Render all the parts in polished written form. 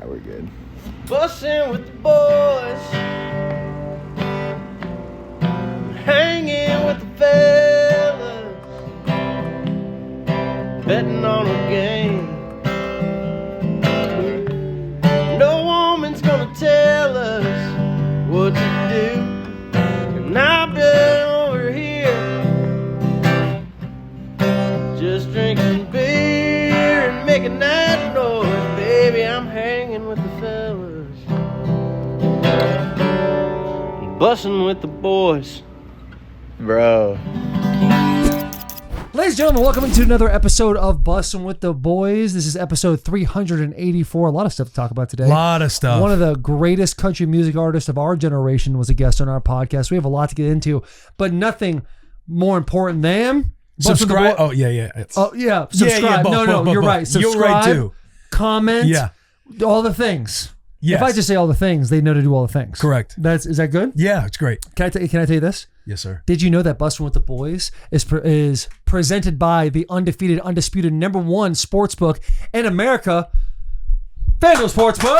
we're good. Bussin' with the boys, hanging with the fellas, betting on a game. No woman's gonna tell us what to do, and I've been over here just drinking beer and making that noise. Baby, I'm hanging with the fellas, bussin' with the boys. Bro. Ladies and gentlemen, welcome to another episode of Bussin' with the Boys. This is episode 384. A lot of stuff to talk about today. A lot of stuff. One of the greatest country music artists of our generation was a guest on our podcast. We have a lot to get into, but nothing more important than subscribe. Oh, yeah. Oh, yeah. Subscribe. No, you're right. Subscribe. You're right, too. Comment. Yeah. All the things. Yes. If I just say all the things, they know to do all the things. Correct. Is that good? Yeah, it's great. Can I tell you this? Yes, sir. Did you know that Bussin' with the Boys is presented by the undefeated, undisputed #1 sportsbook in America, FanDuel Sportsbook?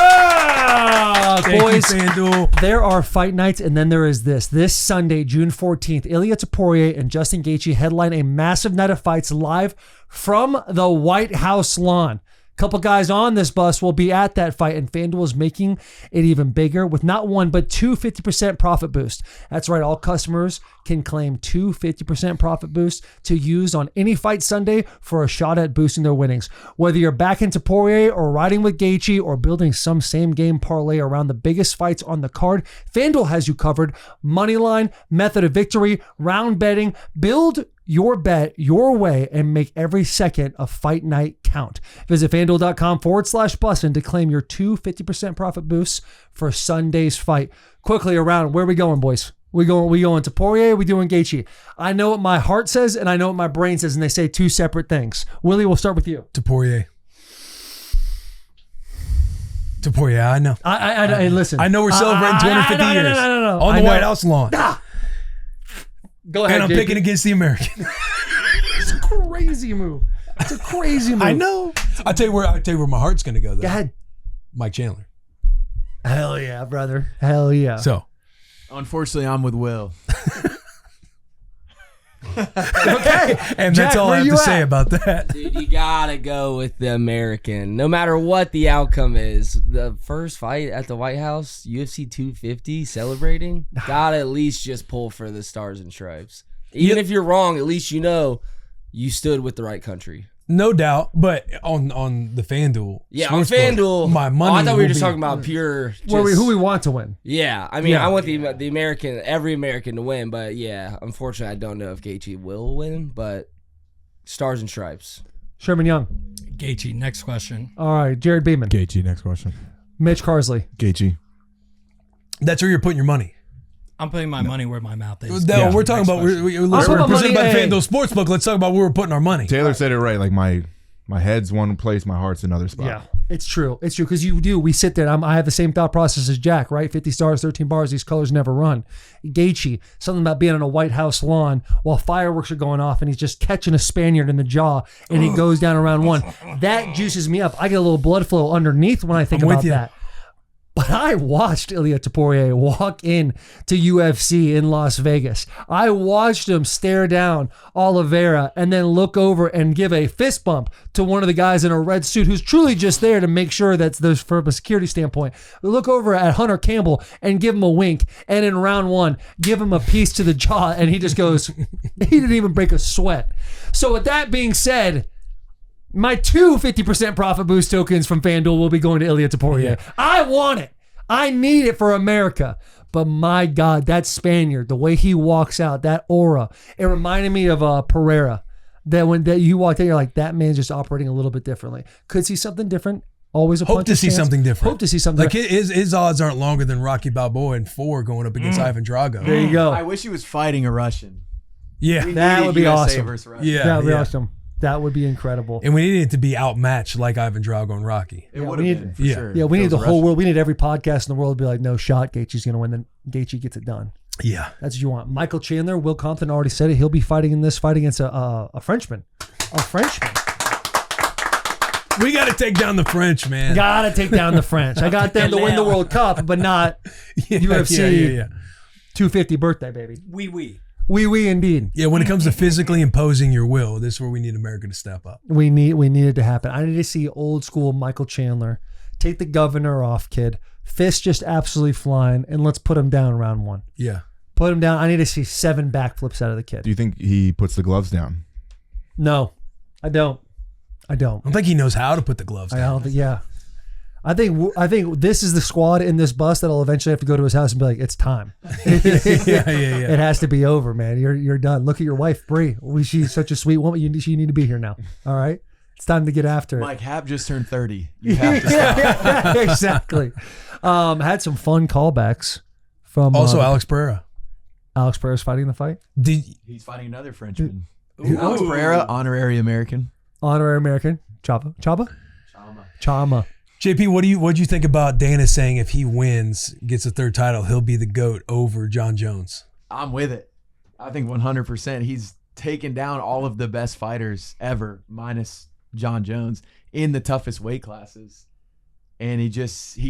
Thank Boys, you, FanDuel. there are fight nights, and then there is this. This Sunday, June 14th, Ilia Topuria and Justin Gaethje headline a massive night of fights live from the White House lawn. Couple guys on this bus will be at that fight, and FanDuel is making it even bigger with not one, but two 50% profit boosts. That's right. All customers can claim two 50% profit boosts to use on any fight Sunday for a shot at boosting their winnings. Whether you're back into Poirier or riding with Gaethje or building some same game parlay around the biggest fights on the card, FanDuel has you covered. Moneyline, method of victory, round betting. Build your bet your way and make every second of fight night count. Visit FanDuel.com/Bussin' to claim your two 50% profit boosts for Sunday's fight. Quickly around, where are we going, boys? We going to Poirier, we doing Gaethje? I know what my heart says and I know what my brain says, and they say two separate things. Willie, we'll start with you. To Poirier, I know. I listen. I know we're celebrating 250 years no. on the White House lawn. Go ahead, and I'm picking against the American. It's a crazy move. It's a crazy move. I know. I'll tell you where my heart's going to go, though. Go ahead. Mike Chandler. Hell yeah, brother. Hell yeah. So. Unfortunately, I'm with Will. Okay. And Jack, that's all I have to say about that. Dude, you gotta go with the American. No matter what the outcome is, the first fight at the White House, UFC 250, celebrating, gotta at least just pull for the stars and stripes. Even if you're wrong, at least you know you stood with the right country. No doubt, but on the FanDuel. Yeah, on FanDuel. My money. I thought we were just talking about pure. Who we want to win. Yeah, I mean, I want the American, every American to win, but yeah, unfortunately, I don't know if Gaethje will win, but stars and stripes. Sherman Young. Gaethje, next question. All right, Jared Beeman. Gaethje, next question. Mitch Carsley. Gaethje. That's where you're putting your money. I'm putting my money where my mouth is. No, we're talking about we're presented by FanDuel Sportsbook. Let's talk about where we're putting our money. Taylor said it right. Like my head's one place, my heart's another spot. Yeah, it's true. It's true because you do. We sit there. And I have the same thought process as Jack. Right, 50 stars, 13 bars. These colors never run. Gaethje, something about being on a White House lawn while fireworks are going off, and he's just catching a Spaniard in the jaw, and he goes down around one. That juices me up. I get a little blood flow underneath when I think about that. But I watched Ilia Topuria walk in to UFC in Las Vegas. I watched him stare down Oliveira and then look over and give a fist bump to one of the guys in a red suit who's truly just there to make sure that's there's from a security standpoint. Look over at Hunter Campbell and give him a wink. And in round one, give him a piece to the jaw. And he just goes, he didn't even break a sweat. So with that being said, my two 50% profit boost tokens from FanDuel will be going to Ilia Topuria. Yeah. I want it. I need it for America. But my God, that Spaniard, the way he walks out, that aura, it reminded me of Pereira. That when you walked in, you're like, that man's just operating a little bit differently. Could see something different. Always a hope to see something different. Hope to see something like different. His odds aren't longer than Rocky Balboa in 4 going up against Ivan Drago. There you go. I wish he was fighting a Russian. Yeah, that would be awesome. Yeah, that would be awesome. That would be incredible. And we needed it to be outmatched like Ivan Drago and Rocky. It would have been, for sure. Yeah, we need the whole world. We need every podcast in the world to be like, no shot, Gaethje's going to win. Then Gaethje gets it done. Yeah. That's what you want. Michael Chandler, Will Compton already said it. He'll be fighting in this fight against a Frenchman. A Frenchman. We got to take down the French, man. Gotta take down the French. I got them to win the World Cup, but not UFC 250 birthday, baby. We indeed. Yeah, when it comes to physically imposing your will, this is where we need America to step up. We need it to happen. I need to see old school Michael Chandler. Take the governor off, kid. Fist just absolutely flying, and let's put him down round one. Yeah. Put him down. I need to see 7 backflips out of the kid. Do you think he puts the gloves down? No, I don't. I don't think he knows how to put the gloves down. I don't think, yeah. I think this is the squad in this bus that'll eventually have to go to his house and be like, it's time. Yeah. It has to be over, man. You're done. Look at your wife, Bree. She's such a sweet woman. You need to be here now. All right? It's time to get after it. Mike Happ just turned 30. You have to stop. Yeah, exactly. Had some fun callbacks from also Alex Pereira. Alex Pereira's fighting the fight. He's fighting another Frenchman. Alex Pereira, honorary American. Honorary American. Chama. JP, what do you think about Dana saying if he wins, gets a 3rd title, he'll be the GOAT over John Jones? I'm with it. I think 100%. He's taken down all of the best fighters ever, minus John Jones, in the toughest weight classes. And he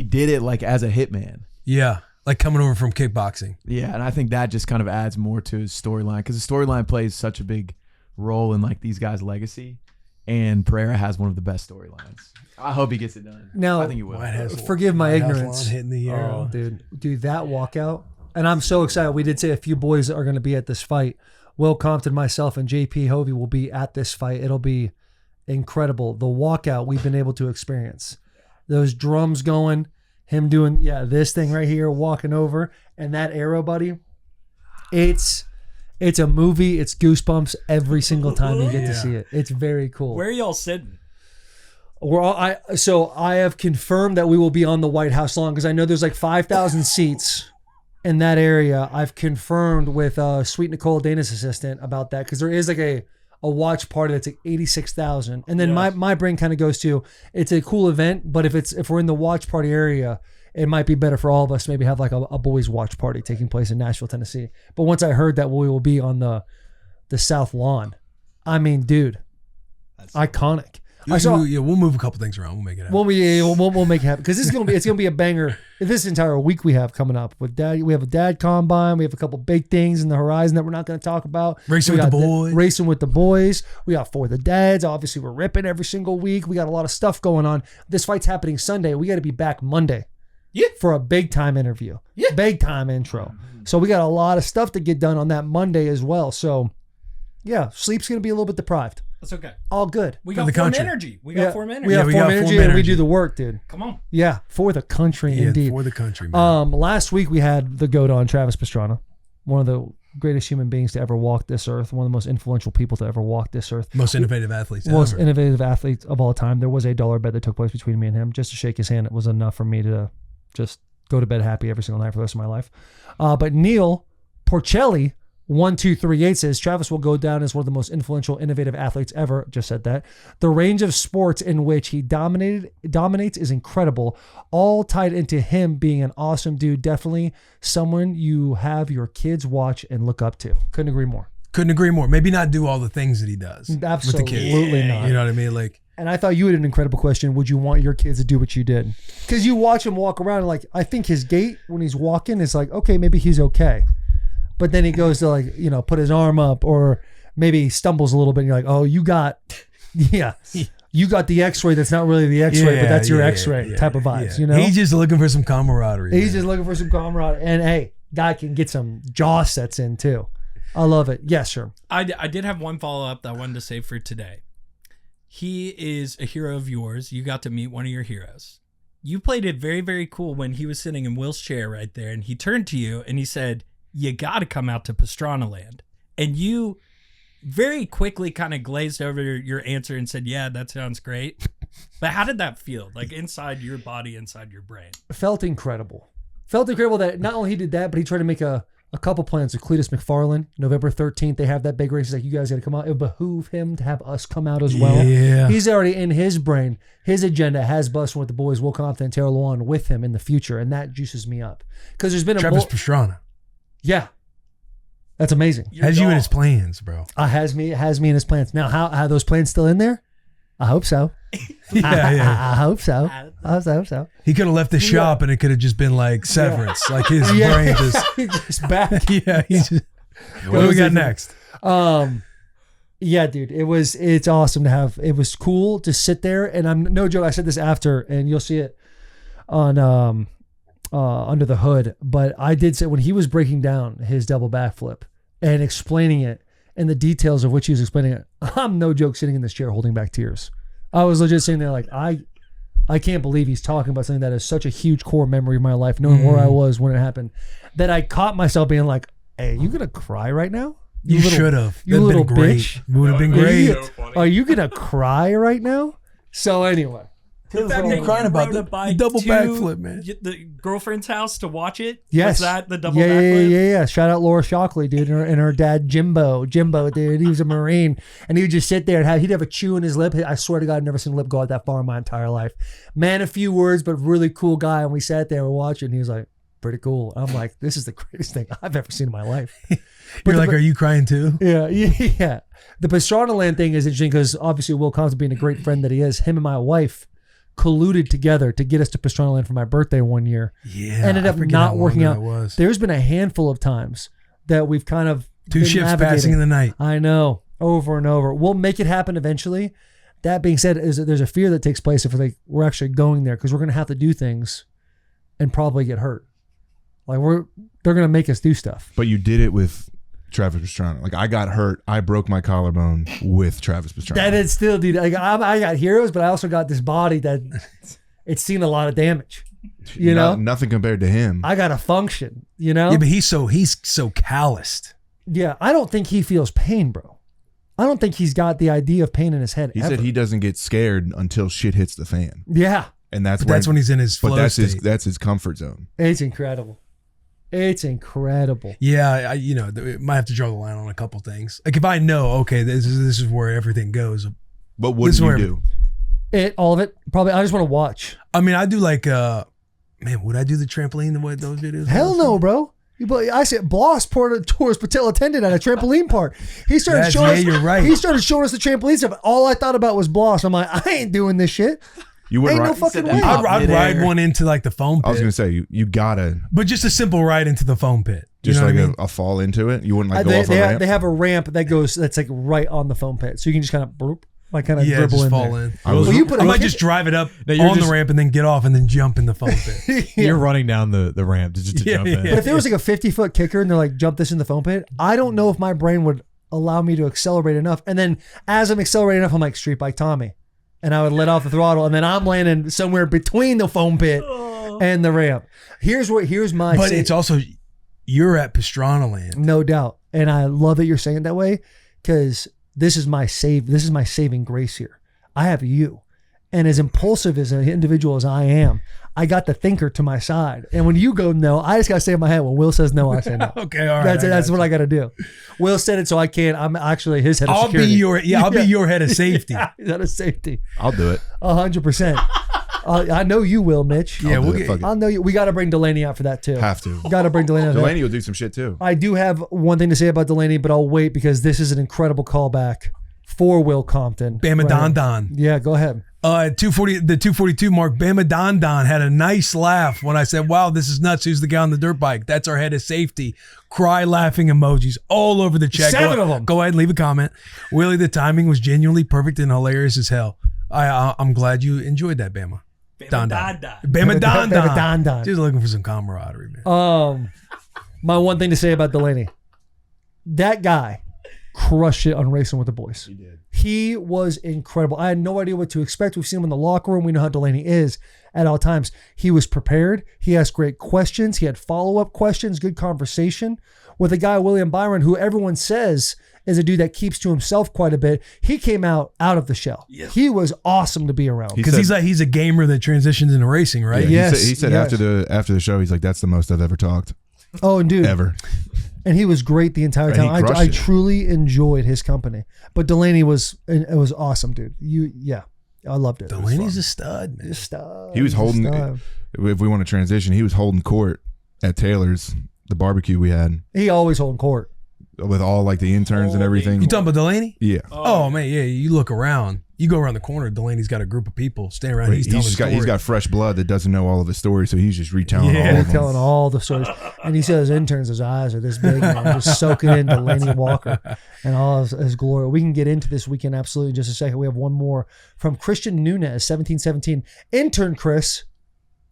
did it like as a hitman. Yeah, like coming over from kickboxing. Yeah, and I think that just kind of adds more to his storyline because the storyline plays such a big role in like these guys' legacy. And Pereira has one of the best storylines. I hope he gets it done. Now, I think he will. Forgive my ignorance. Hitting the air. Oh, dude, that walkout. And I'm so excited. We did say a few boys are going to be at this fight. Will Compton, myself, and JP Hovey will be at this fight. It'll be incredible. The walkout we've been able to experience. Those drums going, him doing, this thing right here, walking over, and that arrow, buddy. It's a movie. It's goosebumps every single time you get to see it. It's very cool. Where are y'all sitting? I have confirmed that we will be on the White House lawn because I know there's like 5,000 seats in that area. I've confirmed with Sweet Nicole, Dana's assistant, about that because there is like a watch party that's like 86,000. And then my brain kind of goes to, it's a cool event, but if we're in the watch party area, it might be better for all of us to maybe have like a boys watch party taking place in Nashville, Tennessee. But once I heard that we will be on the South Lawn, I mean, dude, that's iconic. We'll move a couple things around. We'll make it happen. We'll make it happen because it's gonna be a banger. This entire week we have coming up with dad. We have a dad combine. We have a couple big things in the horizon that we're not going to talk about. Racing with the boys. We got For the Dads. Obviously, we're ripping every single week. We got a lot of stuff going on. This fight's happening Sunday. We got to be back Monday. Yeah. For a big time interview. Yeah. Big time intro. So we got a lot of stuff to get done on that Monday as well. So yeah, sleep's going to be a little bit deprived. That's okay. All good. We got form energy. We got form energy. We have form energy and we do the work, dude. Come on. Yeah, for the country, indeed. For the country, man. Last week we had the GOAT on, Travis Pastrana, one of the greatest human beings to ever walk this earth, one of the most influential people to ever walk this earth. Most innovative athletes of all time. There was a dollar bet that took place between me and him. Just to shake his hand, it was enough for me to just go to bed happy every single night for the rest of my life. But Neil Porcelli, 1238 says Travis will go down as one of the most influential, innovative athletes ever. Just said that. The range of sports in which he dominates is incredible. All tied into him being an awesome dude. Definitely someone you have your kids watch and look up to. Couldn't agree more. Maybe not do all the things that he does. Absolutely with the kids. Not. You know what I mean? Like. And I thought you had an incredible question. Would you want your kids to do what you did? Because you watch him walk around and like, I think his gait when he's walking is like, okay, maybe he's okay. But then he goes to like, put his arm up or maybe he stumbles a little bit and you're like, oh, you got the x-ray that's not really the x-ray, but that's your x-ray type of vibes, He's just looking for some camaraderie. And hey, guy can get some jaw sets in too. I love it. Yes, sir. I did have one follow-up that I wanted to say for today. He is a hero of yours. You got to meet one of your heroes. You played it very, very cool when he was sitting in Will's chair right there and he turned to you and he said, you got to come out to Pastrana land. And you very quickly kind of glazed over your answer and said, yeah, that sounds great. But how did that feel? Like inside your body, inside your brain? Felt incredible that not only he did that, but he tried to make a couple plans with Cletus McFarland. November 13th, they have that big race. He's like, you guys got to come out. It would behoove him to have us come out as well. Yeah. He's already in his brain. His agenda has Bussin with the boys, Will Compton and Taylor Lewan with him in the future. And that juices me up. Because there's been Travis Pastrana. Yeah. That's amazing. Has you in his plans, bro. Has me in his plans. Now, how are those plans still in there? I hope so. I hope so. I hope so. He could have left the shop and it could have just been like Severance. Like his brain just back. Yeah. He just, what do we got next? Yeah, dude, it's awesome to have. It was cool to sit there, and I'm no joke. I said this after, and you'll see it on Under the Hood. But I did say when he was breaking down his double backflip and explaining it and the details of which he was explaining it, I'm no joke sitting in this chair holding back tears. I was legit sitting there like I can't believe he's talking about something that is such a huge core memory of my life, knowing where I was when it happened, that I caught myself being like, "Hey, you gonna cry right now? You should have. You little bitch. It would have been great. Are you gonna cry right now?" So anyway, The fact you that you crying about rode the a bike double to backflip, man. The girlfriend's house to watch it? yes, Was that the double yeah, backflip? yeah. Shout out Laura Shockley, dude, and her dad Jimbo, dude. He was a Marine, and he would just sit there and he'd have a chew in his lip. I swear to God, I've never seen a lip go out that far in my entire life. Man, a few words, but really cool guy. And we sat there and watching. And he was like, pretty cool. I'm like, this is the greatest thing I've ever seen in my life. You're like, are you crying too? Yeah. The Pastrana land thing is interesting because obviously Will Compton, being a great friend that he is, him and my wife colluded together to get us to Pastrana land for my birthday one year. Yeah. Ended up I forget not how long working ago out. that was. There's been a handful of times that we've kind of Two been ships navigating. passing in the night. I know, over and over. We'll make it happen eventually. That being said, there's a fear that takes place if we're actually going there because we're going to have to do things and probably get hurt. Like they're going to make us do stuff. But you did it with Travis Pastrana. Like I got hurt. I broke my collarbone with Travis Pastrana. That is still, dude. Like I got heroes, but I also got this body that it's seen a lot of damage. You know, nothing compared to him. I got to function. You know. Yeah, but he's so calloused. Yeah, I don't think he feels pain, bro. I don't think he's got the idea of pain in his head. He ever. said he doesn't get scared until shit hits the fan. Yeah, And that's When he's in his flow state. that's his comfort zone. it's incredible. It's incredible. Yeah, might have to draw the line on a couple things. Like if I know, okay, this is where everything goes. But what This do you where- do? All of it. Probably. I just want to watch. I mean, I do like, man, would I do the trampoline the way those videos? Hell no, bro. I said Bloss tore his patella tendon at a trampoline park. He started Yes, showing us. yeah, you're right. He started showing us the trampoline stuff. All I thought about was Bloss. I'm like, I ain't doing this shit. You wouldn't Ain't no ride. fucking that way. pop I'd midair. ride one into like the foam I was pit, gonna say you gotta but just a simple ride into the foam pit. You just know like what I mean? a fall into it. You wouldn't like go They, off a they, ramp. have, they have a ramp that's like right on the foam pit, so you can just kind of kind of Yeah, dribble just in fall there. in. I was- Well, you put I a might kid- just drive it up No, you're on the just- ramp and then get off and then jump in the foam pit. You're running down the ramp just to Yeah, jump in. yeah. But if there was like a 50-foot kicker and they're like, jump this in the foam pit, I don't know if my brain would allow me to accelerate enough. And then as I'm accelerating enough, I'm like, street bike Tommy. And I would let off the throttle, and then I'm landing somewhere between the foam pit and the ramp. Here's my But it's also, you're at Pastrana land. no doubt. And I love that you're saying it that way because this is my saving grace here. I have you. And as impulsive as an individual as I am, I got the thinker to my side. And when you go no, I just got to say in my head, when Will says no, I say no. Okay, all right. That's what I got to do. Will said it, so I can't. I'm actually his head of I'll security. be your head of safety. He's out of safety. I'll do it. 100%. I know you will, Mitch. Yeah, I'll do we'll it. get- Fuck it. I know you. We got to bring Delanie out for that too. Have to. Got to bring Delanie out. For that. Delanie will do some shit too. I do have one thing to say about Delanie, but I'll wait because this is an incredible callback for Will Compton. Bama Right Don here. Don. Yeah, go ahead. At 242 mark, Bama Don Don had a nice laugh when I said, wow, this is nuts. Who's the guy on the dirt bike? That's our head of safety. Cry laughing emojis all over the chat. 7 of them. Go ahead, leave a comment. Willie, the timing was genuinely perfect and hilarious as hell. I'm glad you enjoyed that, Bama. Don Don. Bama Don Bama Don Don. Don. Just looking for some camaraderie, man. My one thing to say about Delanie, that guy crushed it on Racing with the Boys. He did. He was incredible. I had no idea what to expect. We've seen him in the locker room. We know how Delanie is at all times. He was prepared. He asked great questions. He had follow-up questions, good conversation with a guy, William Byron, who everyone says is a dude that keeps to himself quite a bit. He came out of the shell. Yeah. He was awesome to be around. He Because said- he's a gamer that transitions into racing, right? Yeah, Yes, he said yes. after the show, he's like, that's the most I've ever talked Oh, and dude, ever. and he was great the entire And time. he crushed I it. truly enjoyed his company. But Delanie was awesome, dude. I loved it. Delaney's a stud, man. Stop. He was holding. If we want to transition, he was holding court at Taylor's, the barbecue we had He always holding court. with all like the interns and everything. You talking about Delaney? Yeah. Oh, man, yeah. You look around. You go around the corner, Delanie's got a group of people standing around. He's got fresh blood that doesn't know all of his stories, so he's just retelling all of them. Telling all the stories. And he says interns, his eyes are this big, man, just soaking in Delanie Walker and all of his glory. We can get into this weekend absolutely in just a second. We have one more from Christian Nunez, 1717. Intern Chris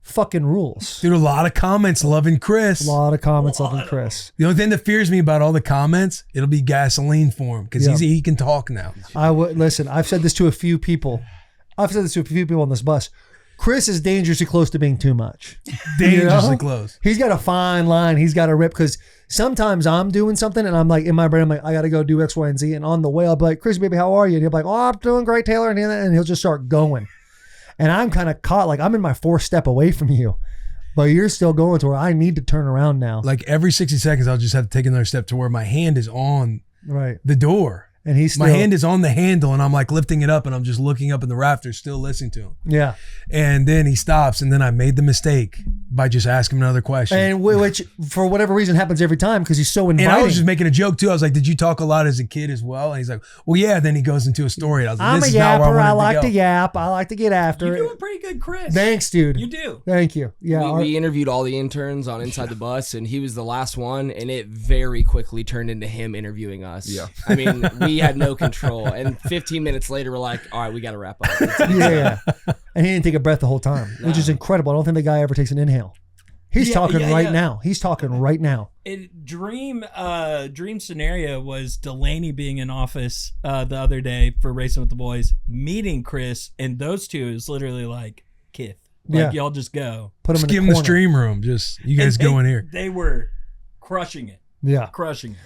fucking rules. Dude, a lot of comments loving Chris. A lot of comments loving Chris. The only thing that fears me about all the comments, it'll be gasoline for him because he can talk now. Listen, I've said this to a few people. On this bus. Chris is dangerously close to being too much. Dangerously close. He's got a fine line. He's got to rip because sometimes I'm doing something and I'm like, in my brain, I'm like, I got to go do X, Y, and Z. And on the way, I'll be like, Chris, baby, how are you? And he'll be like, oh, I'm doing great, Taylor. And he'll just start going. And I'm kind of caught, like I'm in my 4th step away from you, but you're still going to where I need to turn around now. Like every 60 seconds, I'll just have to take another step to where my hand is on the door. And my hand is on the handle and I'm like lifting it up and I'm just looking up in the rafters, still listening to him. Yeah. And then he stops and then I made the mistake by just asking him another question. And which for whatever reason happens every time because he's so inviting. And I was just making a joke too. I was like, did you talk a lot as a kid as well? And he's like, well, yeah. Then he goes into a story. And I was like, I'm this a is not where yapper. I I like wanted to yap. I like to get after You're it. doing pretty good, Chris. Thanks, dude. You do. Thank you. Yeah. We interviewed all the interns on Inside the Bus, and he was the last one, and it very quickly turned into him interviewing us. Yeah. I mean, we had no control. And 15 minutes later, we're like, all right, we got to wrap up. Yeah. And he didn't take a breath the whole time, which is incredible. I don't think the guy ever takes an inhale. He's talking right now. He's talking right now. Dream scenario was Delanie being in office the other day for Racing with the Boys, meeting Chris, and those two is literally like Kith. Like y'all just go. Put him Just in give him the stream room. Just you guys go in here. They were crushing it. Yeah. Crushing it.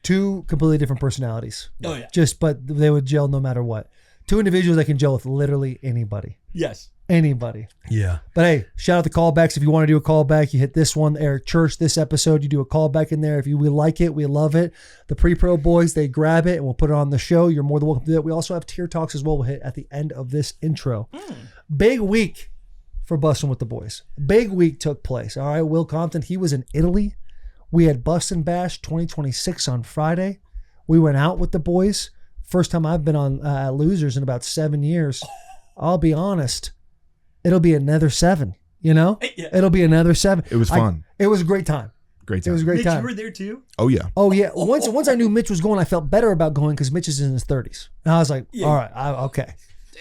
2 completely different personalities. Oh yeah. But they would gel no matter what. 2 individuals that can gel with literally anybody. Yes. Anybody. Yeah. But hey, shout out the callbacks. If you want to do a callback, you hit this one, Eric Church, this episode, you do a callback in there. If we like it, we love it. The pre-pro boys, they grab it and we'll put it on the show. You're more than welcome to do that. We also have tier talks as well. We'll hit at the end of this intro. Big week for Bussin' with the Boys. Big week took place. All right, Will Compton, he was in Italy. We had Bussin Bash 2026 on Friday. We went out with the boys. First time I've been on Losers in about 7 years. I'll be honest. It'll be another 7, you know? Yeah. It'll be another 7. It was fun. It was a great time. Great time. It was a great Mitch, time. you were there too? Oh, yeah. Oh, yeah. Once I knew Mitch was going, I felt better about going because Mitch is in his 30s. And I was like, all right, okay.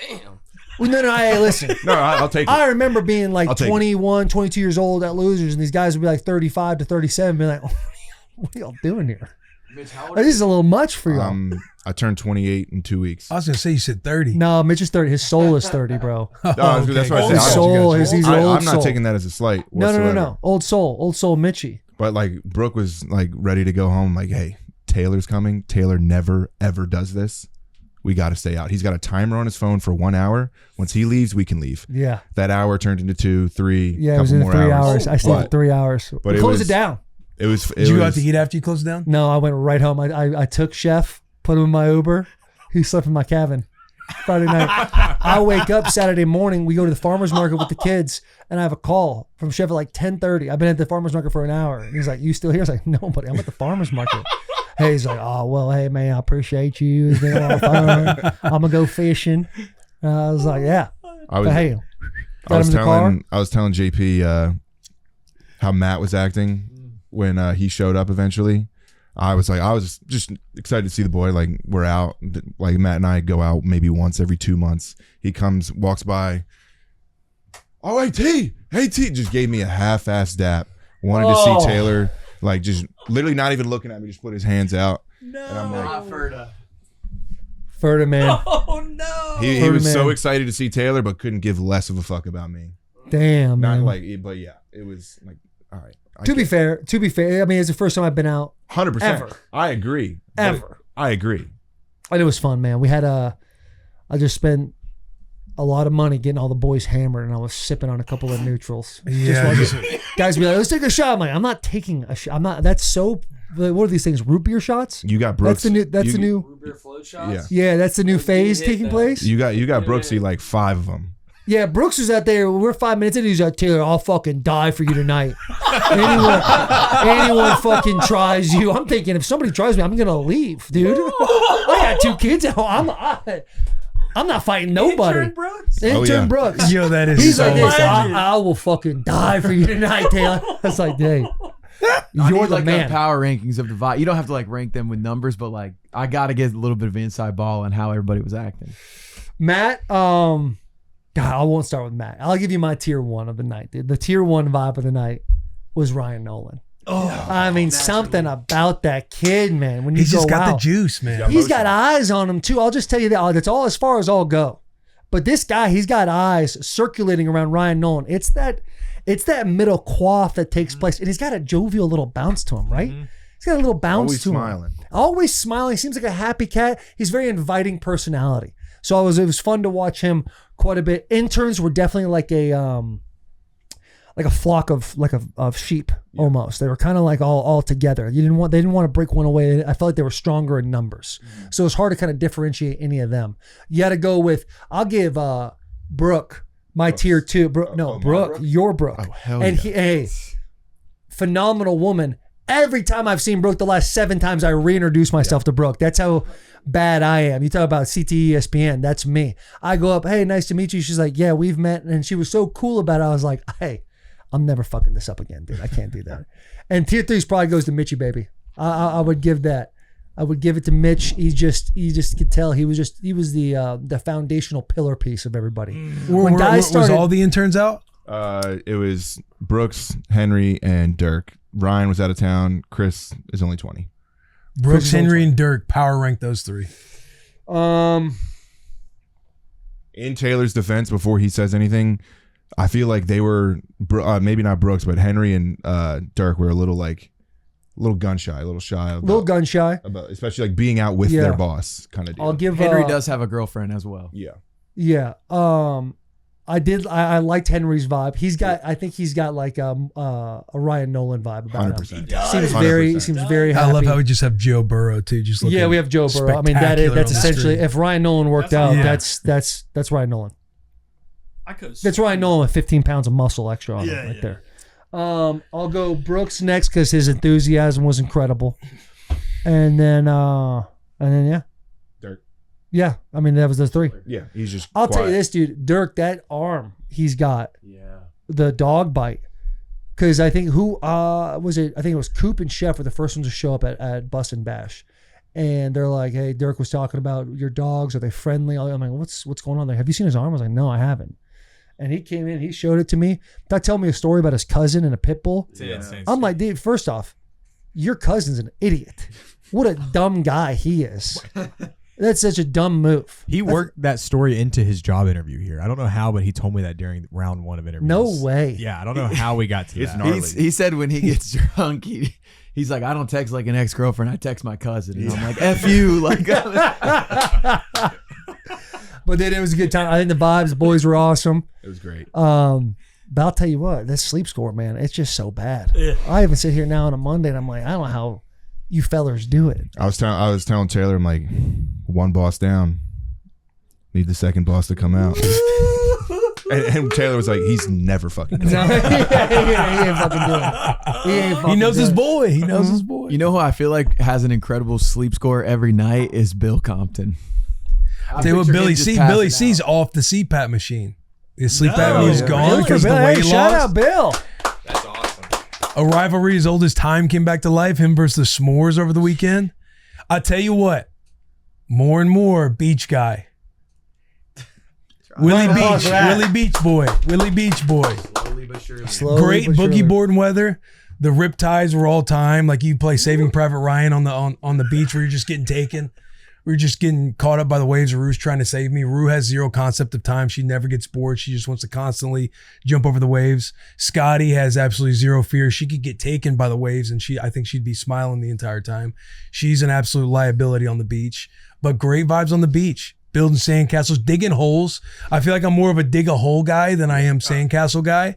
Damn. Well, no, hey, listen. No, I'll take it. I remember being like I'll take 21, 22 years old at Losers, and these guys would be like 35 to 37, being like, what are y'all doing here? Mitch, how old This is a little much for y'all. I turned 28 in 2 weeks. I was gonna say you said 30. No, Mitch is 30. His soul is 30, bro. That's what I said. His soul, he's an old I'm not soul. taking that as a slight No. whatsoever. Old soul Mitchie. But like Brooke was like ready to go home. Like, hey, Taylor's coming. Taylor never ever does this. We got to stay out. He's got a timer on his phone for 1 hour. Once he leaves, we can leave. Yeah. That hour turned into 2, 3. Yeah, it was in couple 3 more hours. I stayed for 3 hours. But We closed it down. It was. Did you go out to eat after you closed down? No, I went right home. I took Chef, put him in my Uber. He slept in my cabin Friday night. I wake up Saturday morning. We go to the farmer's market with the kids, and I have a call from Chef at like 10:30. I've been at the farmer's market for an hour. And he's like, you still here? I was like, no, buddy, I'm at the farmer's market. Hey, he's like, oh, well, hey, man, I appreciate you. It's been a lot of fun. I'm going to go fishing. I was like, yeah. I was. But hey, I was got him in the car. telling JP how Matt was acting when he showed up eventually. I was just excited to see the boy. Like, we're out. Like, Matt and I go out maybe once every 2 months. He comes, walks by. Oh, hey, T. Just gave me a half-ass dap. Wanted to see Taylor. Like, just literally not even looking at me. Just put his hands out. No. And I'm like, Ferda, man. Oh no. he was so man. excited to see Taylor, but couldn't give less of a fuck about me. Damn, Not man. like, but yeah, it was like, all right. To be fair, I mean, it's the first time I've been out 100%. ever. I agree. Ever. I agree. And it was fun, man. We had I just spent a lot of money getting all the boys hammered, and I was sipping on a couple of neutrals. Yeah. Guys be like, let's take a shot. I'm like, I'm not taking a shot. I'm not. That's so. What are these things? Root beer shots? You got Brooks. That's the new. Root beer float shots? Yeah. Yeah, that's the new phase hit taking that. place. You got Brooksy like 5 of them. Yeah, Brooks was out there. We're 5 minutes in. He's like, Taylor, I'll fucking die for you tonight. anyone fucking tries you. I'm thinking, if somebody tries me, I'm gonna leave, dude. I got 2 kids at home. I'm not fighting nobody. Intern Brooks? Intern yeah. Brooks. Yo, that is He's so like this. funny. I will fucking die for you tonight, Taylor. That's like, hey, I you're need, the like man. the power rankings of the vibe. You don't have to like rank them with numbers, but like I gotta get a little bit of inside ball on how everybody was acting. Matt, God, I won't start with Matt. I'll give you my tier 1 of the night, dude. The tier 1 vibe of the night was Ryan Nolan. Oh, I mean, something about that kid, man. When you he's go just got out, the juice, man. he's got eyes on him too. I'll just tell you that. That's all as far as I'll go. But this guy, he's got eyes circulating around Ryan Nolan. It's that middle quaff that takes place, and he's got a jovial little bounce to him, right? He's got a little bounce Always to him. smiling. Always smiling. Seems like a happy cat. He's very inviting personality. So it was fun to watch him quite a bit. Interns were definitely like a flock of sheep almost. They were kind of like all together. They didn't want to break one away. I felt like they were stronger in numbers. So it's hard to kind of differentiate any of them. You got to go with, I'll give Brooke my tier 2. Brooke, your Brooke. Oh, hell And yeah. Phenomenal woman. Every time I've seen Brooke, the last 7 times I reintroduce myself to Brooke. That's how bad I am. You talk about CTE ESPN. That's me. I go up, hey, nice to meet you. She's like, yeah, we've met. And she was so cool about it. I was like, hey, I'm never fucking this up again, dude. I can't do that. And tier 3 probably goes to Mitchie, baby. I would give that. I would give it to Mitch. He just could tell he was the foundational pillar piece of everybody. Was all the interns out? It was Brooks, Henry, and Dirk. Ryan was out of town. Chris is only 20. Brooks, Henry, and Dirk. Power rank those 3. In Taylor's defense, before he says anything, I feel like they were maybe not Brooks, but Henry and Dirk were a little gun shy, a little shy, about, especially like being out with their boss kind of deal. I'll give Henry does have a girlfriend as well. Yeah. I liked Henry's vibe. I think he's got like a Ryan Nolan vibe about 100%. him. Seems very happy. I love how we just have Joe Burrow too. Just looking we have Joe Burrow. I mean, that's spectacular on the essentially, screen. if Ryan Nolan worked out, Yeah. that's Ryan Nolan. I could. That's Ryan Nolan with 15 pounds of muscle extra on him there. I'll go Brooks next because his enthusiasm was incredible, and then yeah. Dirk. Yeah, I mean that was the 3. Yeah, he's just. I'll tell you quiet. this, dude. Dirk, that arm he's got, Yeah. the dog bite. Because I think was it? I think it was Coop and Chef were the first ones to show up at Bussin Bash, and they're like, "Hey, Dirk was talking about your dogs. Are they friendly?" I'm like, "What's going on there? Have you seen his arm?" I was like, "No, I haven't." And he came in, he showed it to me. That told me a story about his cousin and a pit bull. I'm like, dude, first off, your cousin's an idiot. What a dumb guy he is. That's such a dumb move. He worked that story into his job interview here. I don't know how, but he told me that during round 1 of interviews. No way. Yeah, I don't know how we got to It's that. gnarly. He said when he gets drunk, he's like, I don't text like an ex-girlfriend. I text my cousin. And I'm like, F you. Like, But then it was a good time. I think the vibes, the boys were awesome. It was great. But I'll tell you what, this sleep score, man, it's just so bad. I even sit here now on a Monday and I'm like, I don't know how you fellers do it. I was telling Taylor, I'm like, 1 boss down. Need the second boss to come out. and Taylor was like, he's never fucking coming out. He ain't fucking doing it. He knows his boy. He knows his boy. you know who I feel like has an incredible sleep score every night is Bill Compton. I Tell you what, picture him Billy just C. passing Billy out. C's off the CPAP machine. His sleep apnea is yeah. gone Really? because of the Hey, weight shout loss. out Bill. That's awesome. A rivalry as old as time came back to life. Him versus the S'mores over the weekend. I tell you what, more and more beach guy. Willie Beach, Willie Beach boy, Willie Beach boy. Slowly but surely. Slowly Great but boogie surely. boarding weather. The rip ties were all time. Like you play Saving Private Ryan on the beach where you're just getting taken. We're just getting caught up by the waves. Rue's trying to save me. Rue has zero concept of time. She never gets bored. She just wants to constantly jump over the waves. Scotty has absolutely zero fear. She could get taken by the waves and I think she'd be smiling the entire time. She's an absolute liability on the beach, but great vibes on the beach. Building sandcastles, digging holes. I feel like I'm more of a dig a hole guy than I am sandcastle guy.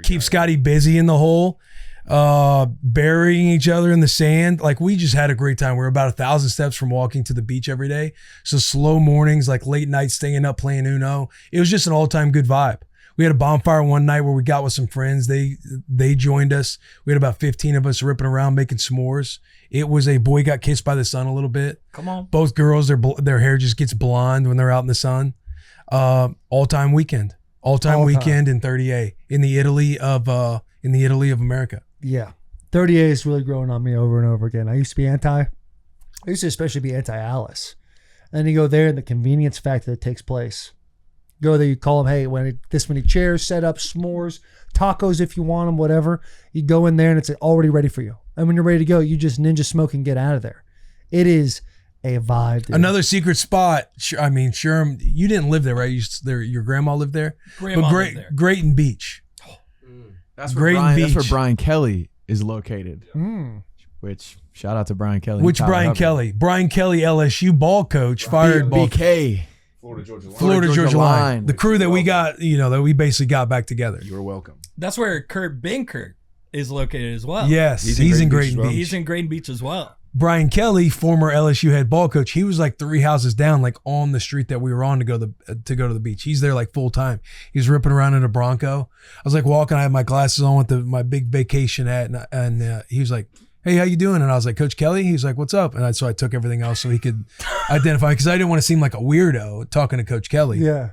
Keep Scotty busy in the hole. Burying each other in the sand. Like we just had a great time. We're about 1,000 steps from walking to the beach every day. So slow mornings, like late nights staying up playing Uno. It was just an all-time good vibe. We had a bonfire one night where we got with some friends. They joined us. We had about 15 of us ripping around making s'mores. It was a boy got kissed by the sun a little bit. Come on. Both girls, their hair just gets blonde when they're out in the sun. All-time weekend in 30A in the Italy of America. Yeah. 30A is really growing on me over and over again. I used to especially be anti-Alice. And then you go there and the convenience factor that takes place. Go there, you call them, hey, this many chairs set up, s'mores, tacos if you want them, whatever. You go in there and it's already ready for you. And when you're ready to go, you just ninja smoke and get out of there. It is a vibe, dude. Another secret spot. I mean, Sherm, you didn't live there, right? Your grandma lived there? Grandma lived there. Grayton Beach. That's where Brian Kelly is located. Mm. Which, shout out to Brian Kelly. Which Brian Kelly? Brian Kelly, LSU ball coach, fired BK. Florida Georgia Line. The crew that we got, that we basically got back together. You were welcome. That's where Kurt Benkert is located as well. Yes, he's in Grayton Beach. He's in Grayton Beach as well. Brian Kelly, former LSU head ball coach, he was like 3 houses down, like on the street that we were on to go to the beach. He's there like full time. He's ripping around in a Bronco. I was like walking. I had my glasses on with my big vacation hat, and he was like, "Hey, how you doing?" And I was like, "Coach Kelly." He's like, "What's up?" And so I took everything else so he could identify, because I didn't want to seem like a weirdo talking to Coach Kelly. Yeah.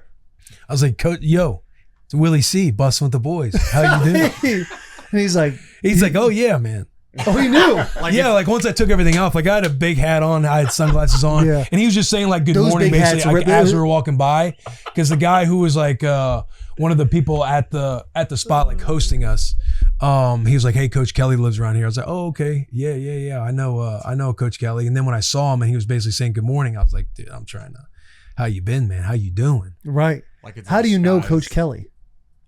I was like, "Coach, yo, it's Willie C, busting with the boys. How you doing?" And he's like, "Oh yeah, man." Oh, he knew. Like once I took everything off, like I had a big hat on, I had sunglasses on, and he was just saying like good Those morning big basically hats, as we were walking by, because the guy who was like one of the people at the spot like hosting us, he was like, "Hey, Coach Kelly lives around here." I was like, "Oh, okay, yeah, I know Coach Kelly." And then when I saw him and he was basically saying good morning, I was like, "Dude, I'm trying to, how you been, man? How you doing?" Right. Like how do you know Coach Kelly?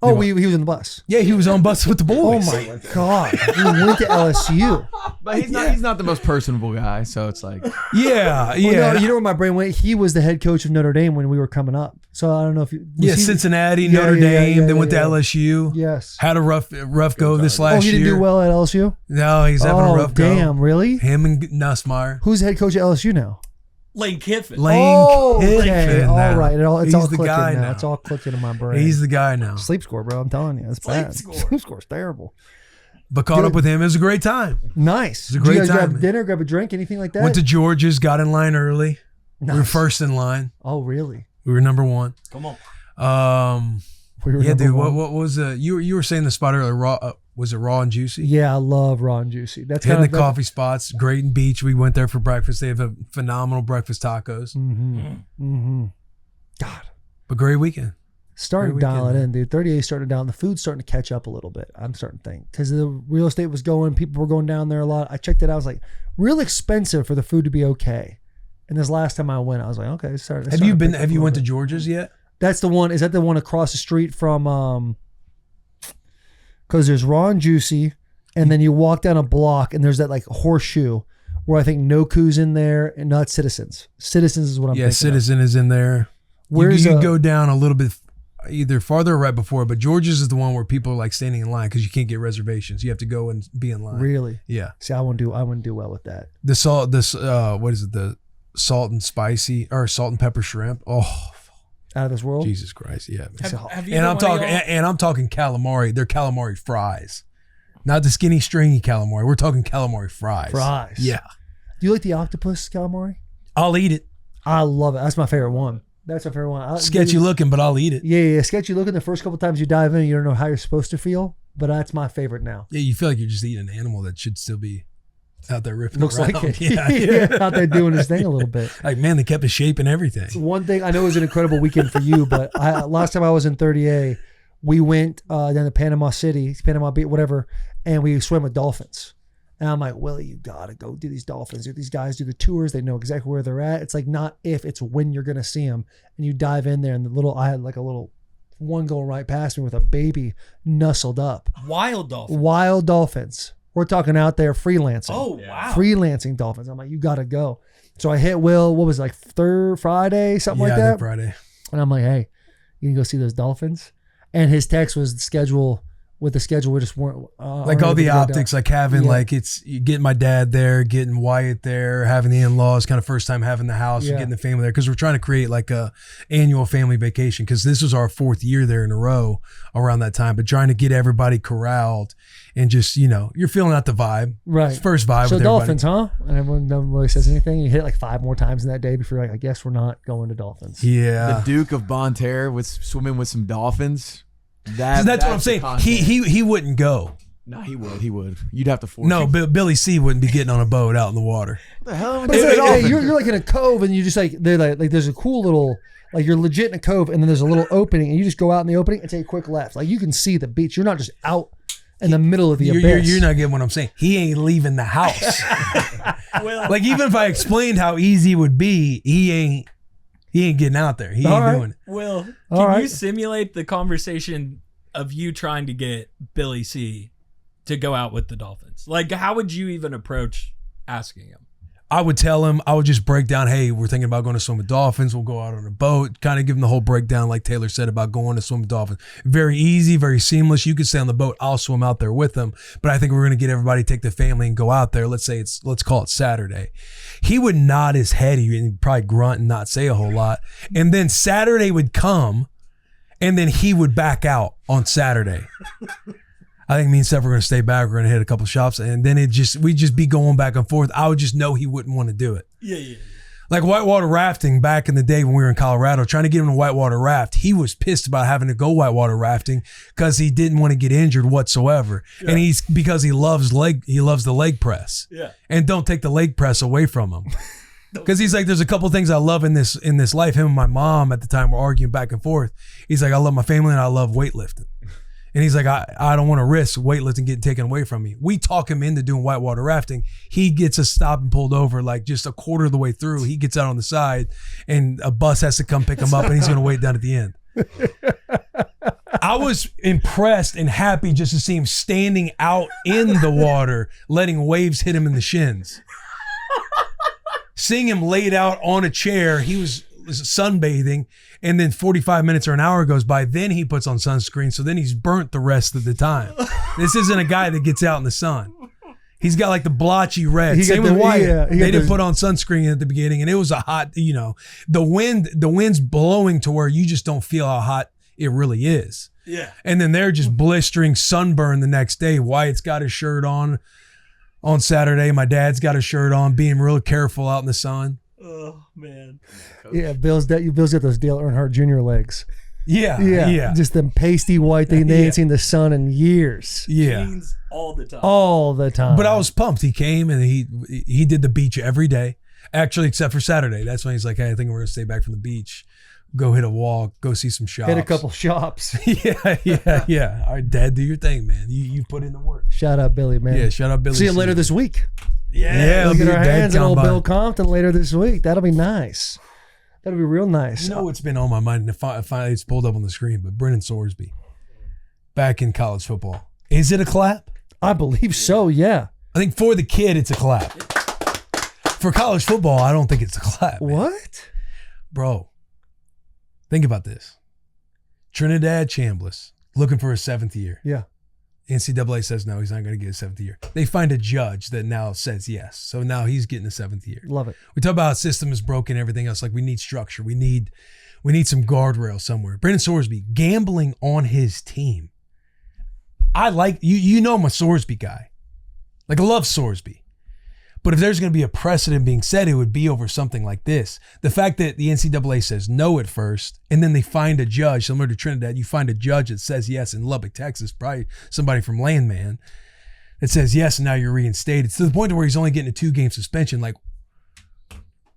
Oh, he was in the bus. Yeah, he was on bus with the boys. Oh my God. He went to LSU. But he's not the most personable guy, so it's like Yeah. Well, no, you know where my brain went? He was the head coach of Notre Dame when we were coming up. So I don't know if you Cincinnati, Notre Dame, then went to LSU. Yes. Had a rough go this last year. Oh, he didn't do well at LSU? No, he's having a rough go. Damn, really? Him and Nussmeyer. Who's the head coach at LSU now? Lane Kiffin. Okay. All right. It's all the clicking guy now. It's all clicking in my brain. He's the guy now. Sleep score, bro. I'm telling you. It's bad. Sleep score's terrible. But caught up with him. It was a great time. Nice. It was a great Did you guys time. grab dinner, grab a drink, anything like that? Went to George's, got in line early. Nice. We were first in line. Oh, really? We were number one. Come on. Number one. What was you were saying the spot earlier, raw, was it Raw and Juicy? Yeah, I love Raw and Juicy. That's hitting kind the coffee spots. Grayton Beach. We went there for breakfast. They have a phenomenal breakfast tacos. God. But great weekend. Starting to dial it in, dude. 38 starting down. The food's starting to catch up a little bit. I'm starting to think because the real estate was going. People were going down there a lot. I checked it out. I was like, real expensive for the food to be okay. And this last time I went, I was like, okay. Have you went to George's yet? That's the one. Is that the one across the street from? Because there's Raw and Juicy, and then you walk down a block, and there's that like horseshoe where I think Noku's in there, and not Citizens. Citizens is what I'm thinking. Yeah, Citizen is in there. You can go down a little bit, either farther or right before, but George's is the one where people are like standing in line because you can't get reservations. You have to go and be in line. Really? Yeah. See, I wouldn't do well with that. The salt and spicy or salt and pepper shrimp. Oh, out of this world. Jesus Christ, yeah. Have you And I'm talking calamari. They're calamari fries, not the skinny stringy calamari. We're talking calamari fries. Fries. Yeah. Do you like the octopus calamari? I'll eat it. I love it. That's my favorite one. That's my favorite one. Sketchy looking, but I'll eat it. Yeah. Sketchy looking. The first couple times you dive in, you don't know how you're supposed to feel, but that's my favorite now. Yeah, you feel like you're just eating an animal that should still be out there ripping Looks around. like it. Yeah. Out there doing his thing a little bit. Like, man, they kept his shape and everything. It's one thing I know it was an incredible weekend for you, but last time I was in 30A, we went down to Panama City, Panama Beach, whatever, and we swam with dolphins. And I'm like, Willie, you gotta go do these dolphins. These guys do the tours. They know exactly where they're at. It's like not if, it's when you're gonna see them. And you dive in there, and I had like a little one going right past me with a baby nuzzled up. Wild dolphins. Wild dolphins. We're talking out there freelancing. Oh, wow. Freelancing dolphins. I'm like, you got to go. So I hit Will, what was it, like Friday, something like I that? think Friday. And I'm like, hey, you can go see those dolphins? And his text was schedule with the schedule. We just weren't Like all the optics, like having like you getting my dad there, getting Wyatt there, having the in-laws, kind of first time having the house, and getting the family there, because we're trying to create like a annual family vacation, because this was our 4th year there in a row around that time, but trying to get everybody corralled and just, you're feeling out the vibe. Right. It's first vibe So with Dolphins, everybody. huh? And everyone never really says anything. You hit it like 5 more times in that day before you're like, I guess we're not going to Dolphins. Yeah. The Duke of Bonterre was swimming with some dolphins. That's what I'm saying. He wouldn't go. No, he would. You'd have to force No, him. Billy C wouldn't be getting on a boat out in the water. What the hell? But it's like, hey, you're like in a cove, and you just like they're like there's a cool little, like, you're legit in a cove, and then there's a little opening, and you just go out in the opening and take a quick left. Like, you can see the beach. You're not just out in the middle of the abyss. You're not getting what I'm saying. He ain't leaving the house. Like, even if I explained how easy it would be, he ain't getting out there. He ain't doing it. Will, can you simulate the conversation of you trying to get Billy C to go out with the Dolphins? Like, how would you even approach asking him? I would tell him, I would just break down, hey, we're thinking about going to swim with dolphins. We'll go out on a boat. Kind of give him the whole breakdown like Taylor said about going to swim with dolphins. Very easy, very seamless. You could stay on the boat. I'll swim out there with them. But I think we're going to get everybody, take the family and go out there. Let's call it Saturday. He would nod his head. He'd probably grunt and not say a whole lot. And then Saturday would come, and then he would back out on Saturday. I think me and Steph were going to stay back. We're going to hit a couple shops, and then we'd just be going back and forth. I would just know he wouldn't want to do it. Yeah. Like whitewater rafting back in the day when we were in Colorado, trying to get him to whitewater raft. He was pissed about having to go whitewater rafting because he didn't want to get injured whatsoever. Yeah. And because he loves the leg press. Yeah. And don't take the leg press away from him. Because he's like, there's a couple things I love in this life. Him and my mom at the time were arguing back and forth. He's like, I love my family and I love weightlifting. And he's like, I don't want to risk weightlifting getting taken away from me. We talk him into doing whitewater rafting. He gets us stopped and pulled over like just a quarter of the way through. He gets out on the side and a bus has to come pick him up and he's going to wait down at the end. I was impressed and happy just to see him standing out in the water, letting waves hit him in the shins. Seeing him laid out on a chair, he was sunbathing, and then 45 minutes or an hour goes by, then he puts on sunscreen, so then he's burnt the rest of the time. This isn't a guy that gets out in the sun. He's got like the blotchy red. Same with Wyatt. They didn't put on sunscreen at the beginning, and it was a hot, the wind's blowing to where you just don't feel how hot it really is. Yeah. And then they're just blistering sunburn the next day. Wyatt's got his shirt on Saturday. My dad's got his shirt on, being real careful out in the sun. Oh, man. Yeah, Bill's got those Dale Earnhardt Jr. legs. Yeah. Just them pasty white thing. They ain't seen the sun in years. Yeah. Jeans all the time. All the time. But I was pumped. He came and he did the beach every day. Actually, except for Saturday. That's when he's like, hey, I think we're going to stay back from the beach. Go hit a walk. Go see some shops. Hit a couple shops. Yeah. All right, Dad, do your thing, man. You put in the work. Shout out Billy, man. Yeah, shout out Billy. See him later this week. Yeah. We'll get our hands on old combine. Bill Compton later this week. That'll be nice. That'll be real nice. You know what's been on my mind, and finally it's pulled up on the screen, but Brennan Sorsby, back in college football. Is it a clap? I believe so, yeah. I think for the kid, it's a clap. For college football, I don't think it's a clap. Man. What? Bro, think about this. Trinidad Chambliss looking for a 7th year. Yeah. NCAA says no, he's not going to get a 7th year. They find a judge that now says yes. So now he's getting a 7th year. Love it. We talk about how the system is broken, everything else. Like, we need structure. We need some guardrails somewhere. Brennan Sorsby gambling on his team. I like you know I'm a Sorsby guy. Like, I love Sorsby. But if there's going to be a precedent being set, it would be over something like this. The fact that the NCAA says no at first, and then they find a judge, similar to Trinidad, you find a judge that says yes in Lubbock, Texas, probably somebody from Landman, that says yes, and now you're reinstated. To the point where he's only getting a 2-game suspension. Like,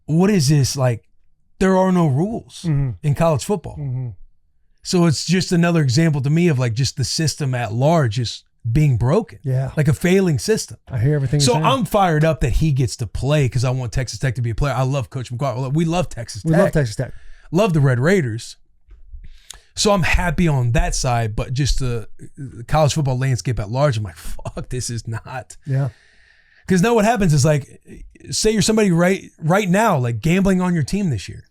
what is this? Like, there are no rules in college football. Mm-hmm. So it's just another example to me of like just the system at large is being broken. Yeah. Like a failing system. I hear everything So you're saying. I'm fired up that he gets to play because I want Texas Tech to be a player. I love Coach McGuire. We love Texas Tech. We love Texas Tech. Love the Red Raiders. So I'm happy on that side, but just the college football landscape at large, I'm like, fuck, this is not. Yeah. Because now what happens is like, say you're somebody right now, like gambling on your team this year.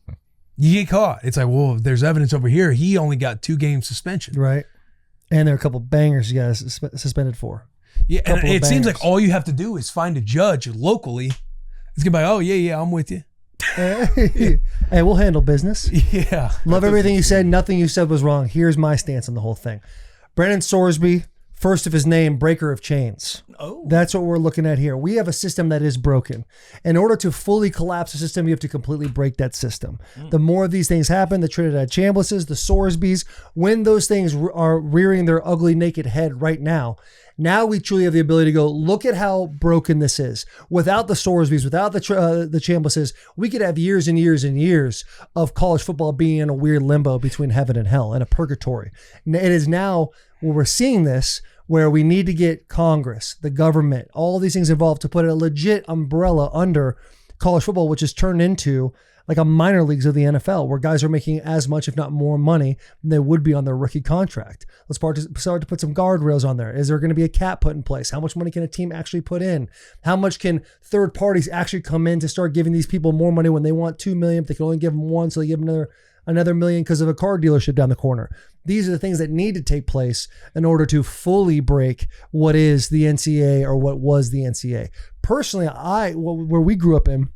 You get caught. It's like, well, there's evidence over here. He only got 2-game suspension. Right. And there are a couple bangers you guys suspended for. Yeah, and Couple of it seems like bangers. all you have to do is find a judge locally. It's gonna be like, oh yeah, I'm with you. Hey, we'll handle business. Yeah, Love everything you said. Nothing you said was wrong. Here's my stance on the whole thing. Brandon Sorsby, first of his name, breaker of chains. Oh. That's what we're looking at here. We have a system that is broken. In order to fully collapse the system, you have to completely break that system. The more of these things happen, the Trinidad Chamblises, the Sorsbys, when those things are rearing their ugly naked head right now we truly have the ability to go, look at how broken this is. Without the Sorsbys, without the Chamblises, we could have years and years and years of college football being in a weird limbo between heaven and hell, in a purgatory. It is now where we're seeing this, where we need to get Congress, the government, all these things involved to put a legit umbrella under college football, which has turned into like a minor leagues of the NFL, where guys are making as much, if not more money than they would be on their rookie contract. Let's start to put some guardrails on there. Is there going to be a cap put in place? How much money can a team actually put in? How much can third parties actually come in to start giving these people more money when they want $2 million, but they can only give them one, so they give them another $1 million because of a car dealership down the corner? These are the things that need to take place in order to fully break what is the NCAA or what was the NCAA. Personally, where we grew up in,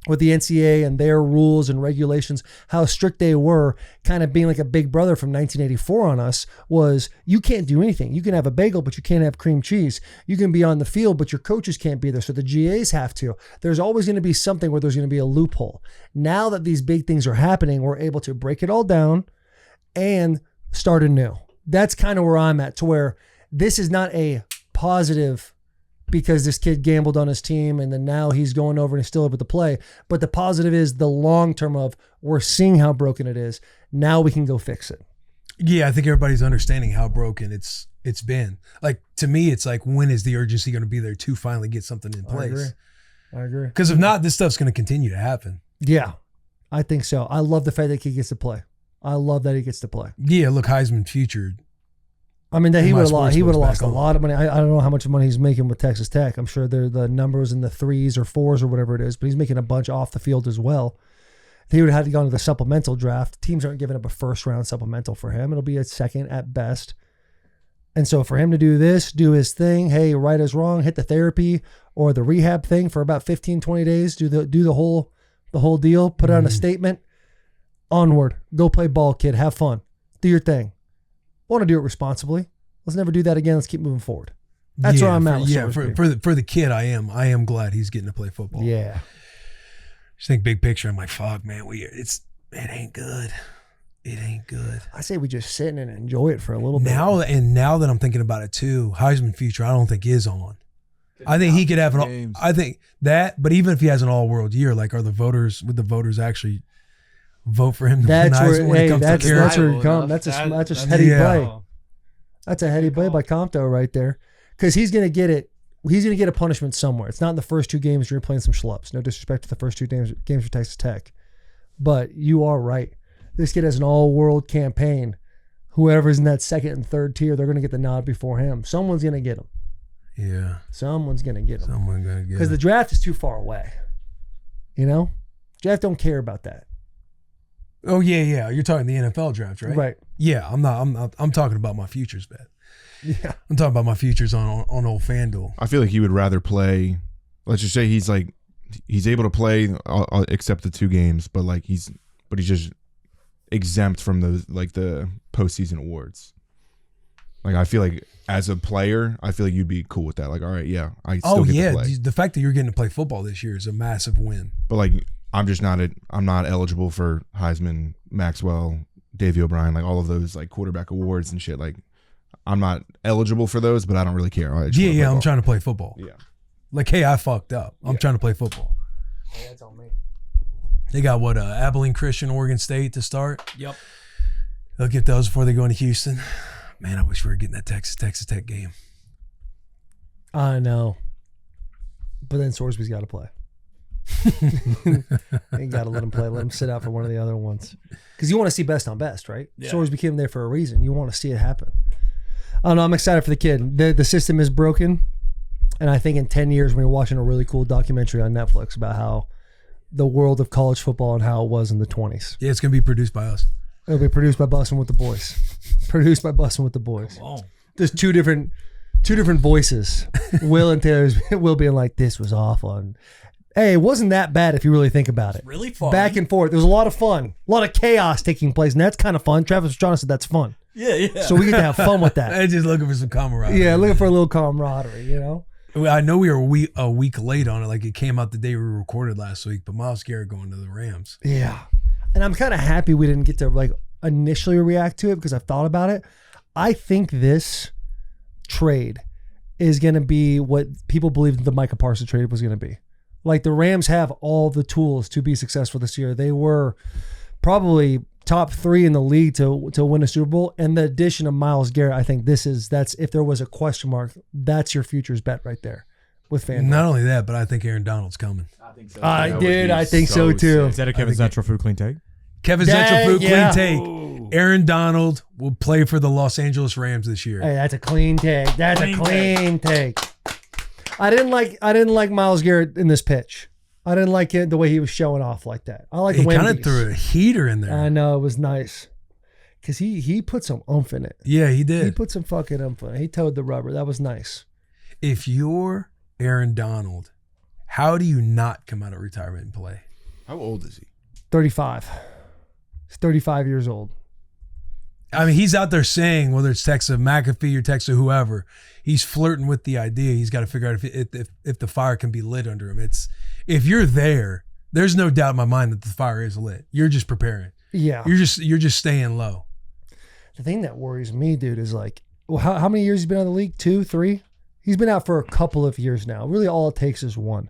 with the NCAA and their rules and regulations, how strict they were, kind of being like a big brother from 1984 on us, was you can't do anything. You can have a bagel, but you can't have cream cheese. You can be on the field, but your coaches can't be there, so the GAs have to. There's always going to be something where there's going to be a loophole. Now that these big things are happening, we're able to break it all down and start anew. That's kind of where I'm at, to where this is not a positive because this kid gambled on his team and then now he's going over and he's still able to play. But the positive is the long term of we're seeing how broken it is. Now we can go fix it. Yeah, I think everybody's understanding how broken it's been. Like, to me, it's like, when is the urgency going to be there to finally get something in place? I agree. Because if not, this stuff's going to continue to happen. Yeah, I think so. I love the fact that he gets to play. I love that he gets to play. Yeah, look, Heisman featured. I mean, that he would have lost a on. lot of money. I don't know how much money he's making with Texas Tech. I'm sure the numbers in the 3s or 4s or whatever it is, but he's making a bunch off the field as well. He would have had to go into the supplemental draft. Teams aren't giving up a first round supplemental for him. It'll be a second at best. And so for him to do this, do his thing, hey, right is wrong, hit the therapy or the rehab thing for about 15, 20 days, do the whole deal, put out a statement, onward, go play ball, kid, have fun, do your thing. Want to do it responsibly. Let's never do that again. Let's keep moving forward. That's where I'm at. For the kid, I am glad he's getting to play football. Yeah. Just think big picture. I'm like, fuck, man, it ain't good. It ain't good. I say we just sit and enjoy it for a little bit. Now that I'm thinking about it too, Heisman future, I don't think is on. I think he could have I think that, but even if he has an all-world year, like, would the voters actually vote for him to win Heisman when it comes to Garrett? That's where you come. That's a heady play. That's a heady play by Compton right there, because he's gonna get it. He's gonna get a punishment somewhere. It's not in the first 2 games. You're playing some schlups. No disrespect to the first 2 games for Texas Tech, but you are right. This kid has an all-world campaign. Whoever's in that second and third tier, they're gonna get the nod before him. Someone's gonna get him. Yeah. Someone's gonna get him. Someone's gonna get him. Because the draft is too far away. You know, draft don't care about that. Oh yeah. You're talking the NFL draft, right? Right. Yeah, I'm not. I'm talking about my futures bet. Yeah. I'm talking about my futures on old FanDuel. I feel like he would rather play. Let's just say he's able to play except the 2 games, but he's just exempt from the postseason awards. Like, I feel like as a player, I feel like you'd be cool with that. Like, all right, yeah, I still get to play. The fact that you're getting to play football this year is a massive win. But I'm not eligible for Heisman, Maxwell, Davey O'Brien, like all of those quarterback awards and shit. Like, I'm not eligible for those, but I don't really care. I'm trying to play football. Yeah. Like, hey, I fucked up. I'm trying to play football. Yeah, that's on me. They got Abilene Christian, Oregon State to start. Yep. They'll get those before they go into Houston. Man, I wish we were getting that Texas Tech game. I know. But then Sorsby's got to play. Ain't got to let him play. Let him sit out for one of the other ones. Because you want to see best on best, right? Yeah. Sorsby came there for a reason. You want to see it happen. I don't know. I'm excited for the kid. The system is broken. And I think in 10 years, we're watching a really cool documentary on Netflix about how the world of college football and how it was in the 20s. Yeah, it's going to be produced by us. It'll be produced by Bussin with the boys. Produced by Bussin with the Boys. Oh, There's two different voices. Will and Taylor's. Will being like, this was awful. And, hey, it wasn't that bad if you really think about it. really fun. Back and forth. There was a lot of fun. A lot of chaos taking place. And that's kind of fun. Travis Pastrana said that's fun. Yeah. So we get to have fun with that. I'm just looking for some camaraderie. Yeah, looking for a little camaraderie, you know? I know we were a week late on it. Like it came out the day we recorded last week, but Myles Garrett going to the Rams. Yeah. And I'm kind of happy we didn't get to like initially react to it because I've thought about it. I think this trade is going to be what people believed the Micah Parsons trade was going to be. Like the Rams have all the tools to be successful this year. They were probably top 3 in the league to win a Super Bowl. And the addition of Myles Garrett, I think that's if there was a question mark, that's your futures bet right there with FanDuel. Not only that, but I think Aaron Donald's coming. I think so. I That would did. be I think so so too. sick. Is that a Kevin's Natural Food Clean Take? Kevin's Dang, Natural Food yeah. Clean Take. Aaron Donald will play for the Los Angeles Rams this year. Hey, that's a clean take. That's a clean take. I didn't like Myles Garrett in this pitch. I didn't like it the way he was showing off like that. I like the He kind Wendy's. of threw a heater in there. I know, it was nice. Because he put some oomph in it. Yeah, he He did. put some fucking oomph in it. He towed the rubber. That was nice. If you're Aaron Donald, how do you not come out of retirement and play? How old is he? 35. He's 35 years old. I mean, he's out there saying, whether it's Texas McAfee or Texas whoever, he's flirting with the idea. He's got to figure out if the fire can be lit under him. If you're there, there's no doubt in my mind that the fire is lit. You're just preparing. Yeah. You're just staying low. The thing that worries me, dude, is like, well, how many years he's been out of the league? 2, 3? He's been out for a couple of years now. Really, all it takes is one.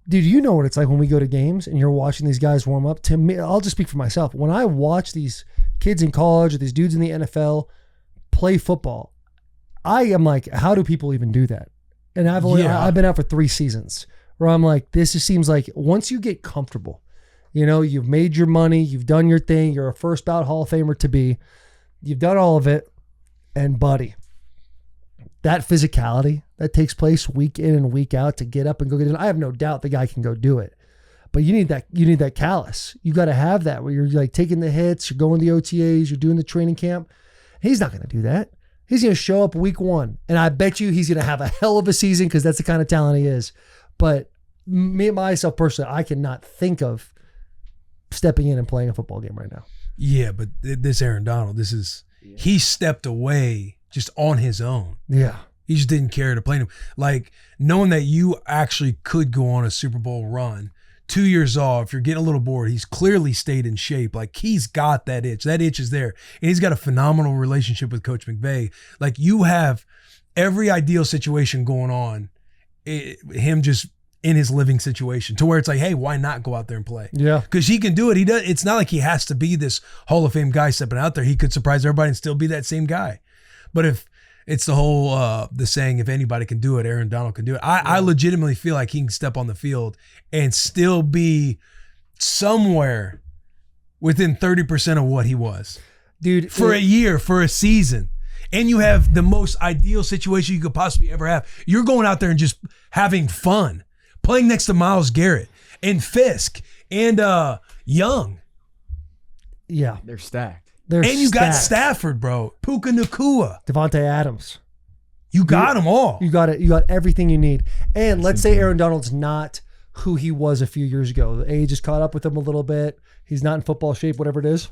Dude, you know what it's like when we go to games and you're watching these guys warm up. To me, I'll just speak for myself. When I watch these kids in college or these dudes in the NFL play football, I am like, how do people even do that? And I've been out for 3 seasons where I'm like, this just seems like once you get comfortable, you know, you've made your money, you've done your thing, you're a first bout Hall of Famer to be, you've done all of it, and buddy, that physicality that takes place week in and week out to get up and go get it. I have no doubt the guy can go do it. But you need that callus. You got to have that where you're like taking the hits, you're going to the OTAs, you're doing the training camp. He's not going to do that. He's going to show up week 1. And I bet you he's going to have a hell of a season because that's the kind of talent he is. But me, myself personally, I cannot think of stepping in and playing a football game right now. Yeah, but this Aaron Donald, he stepped away just on his own. Yeah. He just didn't care to play him. Like knowing that you actually could go on a Super Bowl run, 2 years off, you're getting a little bored. He's clearly stayed in shape. Like he's got that itch. That itch is there. And he's got a phenomenal relationship with Coach McVay. Like you have every ideal situation going on, him just in his living situation to where it's like, hey, why not go out there and play? Yeah. Because he can do it. He does. It's not like he has to be this Hall of Fame guy stepping out there. He could surprise everybody and still be that same guy. But if it's the whole the saying, if anybody can do it, Aaron Donald can do it. I legitimately feel like he can step on the field and still be somewhere within 30% of what he was. Dude, For a year, for a season. And you have the most ideal situation you could possibly ever have. You're going out there and just having fun. Playing next to Myles Garrett and Fisk and Young. Yeah. They're stacked. And You got Stafford, bro. Puka Nacua. Devontae Adams. You got them all. You got it. You got everything you need. And let's say Aaron Donald's not who he was a few years ago. The age has caught up with him a little bit. He's not in football shape, whatever it is.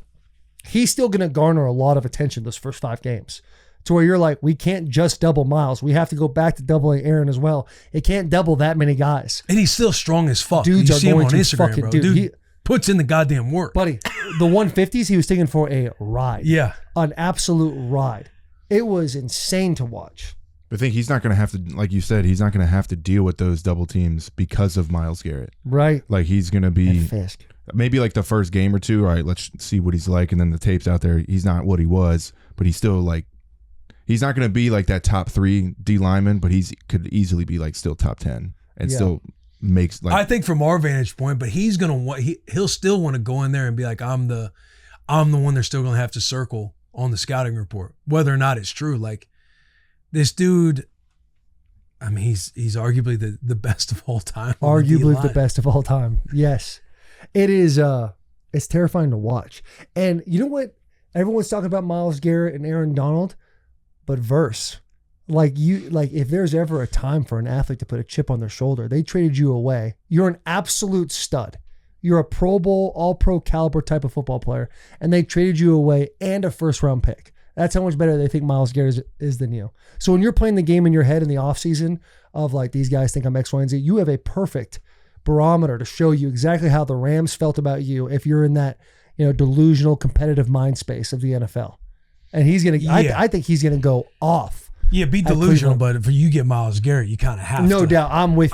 He's still going to garner a lot of attention those first 5 games. To where you're like, we can't just double Myles. We have to go back to doubling Aaron as well. It can't double that many guys. And he's still strong as fuck. Dudes you are see him going on to Instagram, fucking- bro. dude, he- puts in the goddamn work. Buddy, the 150s, he was taking for a ride. Yeah. An absolute ride. It was insane to watch. I think he's not going to have to, like you said, he's not going to have to deal with those double teams because of Myles Garrett. Right. Like he's going to be And Fisk. maybe like the first game or two. All right, let's see what he's like. And then the tape's out there. He's not what he was, but he's still like, he's not going to be like that top 3 D lineman, but could easily be like still top 10 and still makes like. I think from our vantage point, but he's gonna want he'll still want to go in there and be like, I'm the one they're still gonna have to circle on the scouting report, whether or not it's true. Like this dude, I mean, he's arguably the best of all time. Arguably the best of all time. Yes. It is it's terrifying to watch. And you know what? Everyone's talking about Myles Garrett and Aaron Donald, but Verse, if there's ever a time for an athlete to put a chip on their shoulder, they traded you away. You're an absolute stud. You're a Pro Bowl, all-pro caliber type of football player, and they traded you away and a first-round pick. That's how much better they think Myles Garrett is than you. So when you're playing the game in your head in the offseason of like, these guys think I'm X, Y, and Z, you have a perfect barometer to show you exactly how the Rams felt about you if you're in that, delusional competitive mind space of the NFL. And he's going to, I think he's going to go off. Yeah, be delusional, but for you get Myles Garrett, you kind of have to. No doubt, I'm with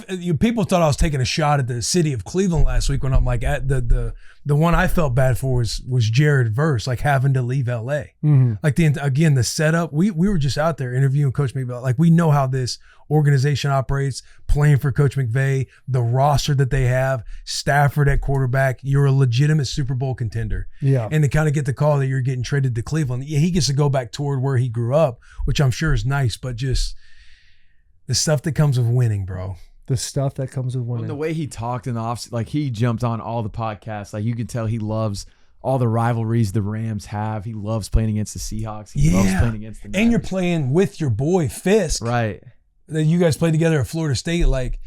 you. People thought I was taking a shot at the city of Cleveland last week when I'm like, at the one I felt bad for was Jared Verse, like having to leave LA. Mm-hmm. Like the setup. We were just out there interviewing Coach McVay. Like we know how this organization operates, playing for Coach McVay, the roster that they have, Stafford at quarterback. You're a legitimate Super Bowl contender. Yeah. And to kind of get the call that you're getting traded to Cleveland, yeah, he gets to go back toward where he grew up, which I'm sure is nice, but just the stuff that comes with winning, bro. The stuff that comes with winning. The way he talked in the off, like he jumped on all the podcasts. Like you could tell he loves all the rivalries the Rams have. He loves playing against the Seahawks. He loves playing against the Niners. And you're playing with your boy Fisk. Right. That you guys played together at Florida State. Like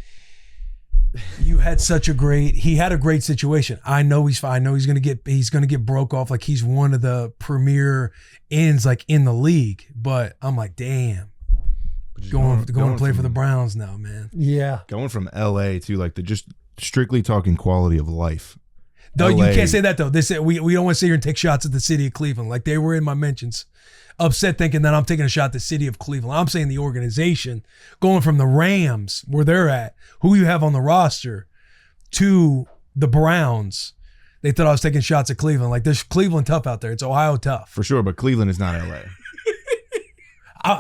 you had he had a great situation. I know he's fine. I know he's gonna get broke off. Like he's one of the premier ends like in the league. But I'm like, damn. Going to play for the Browns now, man. Yeah. Going from LA to like just strictly talking quality of life. Though you can't say that though. We don't want to sit here and take shots at the city of Cleveland. Like they were in my mentions. Upset thinking that I'm taking a shot at the city of Cleveland. I'm saying the organization going from the Rams where they're at, who you have on the roster, to the Browns. They thought I was taking shots at Cleveland. Like there's Cleveland tough out there. It's Ohio tough. For sure, but Cleveland is not LA.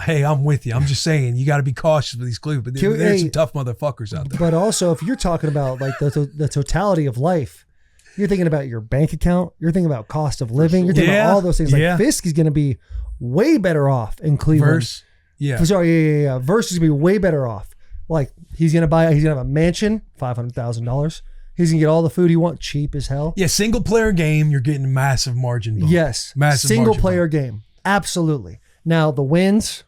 Hey, I'm with you. I'm just saying you got to be cautious with these Cleveland. But there's some tough motherfuckers out there. But also, if you're talking about like the totality of life, you're thinking about your bank account. You're thinking about cost of living. You're thinking about all those things. Like Fisk is going to be way better off in Cleveland. Verse, yeah. Verse is going to be way better off. Like he's going to have a mansion, $500,000. He's going to get all the food he wants, cheap as hell. Yeah, single player game, you're getting massive margin bump. Yes, massive single player game, absolutely. Now the wins,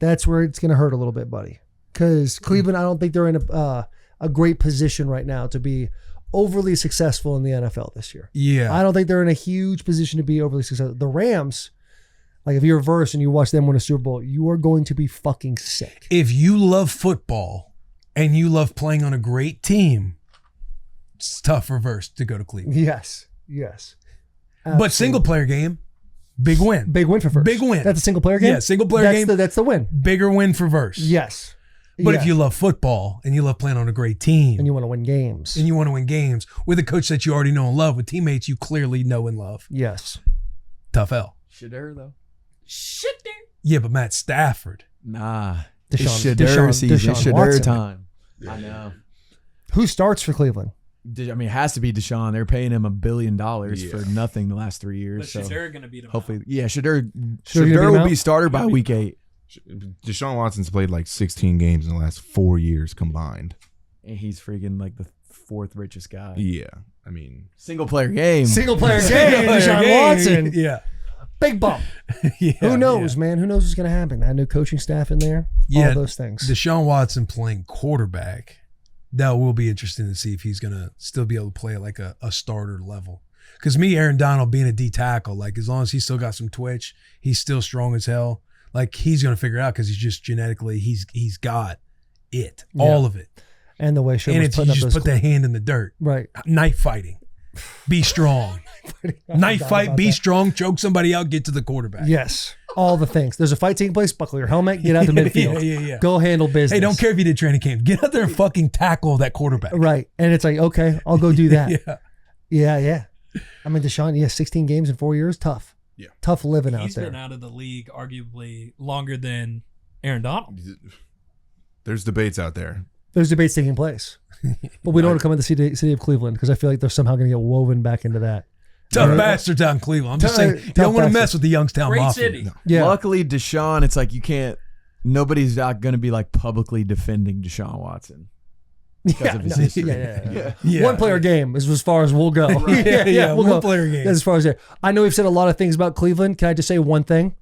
that's where it's going to hurt a little bit, buddy. Because Cleveland, I don't think they're in a great position right now to be overly successful in the NFL this year. Yeah, I don't think they're in a huge position to be overly successful. The Rams, like if you're Verse and you watch them win a Super Bowl, you are going to be fucking sick. If you love football and you love playing on a great team, it's tough for Verse to go to Cleveland. Yes. Absolutely. But single player game, big win. Big win for Verse. Big win. That's a single player game? Yeah, single player game. That's the win. Bigger win for Verse. Yes. But if you love football and you love playing on a great team. And you want to win games. With a coach that you already know and love, with teammates you clearly know and love. Yes. Tough L. Shadur, though. Yeah, but Matt Stafford. Nah. Deshaun Shadur Watson. time. I know. Who starts for Cleveland? I mean, it has to be Deshaun. They're paying him $1 billion for nothing the last 3 years. But Shadur going to beat him hopefully, out. yeah, Shadur Shadur will be starter by week 8. Deshaun Watson's played like 16 games in the last 4 years combined. And he's freaking like the 4th richest guy. Yeah, I mean, single player game. Deshaun Watson. Yeah. Big bump. Who knows, man? Who knows what's going to happen? That new coaching staff in there. Yeah, all those things. Deshaun Watson playing quarterback. That will be interesting to see if he's going to still be able to play at like a starter level. Because Aaron Donald being a D tackle, like as long as he's still got some twitch, he's still strong as hell. Like he's going to figure it out because he's just genetically, he's got it, all of it. And the way and it's you just put that hand in the dirt. Right. Knife fighting. Be strong. Knife fight, be strong, choke somebody out, get to the quarterback. Yes. All the things. There's a fight taking place, buckle your helmet, get out to midfield. Yeah. Go handle business. Hey, don't care if you did training camp. Get out there and fucking tackle that quarterback. Right. And it's like, okay, I'll go do that. Yeah. I mean, Deshaun, 16 games in 4 years, tough. Yeah. Tough living out there. He's been out of the league arguably longer than Aaron Donald. There's debates out there. There's debates taking place. But we don't want to come in the city of Cleveland because I feel like they're somehow going to get woven back into that. Tough bastards out in Cleveland. I'm just saying, you don't want to mess with the Youngstown Great Mafia. city. No. Yeah. Luckily, Deshaun, it's like you can't, nobody's not going to be like publicly defending Deshaun Watson. because of his history. Yeah. One player game is as far as we'll go. Yeah, we'll one go. player game. That's as far as there. I know we've said a lot of things about Cleveland. Can I just say one thing?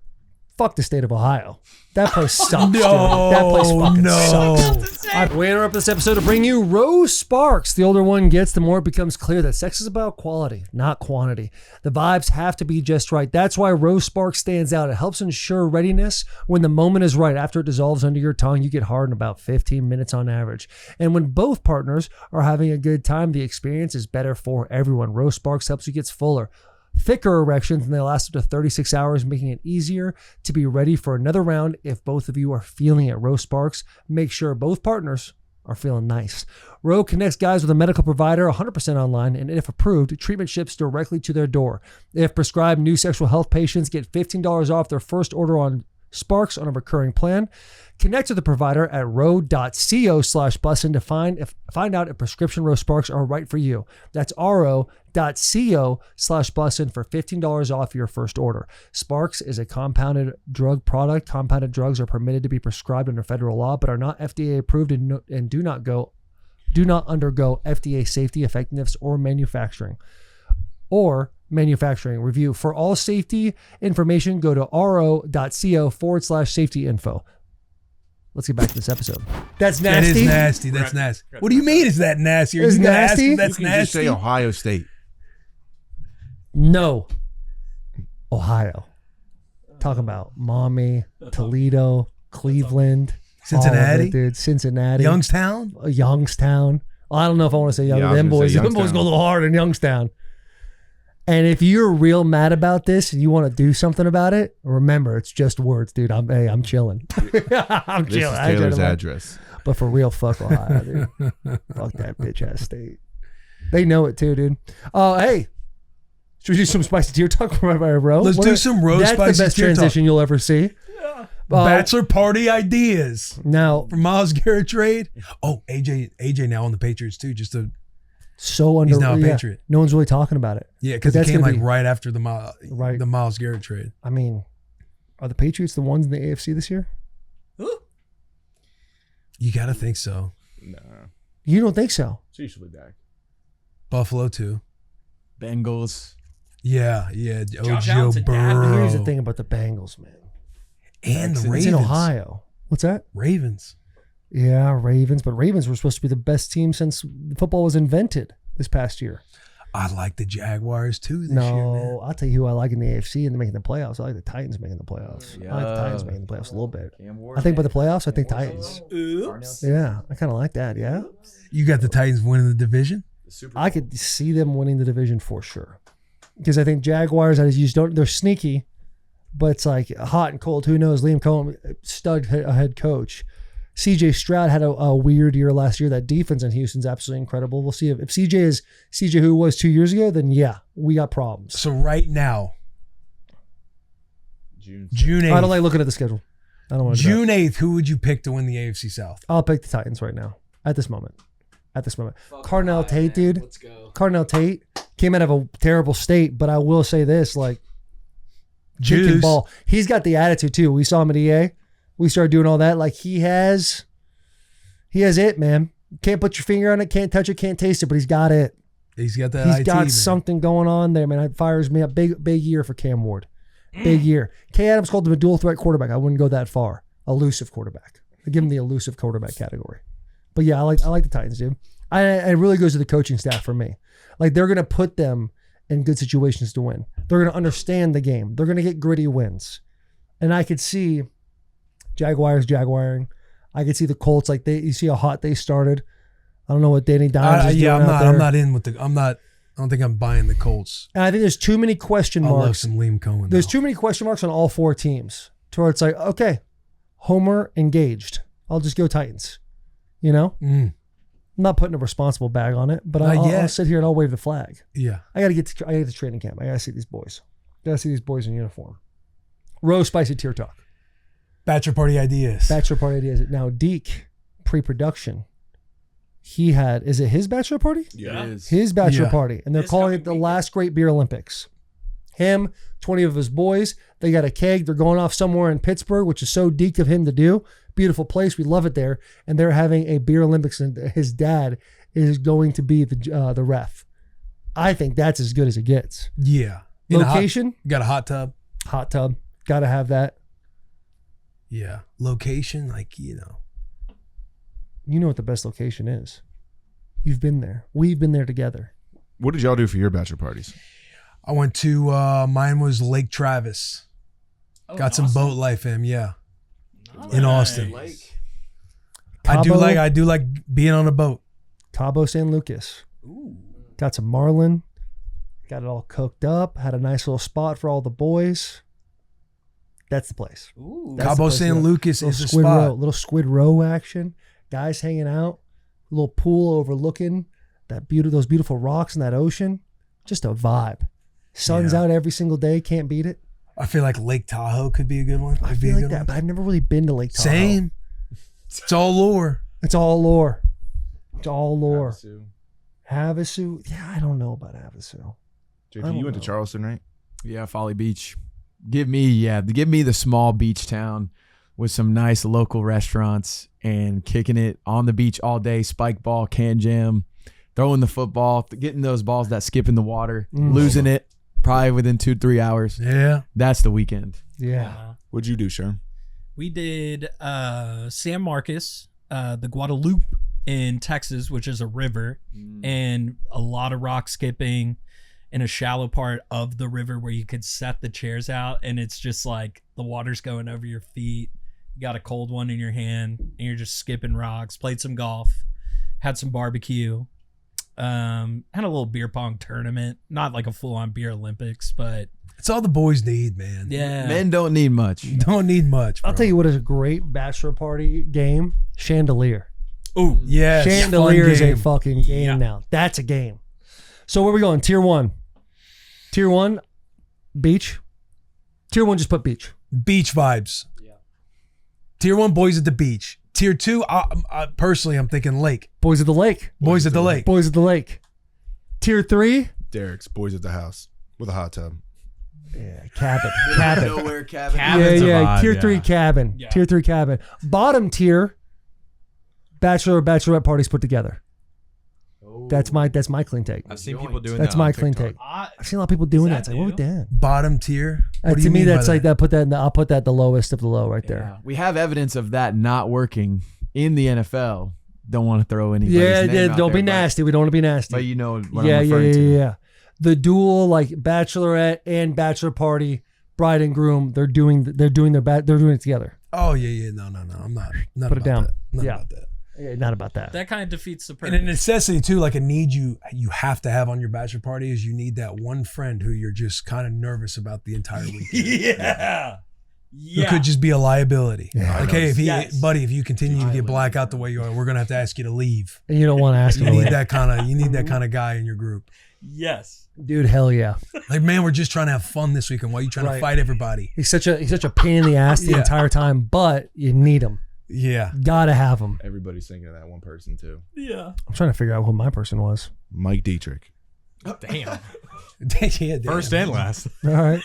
Fuck the state of Ohio. That place sucks. Dude. That place fucking sucks. We interrupt this episode to bring you Rose Sparks. The older one gets, the more it becomes clear that sex is about quality, not quantity. The vibes have to be just right. That's why Rose Sparks stands out. It helps ensure readiness when the moment is right. After it dissolves under your tongue, you get hard in about 15 minutes on average. And when both partners are having a good time, the experience is better for everyone. Rose Sparks helps you get fuller, thicker erections, and they last up to 36 hours, making it easier to be ready for another round if both of you are feeling it. Rose Sparks make sure both partners are feeling nice. Roe connects guys with a medical provider 100% online, and if approved, treatment ships directly to their door. If prescribed, new sexual health patients get $15 off their first order on Sparks on a recurring plan. Connect with the provider at ro.co/bussin to find out if prescription Rose Sparks are right for you. That's ro.co/bussin for $15 off your first order. Sparks is a compounded drug product. Compounded drugs are permitted to be prescribed under federal law, but are not FDA approved and do not undergo FDA safety, effectiveness, or manufacturing review. For all safety information, go to ro.co/safety info. Let's get back to this episode. That's nasty. That is nasty. That's nasty. What do you mean is that nasty? It's nasty? That's You can just nasty. say Ohio State. No. Ohio. Talking about Mommy, Toledo, Cleveland, Cincinnati? all of it, dude. Cincinnati. Youngstown? Youngstown. I don't know if I want to say Youngstown. Yeah, I was them gonna boys, say them boys go a Youngstown. little hard in Youngstown. And if you're real mad about this and you want to do something about it, remember, it's just words, dude. I'm chilling. I'm This chilling. is I ain't Taylor's gonna lie. address. But for real, fuck Ohio, dude. Fuck that bitch ass state. They know it too, dude. Hey, should we do some spicy tear talk right by bro? Let's do some Rose That's spicy the best tear talk. transition you'll ever see. Bachelor party ideas Now, for Myles Garrett trade. Oh, AJ now on the Patriots too. Just to so under He's now a Patriot. No one's really talking about it. yeah, because it That's came gonna like be- right after the Right. Myles Garrett trade. I mean, are the Patriots the ones in the AFC this year? You got to think so. Nah. You don't think so? So you should be back. Buffalo too. Bengals. Yeah. Josh Joe Allen's a dad. Burrow. Here's the thing about the Bengals, man. And the It's Ravens. in Ohio. What's that? Ravens. Yeah, Ravens. But Ravens were supposed to be the best team since football was invented this past year. I like the Jaguars too this year, man. No, I'll tell you who I like in the AFC and making the playoffs. I like the Titans making the playoffs. I like the Titans making the playoffs a little bit. I think by the playoffs, I think Titans. Yeah, I kind of like that. Yeah, You got the Titans winning the division? I could see them winning the division for sure. Because I think Jaguars, I just don't. They're sneaky, but it's like hot and cold. Who knows? Liam Cohen, stud head coach. CJ Stroud had a weird year last year. That defense in Houston's absolutely incredible. We'll see if CJ is CJ who was 2 years ago. Then yeah, we got problems. So right now, June. June 8th. I don't like looking at the schedule. I don't want to. June 8th, who would you pick to win the AFC South? I'll pick the Titans right now. At this moment. Cardinal Tate, dude. Let's go. Cardinal Tate came out of a terrible state, but I will say this: like, kicking Juice. ball. He's got the attitude too. We saw him at EA. We started doing all that. Like he has it, man. Can't put your finger on it, can't touch it, can't taste it, but he's got it. He's got that He's IT, got man. something going on there, man. It fires me up. Big year for Cam Ward. Big year. Kay Adams called him a dual threat quarterback. I wouldn't go that far. Elusive quarterback. I give him the elusive quarterback category. But yeah, I like the Titans, dude. It really goes to the coaching staff for me. Like they're gonna put them in good situations to win. They're gonna understand the game. They're gonna get gritty wins. And I could see Jaguars jaguaring. I could see the Colts you see how hot they started. I don't know what Danny Dimes is doing out there. I'm not in with the. I don't think I'm buying the Colts. And I think there's too many question I love marks. some Liam Cohen. There's though. too many question marks on all four teams to where it's like, okay, Homer engaged. I'll just go Titans. You know? Mm, I'm not putting a responsible bag on it, but Not I'll yet. sit here and I'll wave the flag. yeah. I gotta get to training camp. I gotta see these boys. Gotta see these boys in uniform. Rose spicy tear talk. Bachelor party ideas. Bachelor party ideas. Now Deke, pre-production. He had, is it his bachelor party? Yeah. It is. His bachelor Yeah. party. And they're This calling coming it the weekend. last great beer Olympics. Him, 20 of his boys. They got a keg. They're going off somewhere in Pittsburgh, which is so Deke of him to do. beautiful place. We love it there. And they're having a beer Olympics, and his dad is going to be the ref. I think that's as good as it gets. Yeah. Location? Got a hot tub. Hot tub. Got to have that. Yeah. Location, You know what the best location is. You've been there. We've been there together. What did y'all do for your bachelor parties? I went to, mine was Lake Travis. Got some boat life in, yeah. In Austin. I do like being on a boat. Cabo San Lucas. Ooh. Got some marlin. Got it all cooked up. Had a nice little spot for all the boys. That's the place. Ooh. Cabo San Lucas is the spot. Little Squid Row action. Guys hanging out. A little pool overlooking those beautiful rocks in that ocean. Just a vibe. Sun's out every single day. Can't beat it. I feel like Lake Tahoe could be a good one. I feel like that, but I've never really been to Lake Tahoe. Same. It's all lore. It's all lore. It's all lore. Havasu. Yeah, I don't know about Havasu. JP, you went to Charleston, right? Yeah, Folly Beach. Give me the small beach town with some nice local restaurants and kicking it on the beach all day. Spike ball, can jam, throwing the football, getting those balls that skip in the water, losing it probably within 2-3 hours. Yeah, that's the weekend. Yeah. What'd you do, Sherm? We did San Marcos, the Guadalupe in Texas, which is a river, and a lot of rock skipping in a shallow part of the river where you could set the chairs out, and it's just like the water's going over your feet. You got a cold one in your hand, and you're just skipping rocks. Played some golf, had some barbecue, had a little beer pong tournament. Not like a full-on beer Olympics, but it's all the boys need, man. Yeah, men don't need much. You don't need much, bro. I'll tell you what is a great bachelor party game: Chandelier. Oh, yeah, Chandelier is a fucking game now. That's a game. So where are we going? Tier 1. Tier 1, beach. Tier 1, just put beach. Beach vibes. Yeah. Tier 1, boys at the beach. Tier 2, personally, I'm thinking lake. Boys at the lake. Boys at the lake. Boys at the lake. Tier 3, Derek's boys at the house with a hot tub. Yeah, cabin. Nowhere cabin. Yeah. Tier 3 cabin. Yeah. Tier 3 cabin. Bottom tier, bachelor or bachelorette parties put together. That's my clean take. I've seen people doing that's that. my clean take. I've seen a lot of people doing that. It's like, what was that? Bottom tier. To me, that's like that. Put that. I'll put that the lowest of the low right there. We have evidence of that not working in the NFL. Don't want to throw anybody's name out don't there, be nasty. We don't want to be nasty. But you know what I'm referring to. Yeah. The dual like bachelorette and bachelor party, bride and groom. They're doing it together. Oh yeah. No. I'm not. Put it down. Not about that. Yeah, not about that. That kind of defeats the purpose. And a necessity too, like a need you have to have on your bachelor party is you need that one friend who you're just kind of nervous about the entire weekend. Yeah. Who could just be a liability. Yeah. Like, hey, if you continue to get black out the way you are, we're gonna have to ask you to leave. And you don't want to ask him. You need that kind of guy in your group. Yes. Dude, hell yeah. Like, man, we're just trying to have fun this weekend. Why are you trying to fight everybody? He's such a pain in the ass the entire time, but you need him. Yeah. Gotta have him. Everybody's thinking of that one person too. Yeah. I'm trying to figure out who my person was. Mike Dietrich. Damn. Damn. First and last. All right.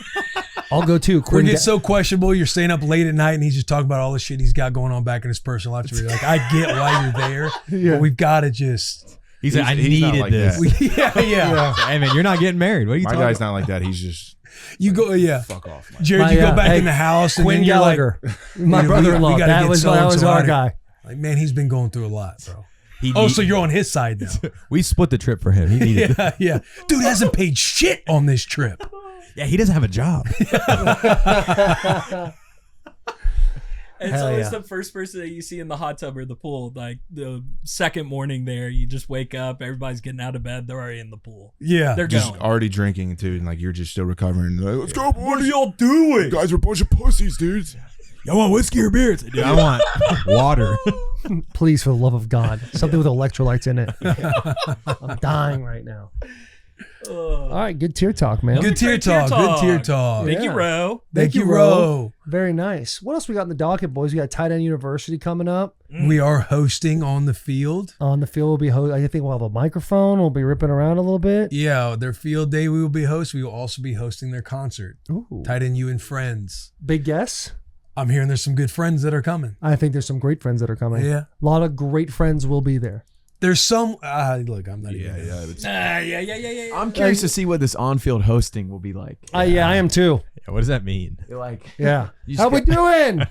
I'll go too. Quinn gets so questionable. You're staying up late at night and he's just talking about all the shit he's got going on back in his personal life. You're like, I get why you're there, but we've got to just. He's like, I needed like this. Yeah. Hey man, you're not getting married. What are you My talking guy's about? not like that. He's just. You go, Fuck off, man. Jared. You go back in the house and Quinn then you're Gallagher, like, my brother-in-law. That was our guy. Like, man, he's been going through a lot, bro. So you're on his side now. We split the trip for him. He needed it. Yeah. Dude hasn't paid shit on this trip. Yeah, he doesn't have a job. It's always the first person that you see in the hot tub or the pool. Like the second morning there, you just wake up, everybody's getting out of bed, they're already in the pool. Yeah. They're just going. already drinking too, and like you're just still recovering. Like, let's go, boys. What are y'all doing? You guys are a bunch of pussies, dudes. Y'all want whiskey or beer? Dude, I want water. Please, for the love of God, something with electrolytes in it. I'm dying right now. All right, good tier talk, man. Good tier talk. Thank you, Ro. Thank you, Ro. Very nice. What else we got in the docket, boys? We got Tight End University coming up. We are hosting on the field. On the field, we'll be I think we'll have a microphone. We'll be ripping around a little bit. Yeah, their field day we will be hosting. We will also be hosting their concert. Ooh. Tight End U and Friends. Big guess? I'm hearing there's some good friends that are coming. I think there's some great friends that are coming. Yeah. A lot of great friends will be there. There's some. Look, I'm not even. Yeah. I'm curious to see what this on-field hosting will be like. Yeah, I am too. Yeah, what does that mean? You're like, Yeah. You How we just doing?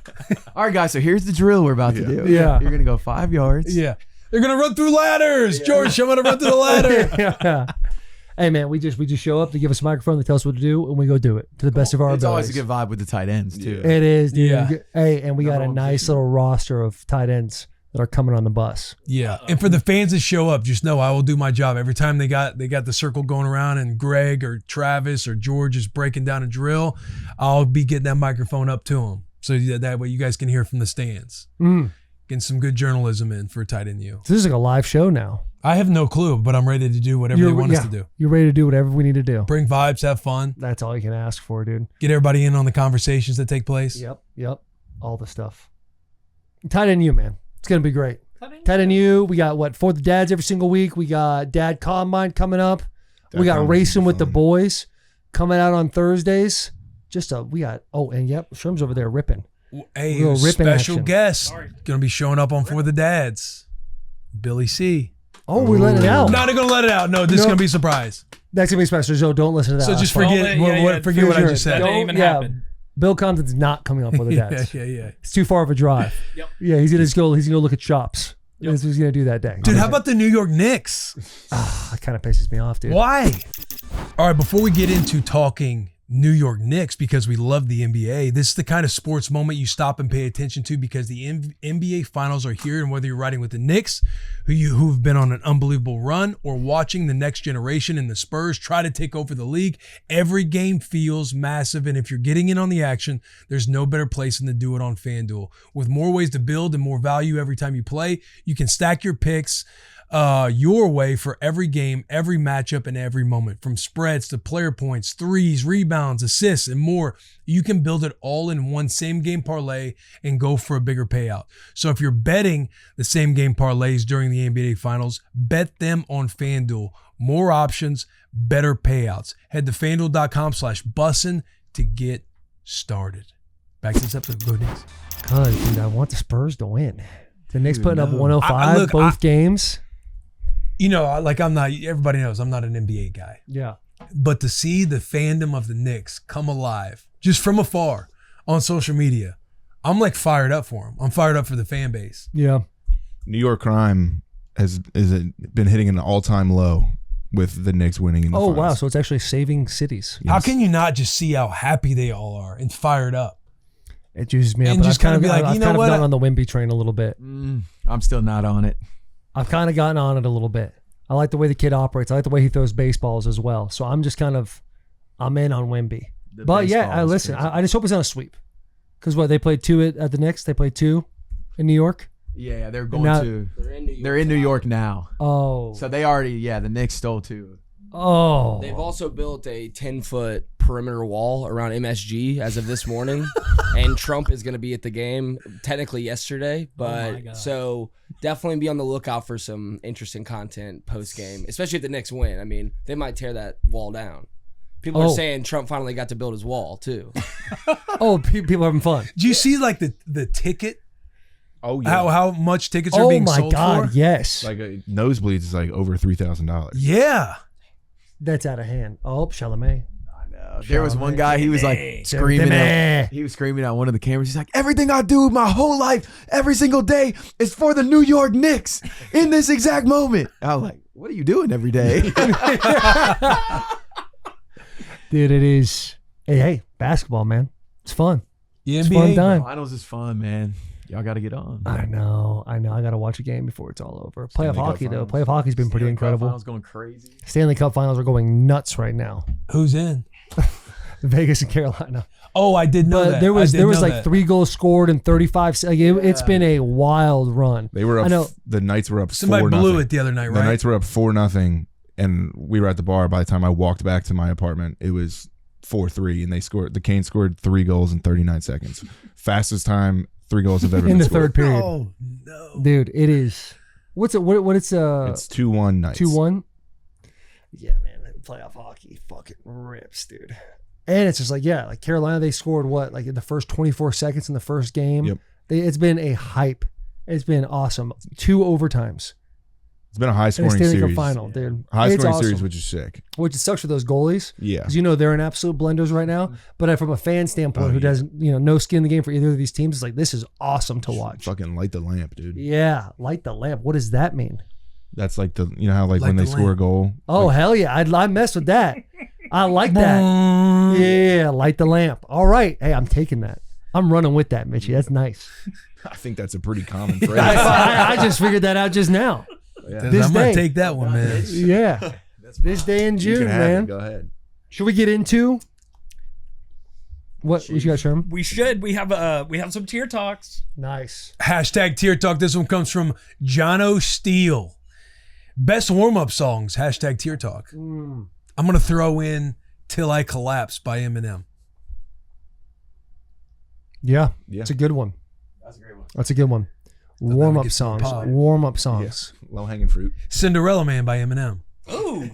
all right, guys. So here's the drill we're about to do. Yeah. You're gonna go 5 yards. Yeah. They're gonna run through ladders. George, I'm gonna run through the ladder. Yeah. Hey man, we just show up, they give us a microphone, they tell us what to do, and we go do it to the best of our It's always abilities. a good vibe with the tight ends too. It is, dude. Yeah. Hey, and we got a Number one nice position. little roster of tight ends that are coming on the bus. Yeah, and for the fans that show up, just know I will do my job. Every time they got the circle going around and Greg or Travis or George is breaking down a drill, I'll be getting that microphone up to them so that way you guys can hear from the stands. Getting some good journalism in for Tight End U. So this is like a live show now. I have no clue, but I'm ready to do whatever they want us to do. You're ready to do whatever we need to do. Bring vibes, have fun, That's all you can ask for, dude. get everybody in on the conversations that take place. Yep. All the stuff. Tight End U, man. It's gonna be great. Tight End U, we got for the dads every single week. We got Dad Combine coming up. We got Racing with the boys coming out on Thursdays. Shrim's over there ripping. Hey, Real ripping special action. guest gonna be showing up on For the Dads, Billy C. Oh, we're letting it out. Not gonna let it out. No, this is gonna be a surprise. That's gonna be special. So don't listen to that. So just last part. forget what I just said. That didn't even happen. Bill Compton's not coming up for the dads. Yeah. It's too far of a drive. Yep. Yeah, he's gonna go look at shops. Yep. That's what he's gonna do that day. Dude, how about the New York Knicks? That kind of pisses me off, dude. Why? All right, before we get into talking New York Knicks, because we love the NBA, this is the kind of sports moment you stop and pay attention to because the NBA Finals are here, and whether you're riding with the Knicks, who've been on an unbelievable run, or watching the next generation and the Spurs try to take over the league, every game feels massive, and if you're getting in on the action, there's no better place than to do it on FanDuel. With more ways to build and more value every time you play, you can stack your picks your way for every game, every matchup, and every moment. From spreads to player points, threes, rebounds, assists, and more, you can build it all in one same game parlay and go for a bigger payout. So if you're betting the same game parlays during the NBA Finals, bet them on FanDuel. More options, better payouts. Head to FanDuel.com/Bussin to get started. Back to this episode. Go Knicks. God, dude, I want the Spurs to win. The Knicks putting up 105 both games. You know, I'm not, everybody knows I'm not an NBA guy. Yeah. But to see the fandom of the Knicks come alive just from afar on social media, I'm like fired up for them. I'm fired up for the fan base. Yeah. New York crime has been hitting an all-time low with the Knicks winning in the finals. Wow. So it's actually saving cities. Yes. How can you not just see how happy they all are and fired up? It juices me up. And But just I've kind of kinda be like, I've you know kind of what? gotten on the Wemby train a little bit. I'm still not on it. I've kind of gotten on it a little bit. I like the way the kid operates. I like the way he throws baseballs as well. So I'm just I'm in on Wemby. The But yeah, baseball is listen, crazy. I just hope it's not a sweep. Because they played 2 at the Knicks. They played 2 in New York. Yeah, they're going Now- to. They're in New York. now. Oh. So they already, the Knicks stole 2. Oh. They've also built a 10-foot perimeter wall around MSG as of this morning, and Trump is going to be at the game technically yesterday. my But God. so definitely be on the lookout for some interesting content post game, especially if the Knicks win. I mean, they might tear that wall down. People are saying Trump finally got to build his wall too. People are having fun. Do you see like the ticket? Oh yeah. How much tickets are Oh being my sold God, for? yes. Like nosebleeds is like over $3,000. Yeah. That's out of hand. Oh, Chalamet. There was one guy, he was like screaming at one of the cameras. He's like, everything I do my whole life, every single day is for the New York Knicks in this exact moment. I was like, what are you doing every day? Dude, it is. Hey, basketball, man. It's fun. The It's NBA. fun time. Finals is fun, man. Y'all got to get on. I know. I got to watch a game before it's all over. Playoff Stanley Cup hockey, though. Finals. Playoff hockey's been pretty Stanley Cup incredible. Finals going crazy. Stanley Cup Finals are going nuts right now. Who's in? Vegas and Carolina. Oh, I did know But that. there was I did know like that. 3 goals scored in 35 Like it's been a wild run. They were up. I know. The Knights were up. Somebody 4-0. blew it the other night, The right? Knights were up 4-0, and we were at the bar. By the time I walked back to my apartment, it was 4-3, and they scored. The Canes scored 3 goals in 39 seconds. Fastest time 3 goals have ever In been the scored. third period. Oh, no. Dude, it is. What's it? What it's It's 2-1 Knights. 2-1. Yeah, man, playoff hockey fucking rips, dude. And it's just like, yeah, like Carolina, they scored what, like in the first 24 seconds in the first game. Yep. It's been a hype. It's been awesome. 2 overtimes. It's been a high In a scoring Stanley Cup series. final, dude. High It's scoring awesome. series, which is sick. Which it sucks for those goalies. Yeah. Because, you know, they're in absolute blenders right now. But from a fan standpoint who doesn't, you know, no skin in the game for either of these teams, it's like, this is awesome to watch. Fucking light the lamp, dude. Yeah. Light the lamp. What does that mean? That's like the, you know how like Light when they the score a lamp. goal. Oh, like, hell yeah. I mess with that. I like that. Yeah. Light the lamp. All right. Hey, I'm taking that. I'm running with that, Mitchie. That's nice. I think that's a pretty common phrase. I just figured that out just now. This I'm gonna day. take that one, man. Yeah. This day in You June, can have man. it. Go ahead. Should we get into what you got, Sherman? We should. We have some tier talks. Nice. Hashtag Tier Talk. This one comes from Jono Steele. Best warm-up songs. Hashtag Tier Talk. I'm going to throw in Till I Collapse by Eminem. Yeah. Yeah. It's a good one. That's a great one. That's a good one. that Warm would up get some songs. pop. Warm up songs. Low hanging fruit. Cinderella Man by Eminem. Ooh.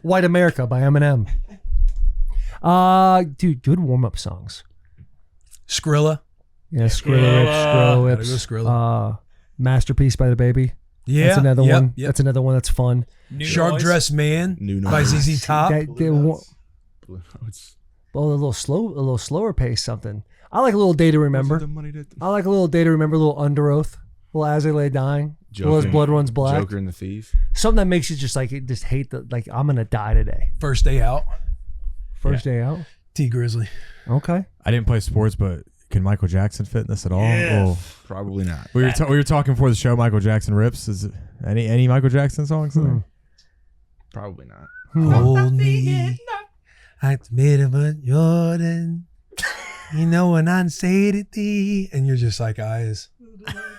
White America by Eminem. Dude, good warm up songs. Skrilla. Yeah, Skrilla Lips, Skrilla Gotta go Lips. Skrilla. Masterpiece by the Baby. Yeah. That's another yep, one. Yep. That's another one that's fun. New Sharp Noise. Dressed Man New by Noise. ZZ Top. It's A little slower pace something. I like a little Day to Remember. I like a little Day to Remember, a little Under Oath, a little As They Lay Dying, a little As Blood Runs Black. Joker and the Thief. Something that makes you just hate the, like, I'm going to die today. First Day Out. First day out. T Grizzly. Okay. I didn't play sports, but can Michael Jackson fit in this at all? Oh. Probably not. We were talking before the show. Michael Jackson rips. Is it any Michael Jackson songs? in there? Probably not. Hold me like the middle of Jordan. You know when I say to thee, and you're just like, eyes.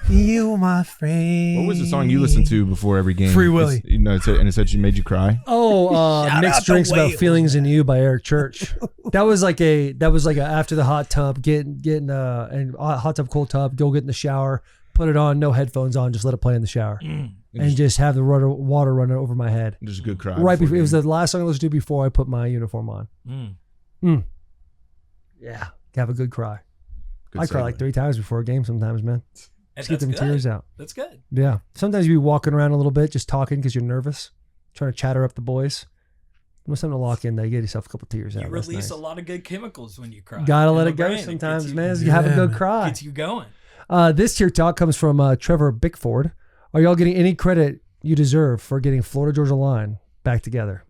You my friend. What was the song you listened to before every game? Free Willy. It said she made you cry. Oh, Shout Mixed out to Drinks About Wales. Feelings in You by Eric Church. That was like a after the hot tub, getting and hot tub, cold tub, go get in the shower, put it on, no headphones on, just let it play in the shower, and just have the water running over my head. Just a good cry. Right before, it was the last song I listened to before I put my uniform on. Yeah, have a good cry. Good I cry like segue. 3 times before a game sometimes, man. And Just get them that's good. tears out. That's good. Yeah. Sometimes you be walking around a little bit, just talking because you're nervous, trying to chatter up the boys. When it's time to lock in, they get yourself a couple tears out. You That's release nice. a lot of good chemicals when you cry. Gotta In let the it go brain. sometimes, gets man. you, You have a Yeah, good man. cry. Gets you going. This tier talk comes from Trevor Bickford. Are y'all getting any credit you deserve for getting Florida Georgia Line back together?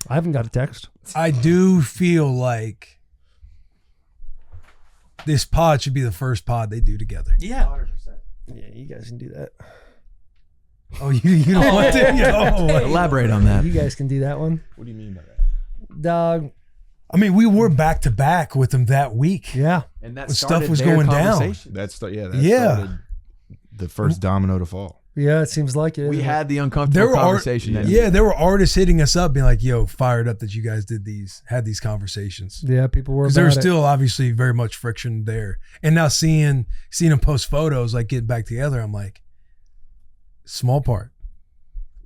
I haven't got a text. I do feel like this pod should be the first pod they do together. Yeah. Yeah, you guys can do that. Oh, you don't want to? Oh, Elaborate on that. You guys can do that one. What do you mean by that? Dog. I mean, we were back to back with them that week. Yeah. And that When stuff started was their going down. conversation. That Yeah. started the first domino to fall. Yeah, it seems like it. We isn't it? had the There uncomfortable were conversation. that Yeah, there were artists hitting us up, being like, "Yo, fired up that you guys had these conversations." Yeah, people were Because about there was it. still obviously very much friction there, and now seeing them post photos, like getting back together, I'm like, small part.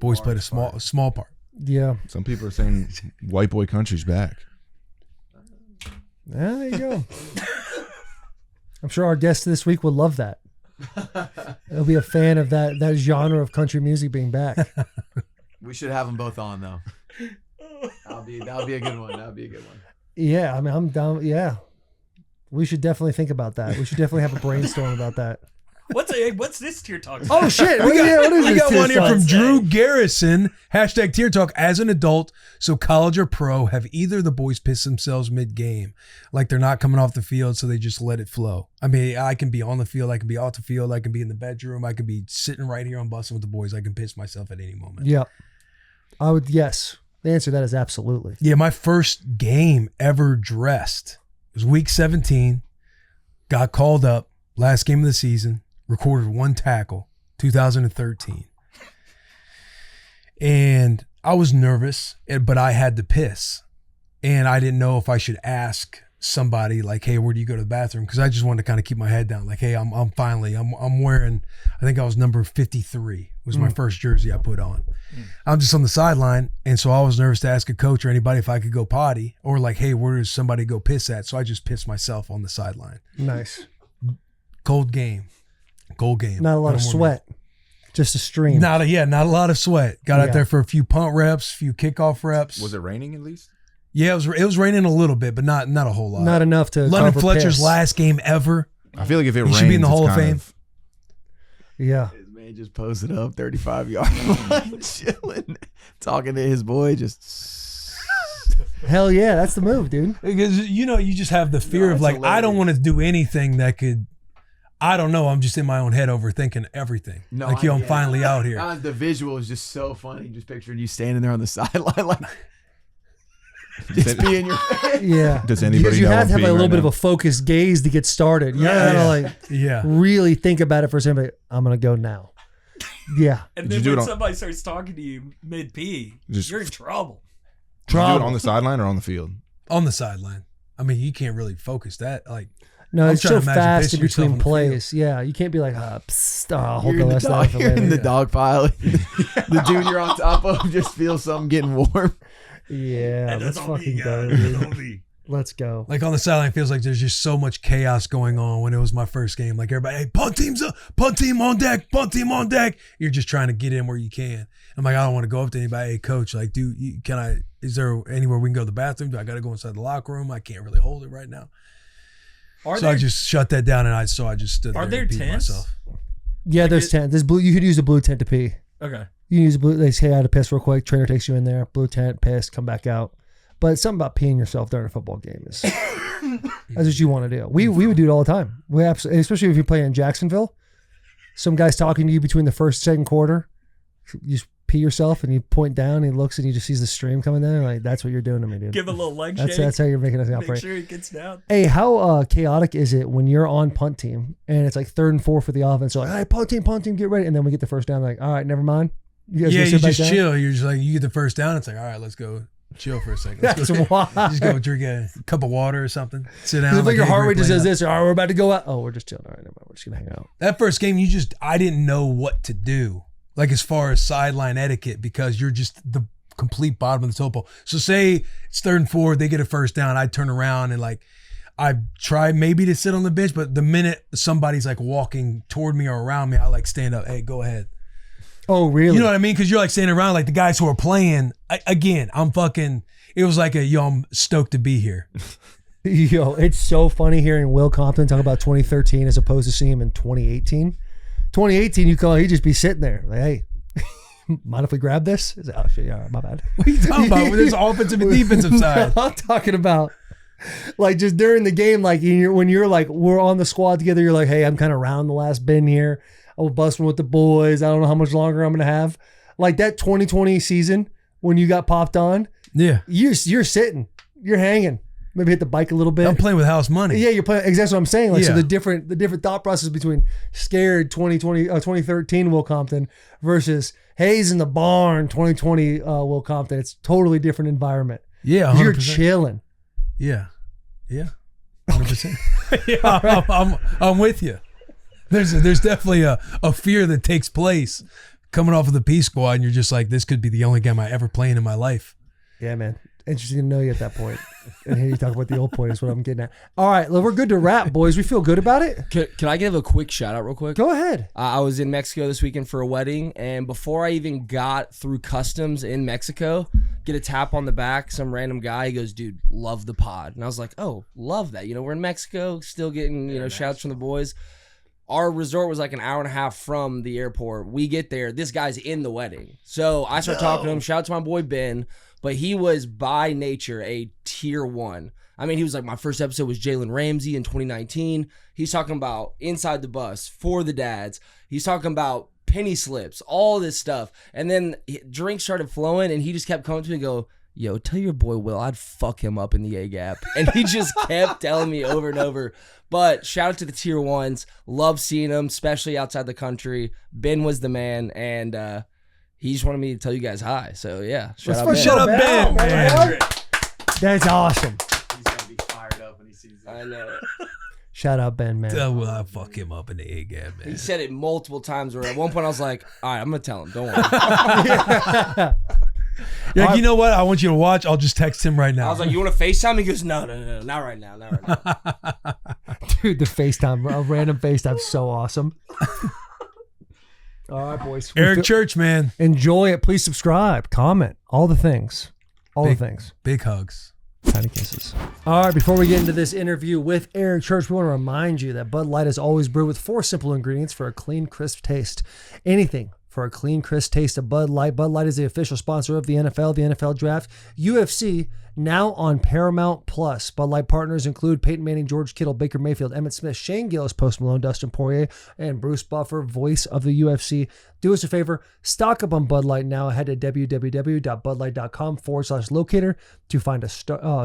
Boys played a small part. Yeah. Some people are saying white boy country's back. Yeah, there you go. I'm sure our guest this week would love that. He'll be a fan of that genre of country music being back. We should have them both on though. That'll be a good one. That'll be a good one. Yeah, I mean, I'm down. Yeah, we should definitely think about that. We should definitely have a brainstorm about that. What's this tier talk? Oh shit! We got this one here from tier Drew Garrison. Hashtag Tier Talk. As an adult, so college or pro, have either of the boys pissed themselves mid-game? Like they're not coming off the field, so they just let it flow. I mean, I can be on the field. I can be off the field. I can be in the bedroom. I can be sitting right here on Bussin with the boys. I can piss myself at any moment. Yeah, I would. Yes, the answer to that is absolutely. Yeah, my first game ever dressed was week 17. Got called up. Last game of the season. Recorded 1 tackle, 2013. And I was nervous, but I had to piss. And I didn't know if I should ask somebody like, hey, where do you go to the bathroom? Because I just wanted to kind of keep my head down. Like, hey, I'm wearing, I think I was number 53 was my first jersey I put on. I'm just on the sideline, and so I was nervous to ask a coach or anybody if I could go potty, or like, hey, where does somebody go piss at? So I just pissed myself on the sideline. Nice. Cold game. Not a lot of sweat. Just a stream. Not a lot of sweat. Got out there for a few punt reps, a few kickoff reps. Was it raining at least? Yeah, it was raining a little bit, but not a whole lot. Not enough to London cover Fletcher's piss. last game ever. I feel like if it rains, should be in the Hall of it's Fame. Yeah. His man just posted up 35-yard line, chilling, talking to his boy. Just Hell yeah, that's the move, dude. Because you just have the fear of like, I don't want to do anything that could. I don't know. I'm just in my own head overthinking everything. No, like, I'm finally out here. The visual is just so funny. Just picturing you standing there on the sideline, like just be in your head. Yeah. Does anybody Because you know have to I'm have a peeing little right bit of now? a focused gaze to get started. You gotta really think about it for a second. Like, I'm gonna go now. Yeah. And Did then you do when it on- somebody starts talking to you mid-pee, Just- you're in trouble. Did you do it on the sideline or on the field? On the sideline. I mean, you can't really focus that. Like, No, I'm it's trying so to imagine fast pissing in yourself between on the plays. Yeah, you can't be like, psst, I'll hold You're the in the rest of dog, that for you're in later. the dog pile. The dude you're on top of just feels something getting warm. Yeah, let's all me, fucking guys. go, That's all dude. me. Let's go. like on the sideline, it feels like there's just so much chaos going on when it was my first game. Like everybody, hey, punt team's up, punt team on deck, punt team on deck. You're just trying to get in where you can. I'm like, I don't want to go up to anybody. Hey, coach, like, dude, is there anywhere we can go to the bathroom? Do I got to go inside the locker room? I can't really hold it right now. I just shut that down, and I just stood there. Are there and peed tents? myself. Yeah, there's tent. There's blue. You could use a blue tent to pee. Okay. You can use a blue. They say I had to piss real quick. Trainer takes you in there. Blue tent, piss, come back out. But something about peeing yourself during a football game is that's what you want to do. We would do it all the time. We absolutely, especially if you play in Jacksonville. Some guy's talking to you between the first and second quarter. You just pee yourself and you point down. And he looks and he just sees the stream coming down. Like, that's what you're doing to me, dude. Give a little leg That's shake. that's how you're making us Make operate. sure he gets down. Hey, how chaotic is it when you're on punt team and it's like 3rd and 4 for the offense? So like, hey, punt team, get ready. And then we get the first down. Like, all right, never mind. You guys Yeah, gonna you sit back just down? chill. You're just like, you get the first down. It's like, all right, let's go chill for a second. Let's That's go, why. just go drink a cup of water or something. Sit down. Because like your hey, heart we're rate just playing says up. this. All right, we're about to go out. Oh, we're just chilling. All right, never mind. We're just gonna hang out. That first game, I didn't know what to do. Like as far as sideline etiquette, because you're just the complete bottom of the topo. So say it's 3rd and 4, they get a first down. I turn around and like, I try maybe to sit on the bench, but the minute somebody's like walking toward me or around me, I like stand up. Hey, go ahead. Oh, really? You know what I mean? Because you're like standing around like the guys who are playing. It was like I'm stoked to be here. Yo, it's so funny hearing Will Compton talk about 2013 as opposed to seeing him in 2018. 2018, he'd just be sitting there like, hey, mind if we grab this? It's like, oh shit, yeah, my bad. What are you talking about? Well, there's offensive and defensive side. I'm talking about like just during the game, like when you're like, we're on the squad together, you're like, hey, I'm kind of round the last bin here. I was busting with the boys. I don't know how much longer I'm going to have. Like that 2020 season when you got popped on, Yeah. you're sitting, you're hanging. Maybe hit the bike a little bit. I'm playing with house money. Yeah, you're playing. Exactly what I'm saying. Like, so Yeah. the different thought process between scared 2013 Will Compton versus Hayes in the barn 2020 Will Compton. It's totally different environment. Yeah. 'Cause you're 100%. chilling. Yeah. 100%. Yeah, I'm with you. There's definitely a fear that takes place coming off of the P squad, and you're just like, this could be the only game I ever play in my life. Yeah, man. Interesting to know you at that point. And here you talk about the old point is what I'm getting at. All right, well, we're good to wrap, boys. We feel good about it. Can I give a quick shout out real quick? Go ahead. I was in Mexico this weekend for a wedding, and before I even got through customs in Mexico, get a tap on the back, some random guy, he goes, dude, love the pod. And I was like, oh, love that. We're in Mexico, still getting, shouts from the boys. Our resort was like an hour and a half from the airport. We get there, this guy's in the wedding. So I start talking to him, shout out to my boy Ben, but he was by nature a tier 1. I mean, he was like, my first episode was Jalen Ramsey in 2019. He's talking about Inside the Bus, For the Dads. He's talking about penny slips, all this stuff. And then drinks started flowing, and he just kept coming to me and go, yo, tell your boy Will I'd fuck him up in the A gap. And he just kept telling me over and over. But shout out to the tier 1s. Love seeing them, especially outside the country. Ben was the man, and he just wanted me to tell you guys hi. So yeah, shout out Ben. Shut up, Ben. That's awesome. He's gonna be fired up when he sees that. I know. Shout out Ben, man. Will I fuck him up in the A-gap, man? He said it multiple times. Where at one point I was like, "All right, I'm gonna tell him. Don't worry." Yeah, you know what? I want you to watch. I'll just text him right now. I was like, "You want to FaceTime?" He goes, "No, not right now, not right now." Dude, the FaceTime, a random FaceTime, so awesome. All right, boys. Eric Church, man. Enjoy it. Please subscribe, comment, all the things. The things. Big hugs. Tiny kisses. All right, before we get into this interview with Eric Church, we want to remind you that Bud Light is always brewed with 4 simple ingredients for a clean, crisp taste. Anything for a clean, crisp taste of Bud Light. Bud Light is the official sponsor of the NFL Draft, UFC, now on Paramount Plus. Bud Light partners include Peyton Manning, George Kittle, Baker Mayfield, Emmitt Smith, Shane Gillis, Post Malone, Dustin Poirier, and Bruce Buffer, voice of the UFC. Do us a favor, stock up on Bud Light now. Head to www.budlight.com/locator to find a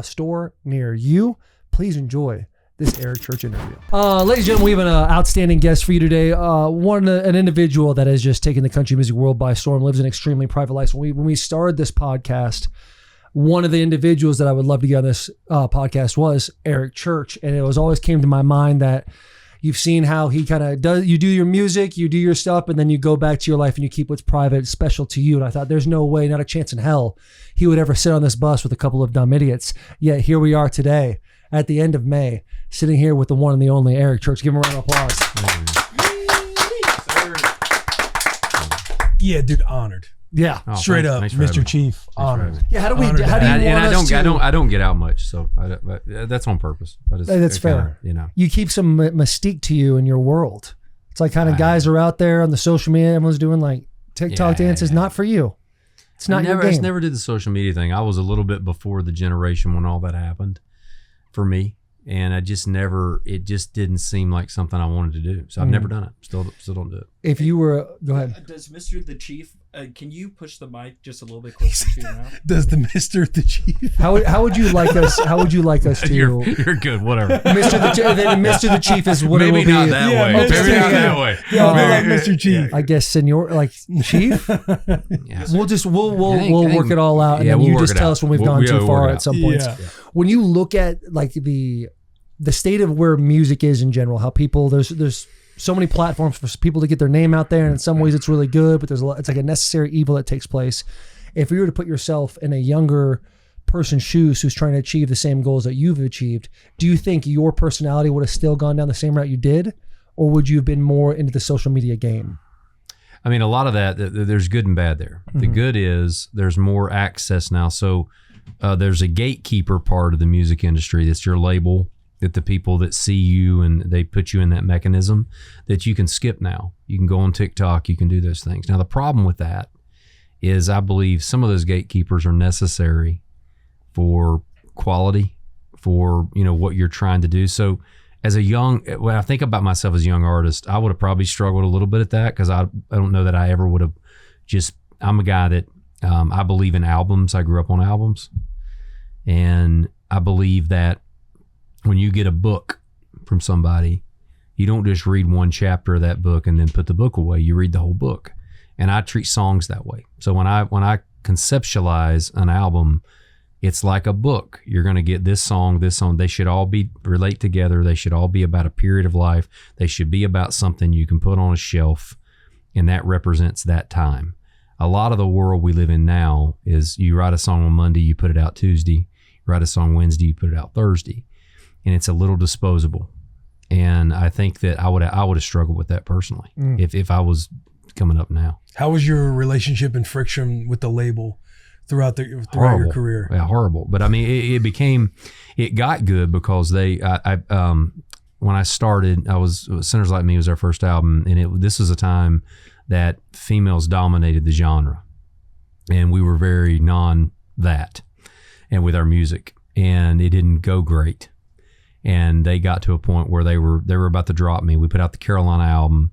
store near you. Please enjoy this Eric Church interview. Ladies and gentlemen, we have an outstanding guest for you today. An individual that has just taken the country music world by storm, lives an extremely private life. When we started this podcast, one of the individuals that I would love to get on this podcast was Eric Church. And it always came to my mind that you've seen how he kind of does, you do your music, you do your stuff, and then you go back to your life and you keep what's private special to you. And I thought there's no way, not a chance in hell, he would ever sit on this bus with a couple of dumb idiots. Yet here we are today at the end of May, sitting here with the one and the only Eric Church. Give him a round of applause. Yeah, dude, honored. Yeah, straight up, Mr. Chief, honored. Yeah, how do you and want I don't get out much, so that's on purpose. That's fair. You keep some mystique to you in your world. It's like kind of guys are out there on the social media. Everyone's doing like TikTok dances. Not for you. It's not your game. I never did the social media thing. I was a little bit before the generation when all that happened for me. And it just didn't seem like something I wanted to do. So I've never done it. Still don't do it. If you were, go ahead. Does Mr. the Chief, can you push the mic just a little bit closer to your mouth? Does the Mr. the Chief? How would you like us? How would you like us to? You're good. Whatever. Mr. the Chief is what maybe it will not be. that way. Maybe not that way. Yeah, like Mr. Chief. I guess Senor, like Chief. Yes. We'll work it all out, and then you just tell us when we've gone too far at some points. Yeah. When you look at like the state of where music is in general, how people there's so many platforms for people to get their name out there, and in some ways it's really good, but it's like a necessary evil that takes place. If you were to put yourself in a younger person's shoes who's trying to achieve the same goals that you've achieved, do you think your personality would have still gone down the same route you did, or would you have been more into the social media game? I mean, a lot of that, there's good and bad there. Mm-hmm. The good is there's more access now. So there's a gatekeeper part of the music industry. That's your label, that the people that see you and they put you in that mechanism that you can skip now. You can go on TikTok, you can do those things. Now, the problem with that is I believe some of those gatekeepers are necessary for quality, for, what you're trying to do. So when I think about myself as a young artist, I would have probably struggled a little bit at that because I don't know that I ever would have I'm a guy that I believe in albums. I grew up on albums. And I believe that when you get a book from somebody, you don't just read one chapter of that book and then put the book away. You read the whole book. And I treat songs that way. So when I conceptualize an album, it's like a book. You're going to get this song. They should all relate together. They should all be about a period of life. They should be about something you can put on a shelf, and that represents that time. A lot of the world we live in now is you write a song on Monday, you put it out Tuesday. You write a song Wednesday, you put it out Thursday. And it's a little disposable. And I think that I would have struggled with that personally if I was coming up now. How was your relationship and friction with the label throughout your career? Yeah, horrible. But I mean, it got good because when I started, Sinners Like Me was our first album, and this was a time that females dominated the genre, and we were very that, and with our music, and it didn't go great. And they got to a point where they were about to drop me. We put out the Carolina album,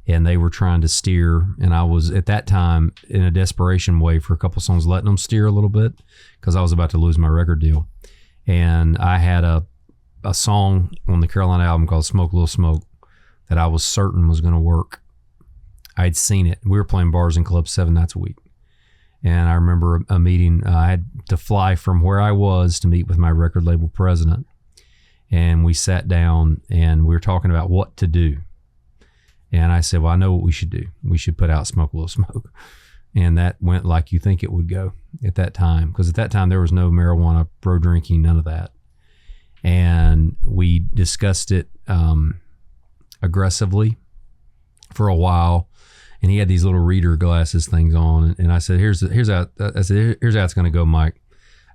and they were trying to steer. And I was at that time in a desperation way for a couple songs, letting them steer a little bit because I was about to lose my record deal. And I had a song on the Carolina album called "Smoke a Little Smoke" that I was certain was going to work. I'd seen it. We were playing bars and clubs 7 nights a week. And I remember a meeting. I had to fly from where I was to meet with my record label president. and we sat down and we were talking about what to do. And I said, well, I know what we should do. We should put out Smoke a Little Smoke. And that went like you think it would go at that time. Because at that time, there was no marijuana, pro drinking, none of that. And we discussed it aggressively for a while. And he had these little reader glasses things on. And I said, here's how it's going to go, Mike.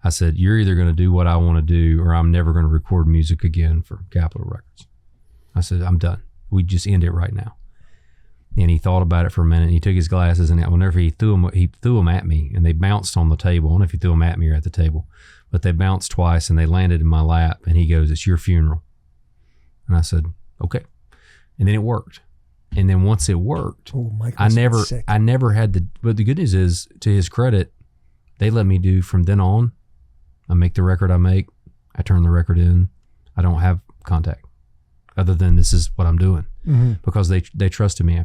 I said, you're either going to do what I want to do or I'm never going to record music again for Capitol Records. I said, I'm done. We just end it right now. And he thought about it for a minute. And he took his glasses, and whenever he threw them at me, and they bounced on the table. I don't know if he threw them at me or at the table, but they bounced twice, and they landed in my lap. And he goes, "It's your funeral." And I said, "Okay." And then it worked. And then once it worked, I never had to. But the good news is, to his credit, they let me do from then on. I make the record I make. I turn the record in. I don't have contact other than this is what I'm doing. Because they trusted me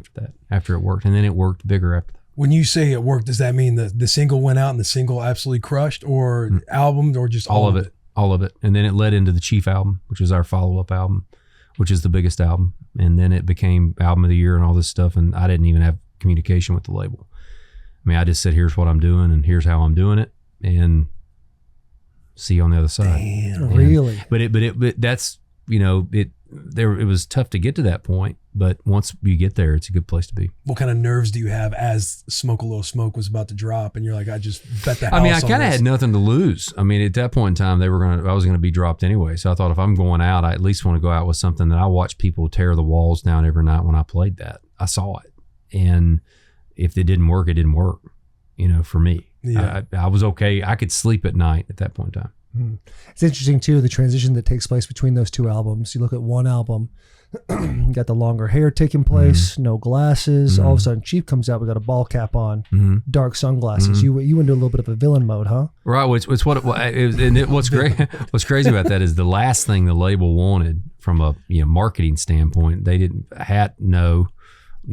after it worked. And then it worked bigger after that. When you say it worked, does that mean the single went out and the single absolutely crushed, or albums, or just all of it? All of it. And then it led into the Chief album, which is our follow-up album, which is the biggest album. And then it became album of the year and all this stuff. And I didn't even have communication with the label. I mean, I just said, here's what I'm doing and here's how I'm doing it. And see you on the other side. Damn, really? But that's, it was tough to get to that point, but once you get there, it's a good place to be. What kind of nerves do you have as Smoke a Little Smoke was about to drop, and you're like, I just bet the house I mean, I on kind of this? had nothing to lose. I mean, at that point in time, I was gonna be dropped anyway. So I thought if I'm going out, I at least want to go out with something that I watch people tear the walls down every night when I played that. I saw it, and if it didn't work, it didn't work. For me, Yeah. I was okay. I could sleep at night at that point in time. It's interesting too, the transition that takes place between those two albums. You look at one album, you got the longer hair taking place, no glasses. All of a sudden, Chief comes out. We got a ball cap on, dark sunglasses. You went into a little bit of a villain mode, huh? Right. What's great. What's crazy about that is the last thing the label wanted from a marketing standpoint. They didn't no,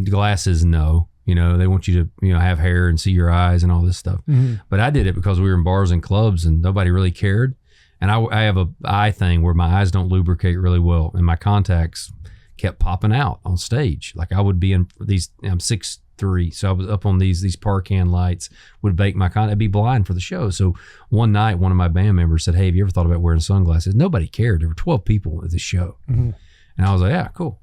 glasses no. They want you to have hair and see your eyes and all this stuff. But I did it because we were in bars and clubs and nobody really cared. And I have a eye thing where my eyes don't lubricate really well, and my contacts kept popping out on stage. Like I would be in these. I'm 6'3", so I was up on these Parcan lights. Would bake my I'd be blind for the show. So one night, one of my band members said, "Hey, have you ever thought about wearing sunglasses?" Nobody cared. There were 12 people at the show, and I was like, "Yeah, cool."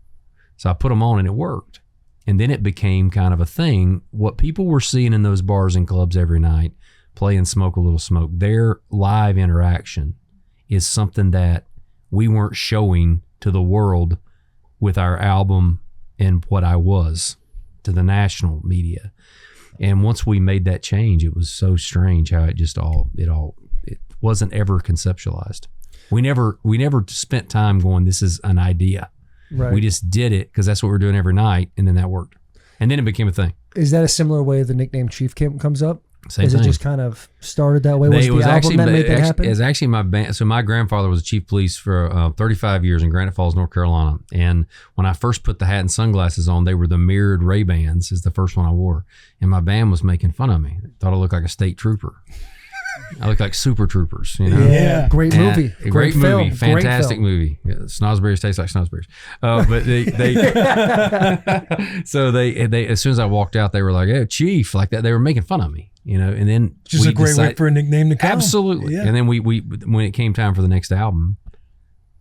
So I put them on, and it worked. And then it became kind of a thing. What people were seeing in those bars and clubs every night, playing Smoke a Little Smoke, their live interaction is something that we weren't showing to the world with our album and what I was to the national media. And once we made that change, it was so strange how it wasn't ever conceptualized. We never spent time going, this is an idea. Right. We just did it because that's what we're doing every night, and then that worked. And then it became a thing. Is that a similar way the nickname Chief comes up? Same Is thing. it just kind of started that way? Was the album that made that happen? It was actually my band. So my grandfather was a chief police for 35 years in Granite Falls, North Carolina. And when I first put the hat and sunglasses on, they were the mirrored Ray-Bans is the first one I wore. And my band was making fun of me. Thought I looked like a state trooper. I look like Super Troopers, Yeah, great movie, great movie, film. Fantastic movie. Yeah, snozberries taste like snozberries. But they as soon as I walked out, they were like, "Hey, Chief," like that. They were making fun of me, and then just a great way for a nickname to come. Absolutely. Yeah. And then we when it came time for the next album,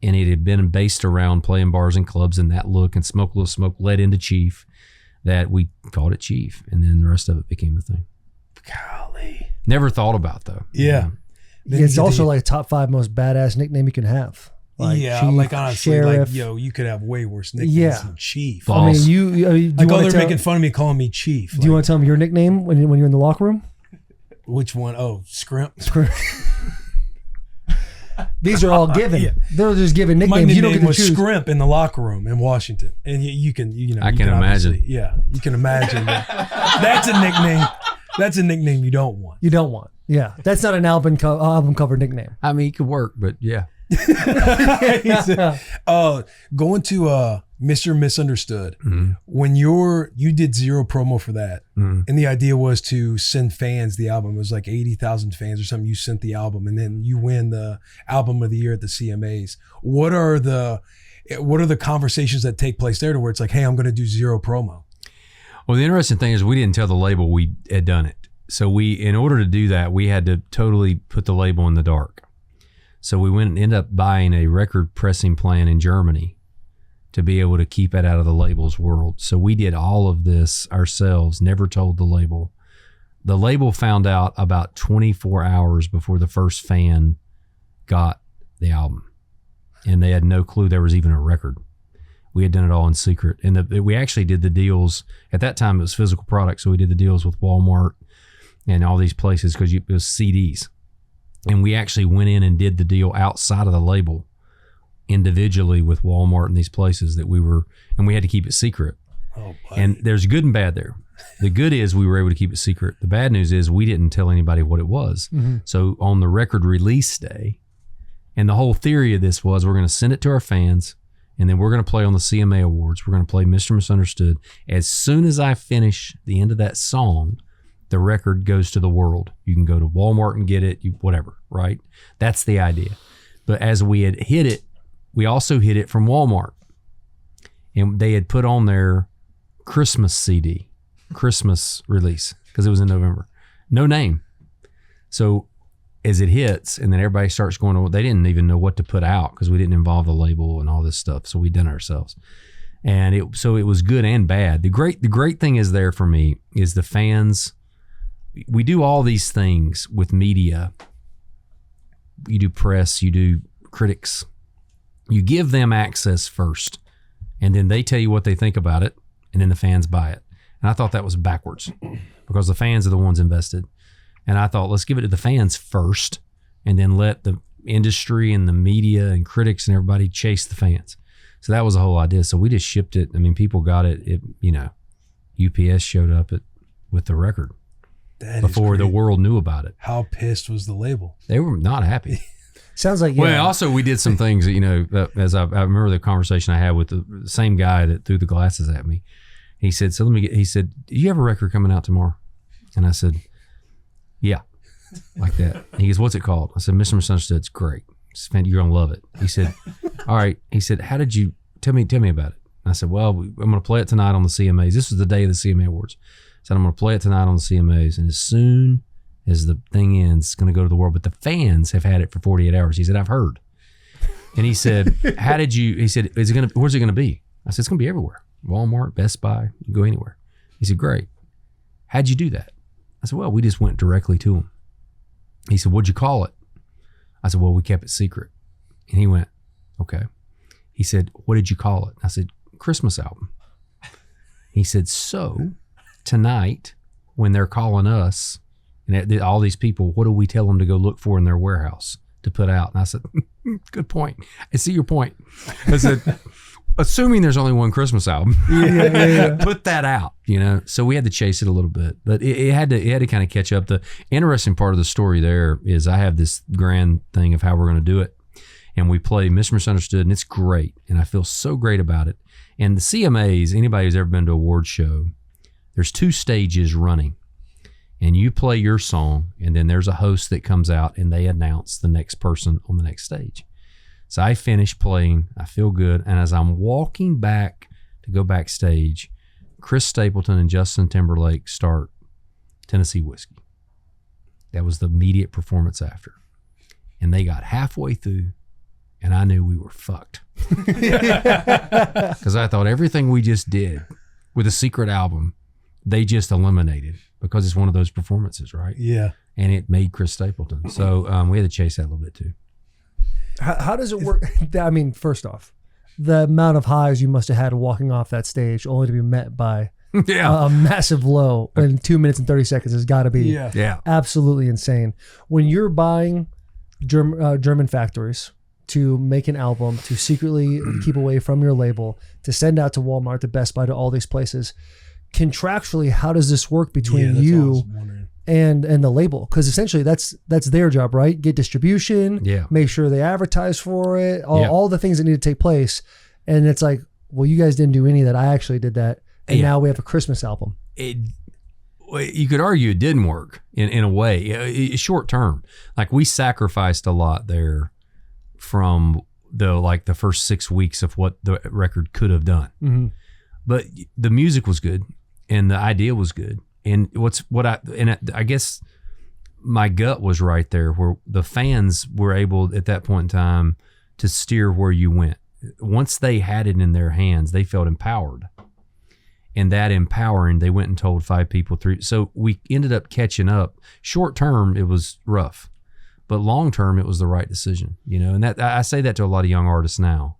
and it had been based around playing bars and clubs and that look, and Smoke a Little Smoke led into Chief, that we called it Chief, and then the rest of it became the thing. Golly. Never thought about though. Yeah. It's also like a top 5 most badass nickname you can have. Like Chief, like honestly, Sheriff. you could have way worse nicknames than Chief. I mean, you they're making fun of me calling me Chief. Do you want to tell them your nickname when you're in the locker room? Which one? Oh, Scrimp. These are all given. They're just given nicknames. My nickname you don't get to was choose. Scrimp in the locker room in Washington, and you can I can imagine. Yeah, you can imagine that. That's a nickname. That's a nickname you don't want. You don't want. Yeah, that's not an album cover nickname. I mean, it could work, but yeah. Going to Mr. Misunderstood. When you did zero promo for that, and the idea was to send fans the album. It was like 80,000 fans or something. You sent the album, and then you win the album of the year at the CMAs. What are the conversations that take place there to where it's like, hey, I'm going to do zero promo? Well, the interesting thing is we didn't tell the label we had done it. So in order to do that, we had to totally put the label in the dark. So we went and ended up buying a record pressing plant in Germany to be able to keep it out of the label's world. So we did all of this ourselves, never told the label. The label found out about 24 hours before the first fan got the album. And they had no clue there was even a record. We had done it all in secret. And we actually did the deals. At that time, it was physical products. So we did the deals with Walmart and all these places because it was CDs. And we actually went in and did the deal outside of the label individually with Walmart and these places that and we had to keep it secret. Oh, and there's good and bad there. The good is we were able to keep it secret. The bad news is we didn't tell anybody what it was. So on the record release day, and the whole theory of this was we're going to send it to our fans, and then we're going to play on the CMA Awards. We're going to play Mr. Misunderstood. As soon as I finish the end of that song, the record goes to the world. You can go to Walmart and get it, whatever, right? That's the idea. But as we had hit it, we also hit it from Walmart. And they had put on their Christmas CD, Christmas release, because it was in November. No name. So as it hits, and then everybody starts going, they didn't even know what to put out because we didn't involve the label and all this stuff. So we done it ourselves. And it was good and bad. The great thing is there for me is the fans. We do all these things with media. You do press, you do critics. You give them access first, and then they tell you what they think about it, and then the fans buy it. And I thought that was backwards because the fans are the ones invested. And I thought, let's give it to the fans first, and then let the industry and the media and critics and everybody chase the fans. So that was the whole idea. So we just shipped it. I mean, people got it. UPS showed up with the record before the world knew about it. How pissed was the label? They were not happy. Sounds like, Well, also we did some things that, as I remember the conversation I had with the same guy that threw the glasses at me. He said, he said, do you have a record coming out tomorrow? And I said, yeah, like that. He goes, what's it called? I said, Mr. Misunderstood. It's great. You're going to love it. He said, all right. He said, how did you, tell me about it. And I said, well, I'm going to play it tonight on the CMAs. This was the day of the CMA Awards. I said, I'm going to play it tonight on the CMAs. And as soon as the thing ends, it's going to go to the world. But the fans have had it for 48 hours. He said, I've heard. And he said, he said, where's it going to be? I said, it's going to be everywhere. Walmart, Best Buy, you can go anywhere. He said, great. How'd you do that? I said, well, we just went directly to him. He said, what'd you call it? I said, well, we kept it secret. And he went, okay. He said, what did you call it? I said, Christmas album. He said, so tonight when they're calling us and all these people, what do we tell them to go look for in their warehouse to put out? And I said, good point. I see your point. I said, assuming there's only one Christmas album, put that out, So we had to chase it a little bit, but it had to kind of catch up. The interesting part of the story there is I have this grand thing of how we're going to do it, and we play Mr. Misunderstood, and it's great, and I feel so great about it. And the CMAs, anybody who's ever been to a award show, there's 2 stages running, and you play your song, and then there's a host that comes out, and they announce the next person on the next stage. So I finish playing, I feel good, and as I'm walking back to go backstage, Chris Stapleton and Justin Timberlake start Tennessee Whiskey. That was the immediate performance after. And they got halfway through, and I knew we were fucked. Because I thought everything we just did with a secret album, they just eliminated because it's one of those performances, right? Yeah. And it made Chris Stapleton. So we had to chase that a little bit too. How does it work? I mean, first off, the amount of highs you must have had walking off that stage only to be met by a massive low in 2 minutes and 30 seconds has got to be absolutely insane. When you're buying German factories to make an album, to secretly keep away from your label, to send out to Walmart, to Best Buy, to all these places, contractually, how does this work between you and the label, because essentially that's their job, right? Get distribution, Yeah. make sure they advertise for it, Yeah. all the things that need to take place. And it's like, well, you guys didn't do any of that. I actually did that, and Yeah. now we have a Christmas album. You could argue it didn't work in a way, short term. Like we sacrificed a lot there from the first 6 weeks of what the record could have done. Mm-hmm. But the music was good and the idea was good. And I guess my gut was right there, where the fans were able at that point in time to steer where you went. Once they had it in their hands, they felt empowered. And that empowering, they went and told 5 people, 3. So we ended up catching up. Short term, it was rough, but long term, it was the right decision. And that I say that to a lot of young artists now.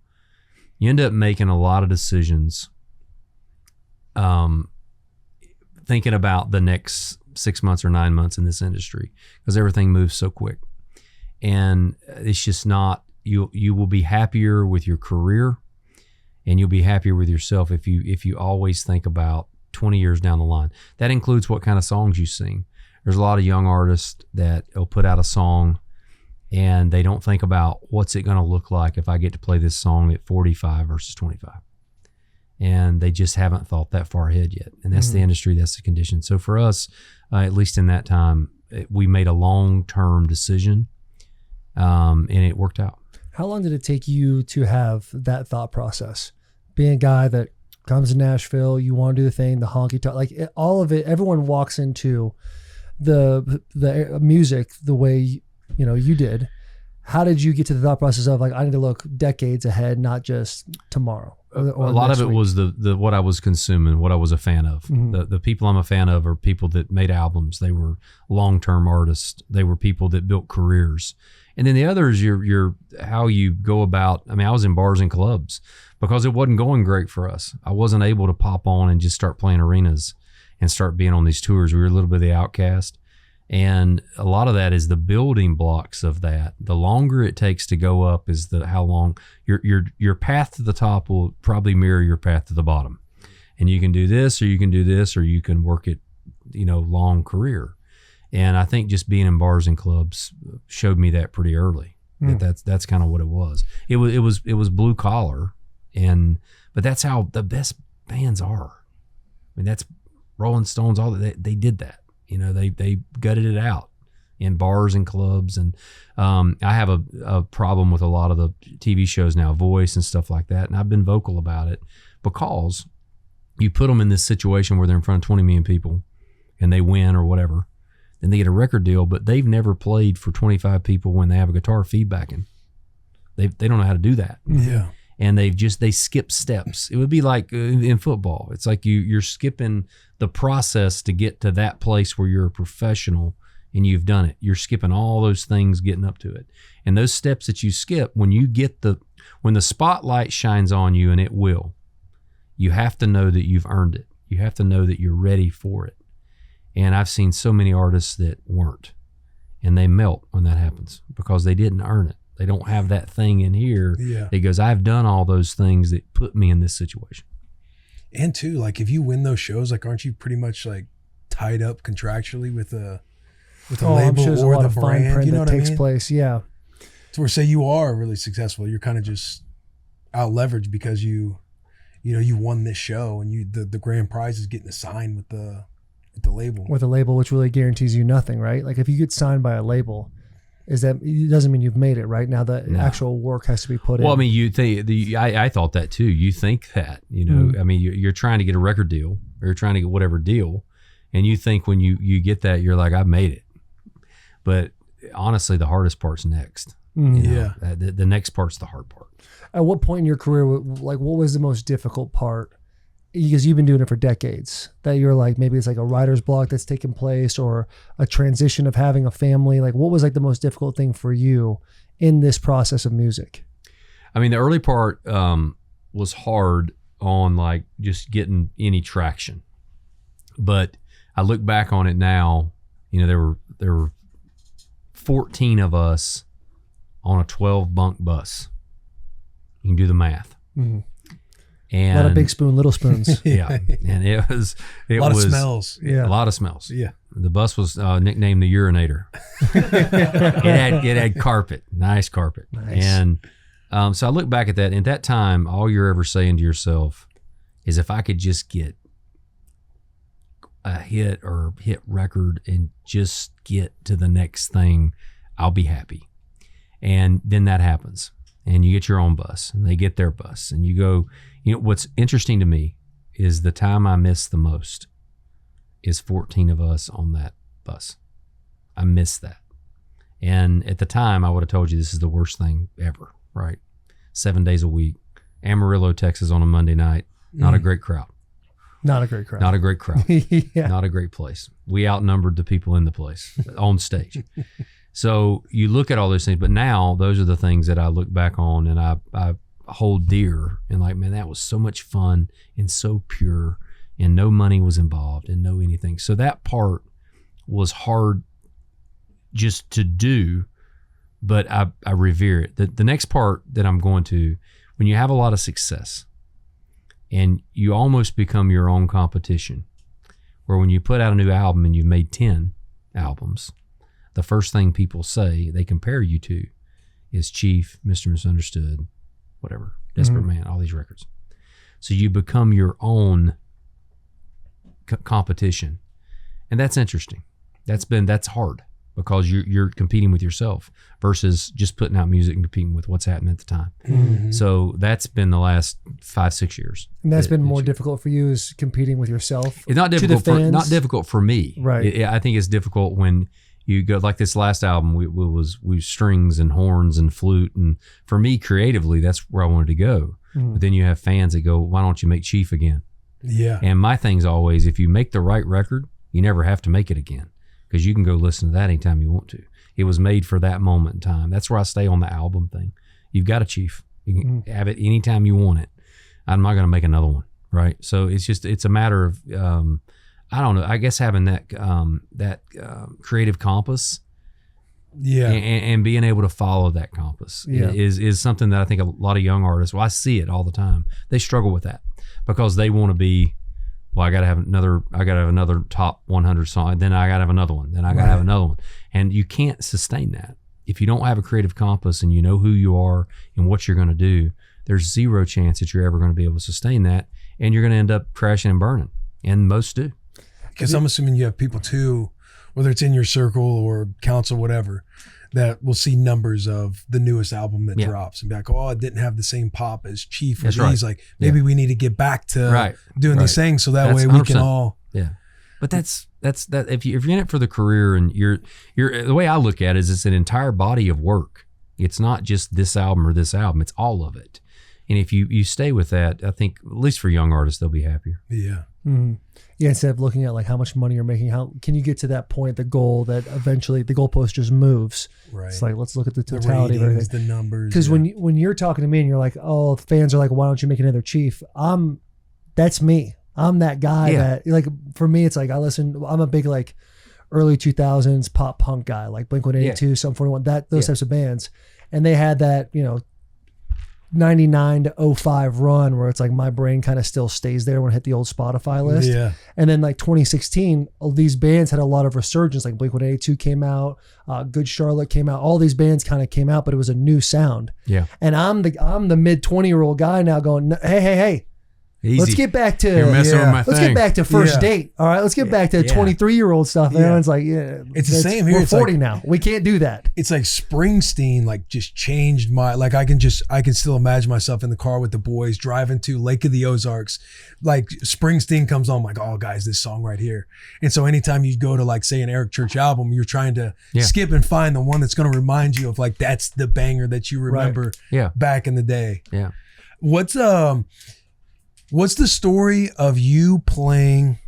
You end up making a lot of decisions, thinking about the next 6 months or 9 months in this industry, because everything moves so quick, and it's just not. You will be happier with your career, and you'll be happier with yourself if you always think about 20 years down the line. That includes what kind of songs you sing. There's a lot of young artists that will put out a song and they don't think about what's it going to look like if I get to play this song at 45 versus 25. And they just haven't thought that far ahead yet. And that's the industry, that's the condition. So for us, at least in that time, we made a long-term decision, and it worked out. How long did it take you to have that thought process? Being a guy that comes to Nashville, you want to do the thing, the honky tonk, all of it. Everyone walks into the music the way you did. How did you get to the thought process of I need to look decades ahead, not just tomorrow? Or a lot of it week? was the what I was consuming, what I was a fan of. Mm-hmm. The people I'm a fan of are people that made albums. They were long-term artists. They were people that built careers. And then the other is your how you go about. I mean, I was in bars and clubs because it wasn't going great for us. I wasn't able to pop on and just start playing arenas and start being on these tours. We were a little bit of the outcast. And a lot of that is the building blocks of that. The longer it takes to go up is how long your path to the top will probably mirror your path to the bottom. And you can do this, or you can do this, or you can work it, long career. And I think just being in bars and clubs showed me that pretty early. That's kind of what it was. It was blue collar, but that's how the best bands are. I mean, that's Rolling Stones. All that they did that. They gutted it out in bars and clubs. And I have a problem with a lot of the TV shows now, Voice and stuff like that. And I've been vocal about it because you put them in this situation where they're in front of 20 million people and they win or whatever. Then they get a record deal, but they've never played for 25 people when they have a guitar feedbacking. They don't know how to do that. Yeah. And they skip steps. It would be like in football. It's like you're skipping the process to get to that place where you're a professional and you've done it. You're skipping all those things getting up to it. And those steps that you skip, when the spotlight shines on you, and it will, you have to know that you've earned it. You have to know that you're ready for it. And I've seen so many artists that weren't, and they melt when that happens because they didn't earn it. They don't have that thing in here that goes, I've done all those things that put me in this situation. And too, if you win those shows, aren't you pretty much tied up contractually with a label I'm sure there's or a lot the of fine brand? print You know that what takes I mean? place. Yeah. So where say you are really successful, you're kind of just out leveraged because you won this show and the grand prize is getting assigned with the label. With a label, which really guarantees you nothing, right? If you get signed by a label, it doesn't mean you've made it, right? Now the actual work has to be put in. Well, I mean, you think I thought that too. You think that, I mean, you're trying to get a record deal or you're trying to get whatever deal, and you think when you get that, you're like, I've made it. But honestly, the hardest part's next. The next part's the hard part. At what point in your career, what was the most difficult part? Because you've been doing it for decades, that you're maybe it's a writer's block that's taken place or a transition of having a family. What was the most difficult thing for you in this process of music? I mean, the early part was hard on just getting any traction. But I look back on it now, there were 14 of us on a 12 bunk bus. You can do the math. Mm-hmm. And A lot of big spoon, little spoons. yeah, and it was A lot of smells. Yeah. a lot of smells. Yeah. The bus was nicknamed the Urinator. it had carpet, nice carpet, and so I look back at that. And at that time, all you're ever saying to yourself is, if I could just get a hit or hit record and just get to the next thing, I'll be happy. And then that happens, and you get your own bus, and they get their bus, and you go. You know what's interesting to me is the time I miss the most is 14 of us on that bus. I miss that. And at the time, I would have told you this is the worst thing ever, right? 7 days a week, Amarillo, Texas on a Monday night. Not a great crowd. Not a great crowd. Not a great crowd. Yeah. Not a great place. We outnumbered the people in the place on stage. So you look at all those things, but now those are the things that I look back on and I hold dear, and like, man, that was so much fun and so pure, and no money was involved and no anything. So that part was hard just to do, but I revere it. The next part that I'm going to, when you have a lot of success and you almost become your own competition, where when you put out a new album and you've made 10 albums, the first thing people say they compare you to is Chief, Mr. Misunderstood, whatever, Desperate Man, all these records. So you become your own competition, and that's interesting. That's hard because you're competing with yourself versus just putting out music and competing with what's happening at the time. Mm-hmm. So that's been the last 5-6 years. And that's been more difficult for you, is competing with yourself. It's not difficult for me. Right. I think it's difficult when you go like this last album. We strings and horns and flute, and for me creatively, that's where I wanted to go. But then you have fans that go, "Why don't you make Chief again?" Yeah. And my thing's always, if you make the right record, you never have to make it again, because you can go listen to that anytime you want to. It was made for that moment in time. That's where I stay on the album thing. You've got a Chief. You can have it anytime you want it. I'm not going to make another one, right? So it's a matter of, I don't know, I guess having that creative compass, and being able to follow that compass is something that I think a lot of young artists, well, I see it all the time. They struggle with that because they want to be, well, I got to have another top 100 song. Then I got to have another one. Then I got to have another one. And you can't sustain that. If you don't have a creative compass and you know who you are and what you're going to do, there's zero chance that you're ever going to be able to sustain that. And you're going to end up crashing and burning. And most do. Because I'm assuming you have people too, whether it's in your circle or council, whatever, that will see numbers of the newest album that drops and be like, oh, it didn't have the same pop as Chief. That's right. Like, maybe we need to get back to doing these things so that way we 100%. Can all. Yeah. But that's that. If you're in it for the career, and you're the way I look at it is, it's an entire body of work. It's not just this album or this album. It's all of it. And if you stay with that, I think at least for young artists, they'll be happier. Yeah. Mm-hmm. Yeah. Instead of looking at like how much money you're making, how can you get to that point, the goal that eventually the goalpost just moves. Right. It's like, let's look at the totality of everything. The numbers. Because when you're talking to me and you're like, oh, fans are like, why don't you make another Chief? That's me. I'm that guy that, like, for me, it's like I'm a big like early 2000s pop punk guy, like Blink-182, Sum 41, those types of bands. And they had that, 99 to 05 run where it's like my brain kind of still stays there when I hit the old Spotify list. Yeah. And then like 2016, all these bands had a lot of resurgence. Like Blink-182 came out, Good Charlotte came out. All these bands kind of came out, but it was a new sound. Yeah. And I'm the mid 20-year-old guy now going, hey. Easy. Let's get back to You're messing with my let's thing. get back to first date. All right, let's get back to 23-year-old stuff. And everyone's like, it's the same here. We're It's 40 like, now. We can't do that. It's like Springsteen, like just changed my, like I can still imagine myself in the car with the boys driving to Lake of the Ozarks. Like Springsteen comes on, I'm like, oh guys, this song right here. And so anytime you go to like say an Eric Church album, you're trying to skip and find the one that's going to remind you of like, that's the banger that you remember back in the day. Yeah. What's the story of you playing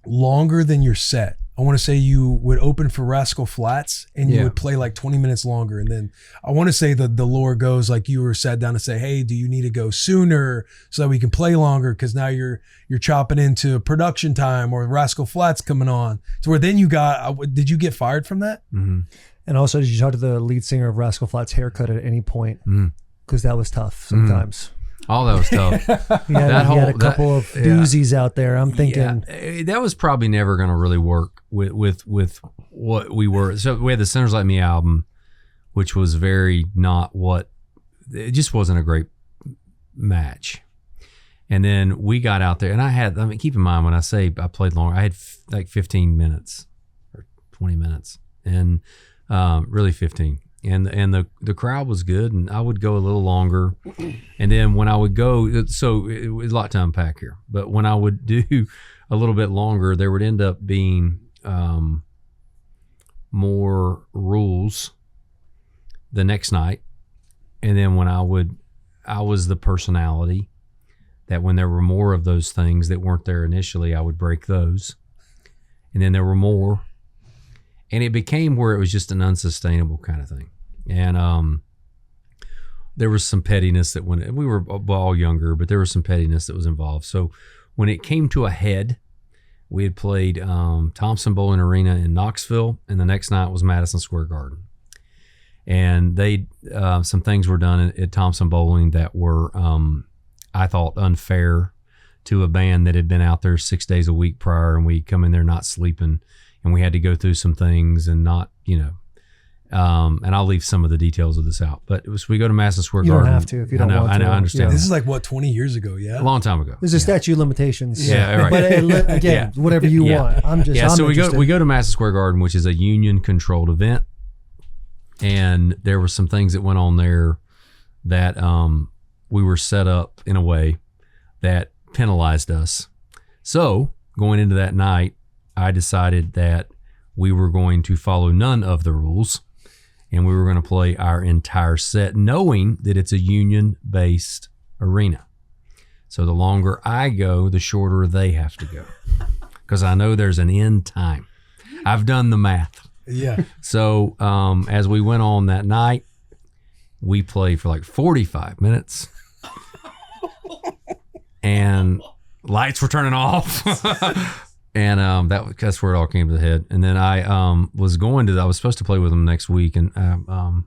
longer than your set? I want to say you would open for Rascal Flatts and you would play like 20 minutes longer. And then I want to say the lore goes like you were sat down to say, hey, do you need to go sooner so that we can play longer? Because now you're chopping into production time or Rascal Flatts coming on. So where then did you get fired from that? Mm-hmm. And also, did you talk to the lead singer of Rascal Flatts' haircut at any point? Because that was tough sometimes. All that was tough. You had a couple of doozies out there. I'm thinking that was probably never going to really work with what we were. So we had the Sinners Like Me album, which was very not what. It just wasn't a great match. And then we got out there, and I mean, keep in mind when I say I played long, I had like 15 minutes or 20 minutes, and really 15. And the crowd was good, and I would go a little longer. And then when I would go, so it was a lot to unpack here, but when I would do a little bit longer, there would end up being more rules the next night. And then when I was the personality that when there were more of those things that weren't there initially, I would break those. And then there were more. And it became where it was just an unsustainable kind of thing. And there was some pettiness that when we were all younger, but there was some pettiness that was involved. So when it came to a head, we had played Thompson Bowling Arena in Knoxville, and the next night was Madison Square Garden. And they some things were done at Thompson Bowling that were, I thought, unfair to a band that had been out there 6 days a week prior, and we come in there not sleeping. And we had to go through some things and not, and I'll leave some of the details of this out. But we go to Madison Square Garden. You don't have to if you don't want to. I know, I understand. This is like, what, 20 years ago, yeah? A long time ago. There's a statute of limitations. Yeah, right. But again, whatever you want. I'm so interested. we go to Madison Square Garden, which is a union-controlled event. And there were some things that went on there that we were set up in a way that penalized us. So going into that night, I decided that we were going to follow none of the rules, and we were going to play our entire set, knowing that it's a union-based arena. So the longer I go, the shorter they have to go, because I know there's an end time. I've done the math. Yeah. So as we went on that night, we played for like 45 minutes, and lights were turning off. And that's where it all came to the head. And then I was supposed to play with them next week, and I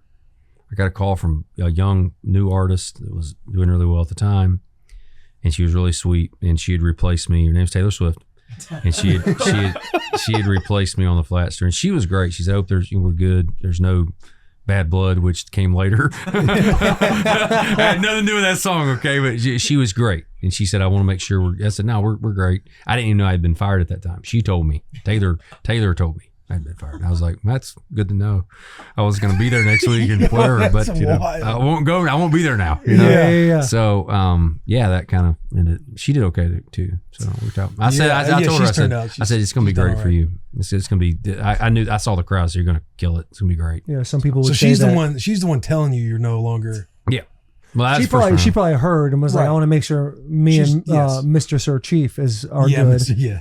got a call from a young new artist that was doing really well at the time, and she was really sweet, and she had replaced me. Her name's Taylor Swift, and she had replaced me on the flat string. She was great. She said, "Oh, we're good. There's no bad blood," which came later. Had nothing to do with that song, okay? But she was great. And she said, "I want to make sure I said, "No, we're great." I didn't even know I had been fired at that time. She told me. Taylor told me I had been fired. I was like, "That's good to know." I was going to be there next week and whatever, but I won't go. I won't be there now. Yeah. So, that kind of ended. She did okay too. So it worked out. I said, I told her, I said, "It's going to be great for you." It's going to be. I saw the crowd, so you're going to kill it. It's going to be great. Yeah, some people would say she's that. the one. She's the one telling you you're no longer. Yeah. Well, she probably heard and was like, "I want to make sure me and Mr. Sir Chief are good."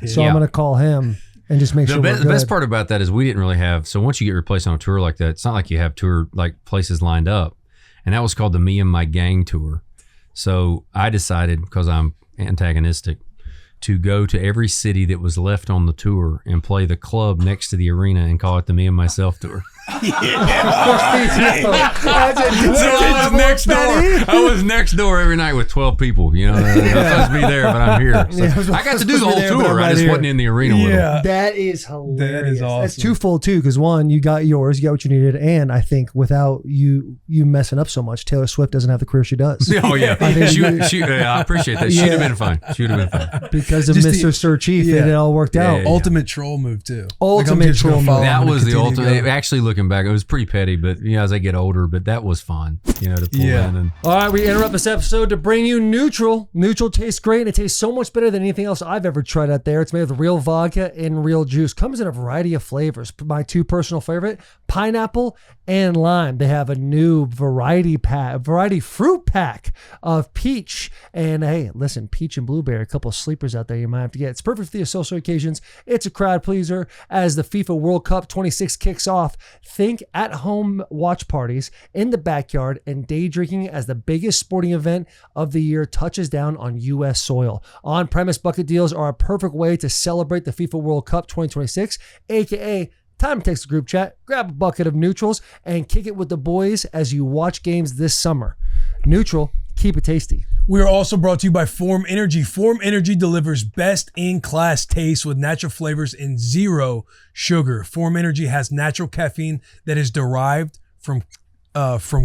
So I'm going to call him and just make sure we're good. The best part about that is we didn't really have. So once you get replaced on a tour like that, it's not like you have tour like places lined up, and that was called the Me and My Gang tour. So I decided, because I'm antagonistic, to go to every city that was left on the tour and play the club next to the arena and call it the Me and Myself tour. I was next door. I was next door every night with 12 people. I'm supposed to be there, but I'm here. So I got to do the whole tour. I just wasn't in the arena with them. That is hilarious. That is awesome. That's twofold too, because one, you got yours, you got what you needed, and I think without you messing up so much, Taylor Swift doesn't have the career she does. Oh yeah, I appreciate that. She'd have been fine. She would have been fine because of Mr. Sir Chief. It all worked out. Ultimate troll move too. Ultimate troll move. That was the ultimate. Actually, looking back, it was pretty petty, but as I get older, but that was fun. To pull in. And all right, we interrupt this episode to bring you Neutral. Neutral tastes great, and it tastes so much better than anything else I've ever tried out there. It's made with real vodka and real juice. Comes in a variety of flavors. My two personal favorite, pineapple and lime. They have a new variety fruit pack of peach. And hey, listen, peach and blueberry, a couple of sleepers out there you might have to get. It's perfect for the social occasions. It's a crowd pleaser. As the FIFA World Cup 26 kicks off, think at-home watch parties in the backyard and day drinking as the biggest sporting event of the year touches down on U.S. soil. On-premise bucket deals are a perfect way to celebrate the FIFA World Cup 2026, aka time to text the group chat, grab a bucket of neutrals, and kick it with the boys as you watch games this summer. Neutral Keep it tasty. We are also brought to you by Form Energy. Form Energy delivers best-in-class taste with natural flavors and zero sugar. Form Energy has natural caffeine that is derived from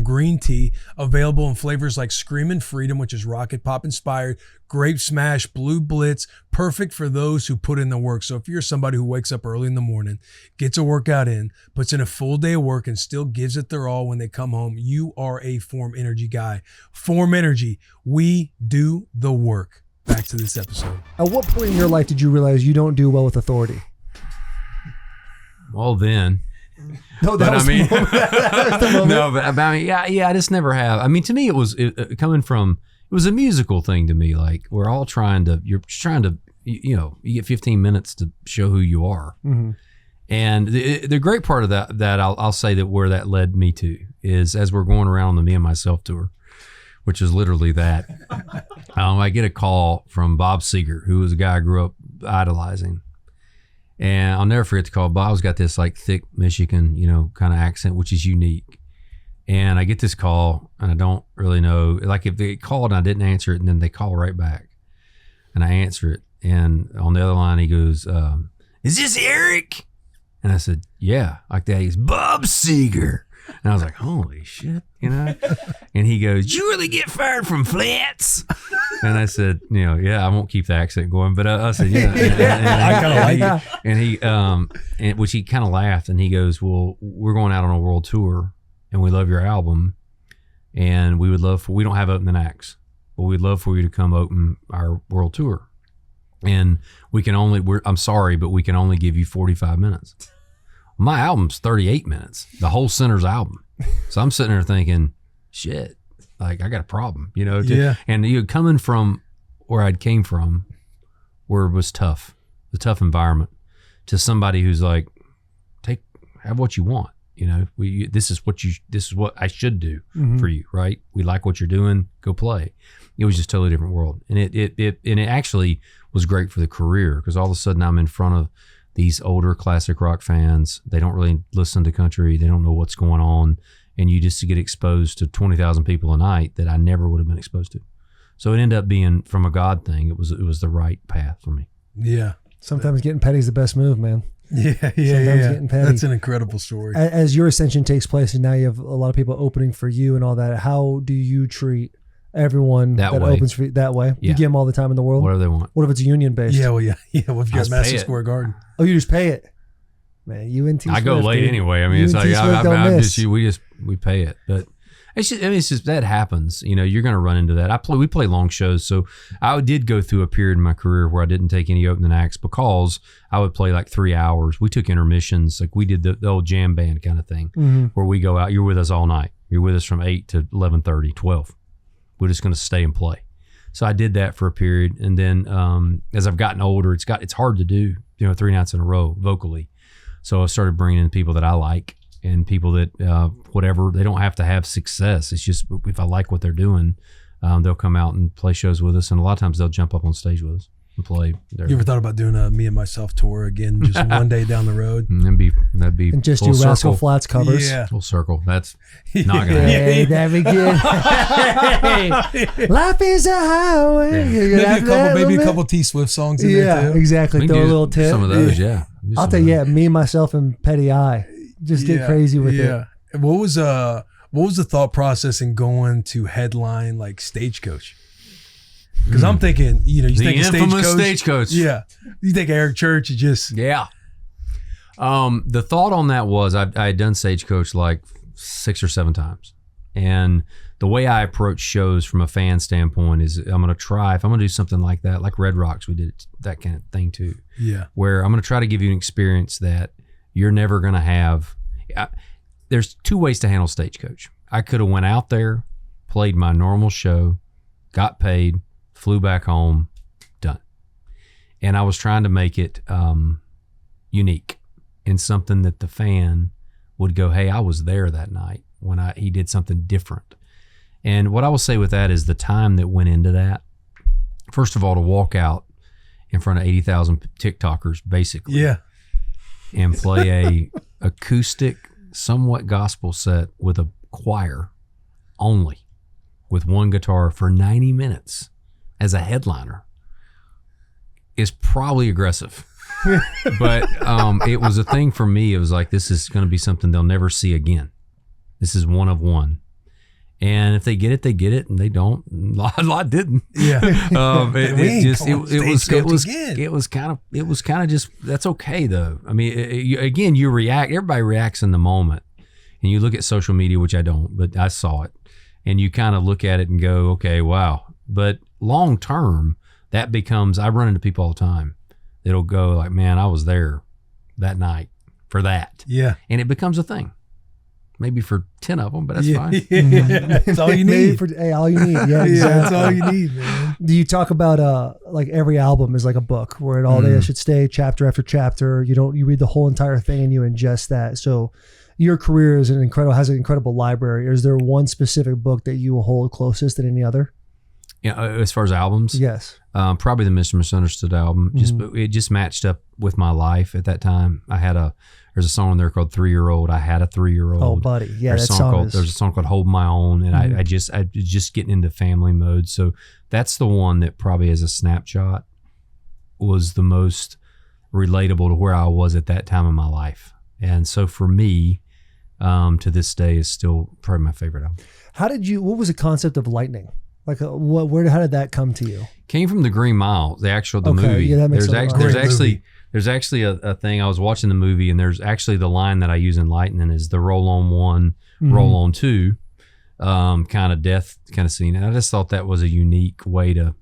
green tea, available in flavors like Screamin' Freedom, which is Rocket Pop inspired, Grape Smash, Blue Blitz, perfect for those who put in the work. So if you're somebody who wakes up early in the morning, gets a workout in, puts in a full day of work, and still gives it their all when they come home, you are a Form Energy guy. Form Energy, we do the work. Back to this episode. At what point in your life did you realize you don't do well with authority? Well, then. No, But I mean, the moment. no, but I mean, yeah, I just never have. I mean, to me, it was coming from. It was a musical thing to me. Like we're all trying to. You're trying to. You get 15 minutes to show who you are. Mm-hmm. And the great part of that I'll say that where that led me to is as we're going around on the Me and Myself tour, which is literally that. I get a call from Bob Seger, who was a guy I grew up idolizing. And I'll never forget the call. Bob's got this like thick Michigan, kind of accent, which is unique. And I get this call and I don't really know, like if they called and I didn't answer it and then they call right back and I answer it. And on the other line, he goes, is this Eric? And I said, yeah, like that. He's Bob Seger. And I was like, holy shit, And he goes, you really get fired from Flats? And I said, yeah, I won't keep the accent going. But I said, yeah. I kind of like it. And he, which he kind of laughed. And he goes, well, we're going out on a world tour and we love your album. And we don't have opening acts, but we'd love for you to come open our world tour. And I'm sorry, but we can only give you 45 minutes. My album's 38 minutes, the whole Center's album. So I'm sitting there thinking, shit, like I got a problem, Yeah. And coming from where I'd came from, where it was tough, the tough environment, to somebody who's like, have what you want, this is what I should do for you, right? We like what you're doing, go play. It was just a totally different world, and it actually was great for the career because all of a sudden I'm in front of these older classic rock fans. They don't really listen to country. They don't know what's going on. And you just get exposed to 20,000 people a night that I never would have been exposed to. So it ended up being from a God thing. It was the right path for me. Yeah. Sometimes getting petty is the best move, man. Yeah. Getting petty. That's an incredible story. As your ascension takes place and now you have a lot of people opening for you and all that, how do you treat everyone that opens for you that way? Yeah. You give them all the time in the world? Whatever they want. What if it's union based? Yeah, well, yeah. Well, if you got Madison pay it. Square Garden. Oh, you just pay it? Man, UNT I go Swift, late dude. anyway. I mean, it's UNT like Swift don't I'm miss. just we pay it, but it's just that happens. You're going to run into that. We play long shows, so I did go through a period in my career where I didn't take any opening acts because I would play like 3 hours. We took intermissions, like we did the old jam band kind of thing, where we go out. You're with us all night. You're with us from 8 to 11:30, 12. We're just going to stay and play. So I did that for a period, and then as I've gotten older, it's hard to do 3 nights in a row vocally. So I started bringing in people that I like and people that whatever, they don't have to have success. It's just if I like what they're doing, they'll come out and play shows with us, and a lot of times they'll jump up on stage with us and play. You ever thought about doing a Me and Myself tour again, just one day down the road? That'd be And just full do Rascal circle. Flats covers. Yeah. Full circle. That's not gonna happen. Hey, that'd be good. Hey, life is a highway. Maybe a couple T Swift songs in there too. Exactly. We can Throw a do little tip. some of those, yeah. Do I'll some tell of you, those. me, myself, and Petty Eye. Just get crazy with it. What was the thought process in going to headline like Stagecoach? Because I'm thinking, you The think infamous Stagecoach. Yeah, you think Eric Church is just Yeah. The thought on that was I had done Stagecoach like 6 or 7 times. And the way I approach shows from a fan standpoint is I'm going to try, if I'm going to do something like that, like Red Rocks, we did that kind of thing too. Yeah. Where I'm going to try to give you an experience that you're never going to have. There's 2 ways to handle Stagecoach. I could have went out there, played my normal show, got paid, flew back home, done. And I was trying to make it unique and something that the fan would go, hey, I was there that night when he did something different. And what I will say with that is the time that went into that. First of all, to walk out in front of 80,000 TikTokers, basically, yeah. and play a acoustic, somewhat gospel set with a choir only with one guitar for 90 minutes as a headliner is probably aggressive. But it was a thing for me. It was like, this is going to be something they'll never see again. This is one of one. And if they get it, they get it, and they don't. A lot didn't. Yeah. It was kind of just, that's okay though. I mean, you react. Everybody reacts in the moment, and you look at social media, which I don't, but I saw it, and you kind of look at it and go, okay, wow. But long term, that becomes. I run into people all the time that'll go like, man, I was there that night for that. Yeah. And it becomes a thing. Maybe for 10 of them, but that's fine. That's all you need. All you need. Yeah, exactly. That's all you need, man. Do you talk about like every album is like a book where it all day should stay chapter after chapter? You read the whole entire thing and you ingest that. So your career has an incredible library. Is there one specific book that you will hold closest than any other? Yeah, as far as albums, yes, probably the Mr. Misunderstood album. It just matched up with my life at that time. There's a song in there called 3-Year-Old. I had a 3-year-old. Oh, buddy, yeah, there's a song called Hold My Own, and I was just getting into family mode. So that's the one that probably as a snapshot was the most relatable to where I was at that time in my life. And so for me, to this day, is still probably my favorite album. What was the concept of Lightning? Like, how did that come to you? Came from the Green Mile, the movie. Yeah, that makes sense. There's actually a thing. I was watching the movie, and there's actually the line that I use in Lightning is the roll on one, roll on two, kind of death kind of scene. And I just thought that was a unique way to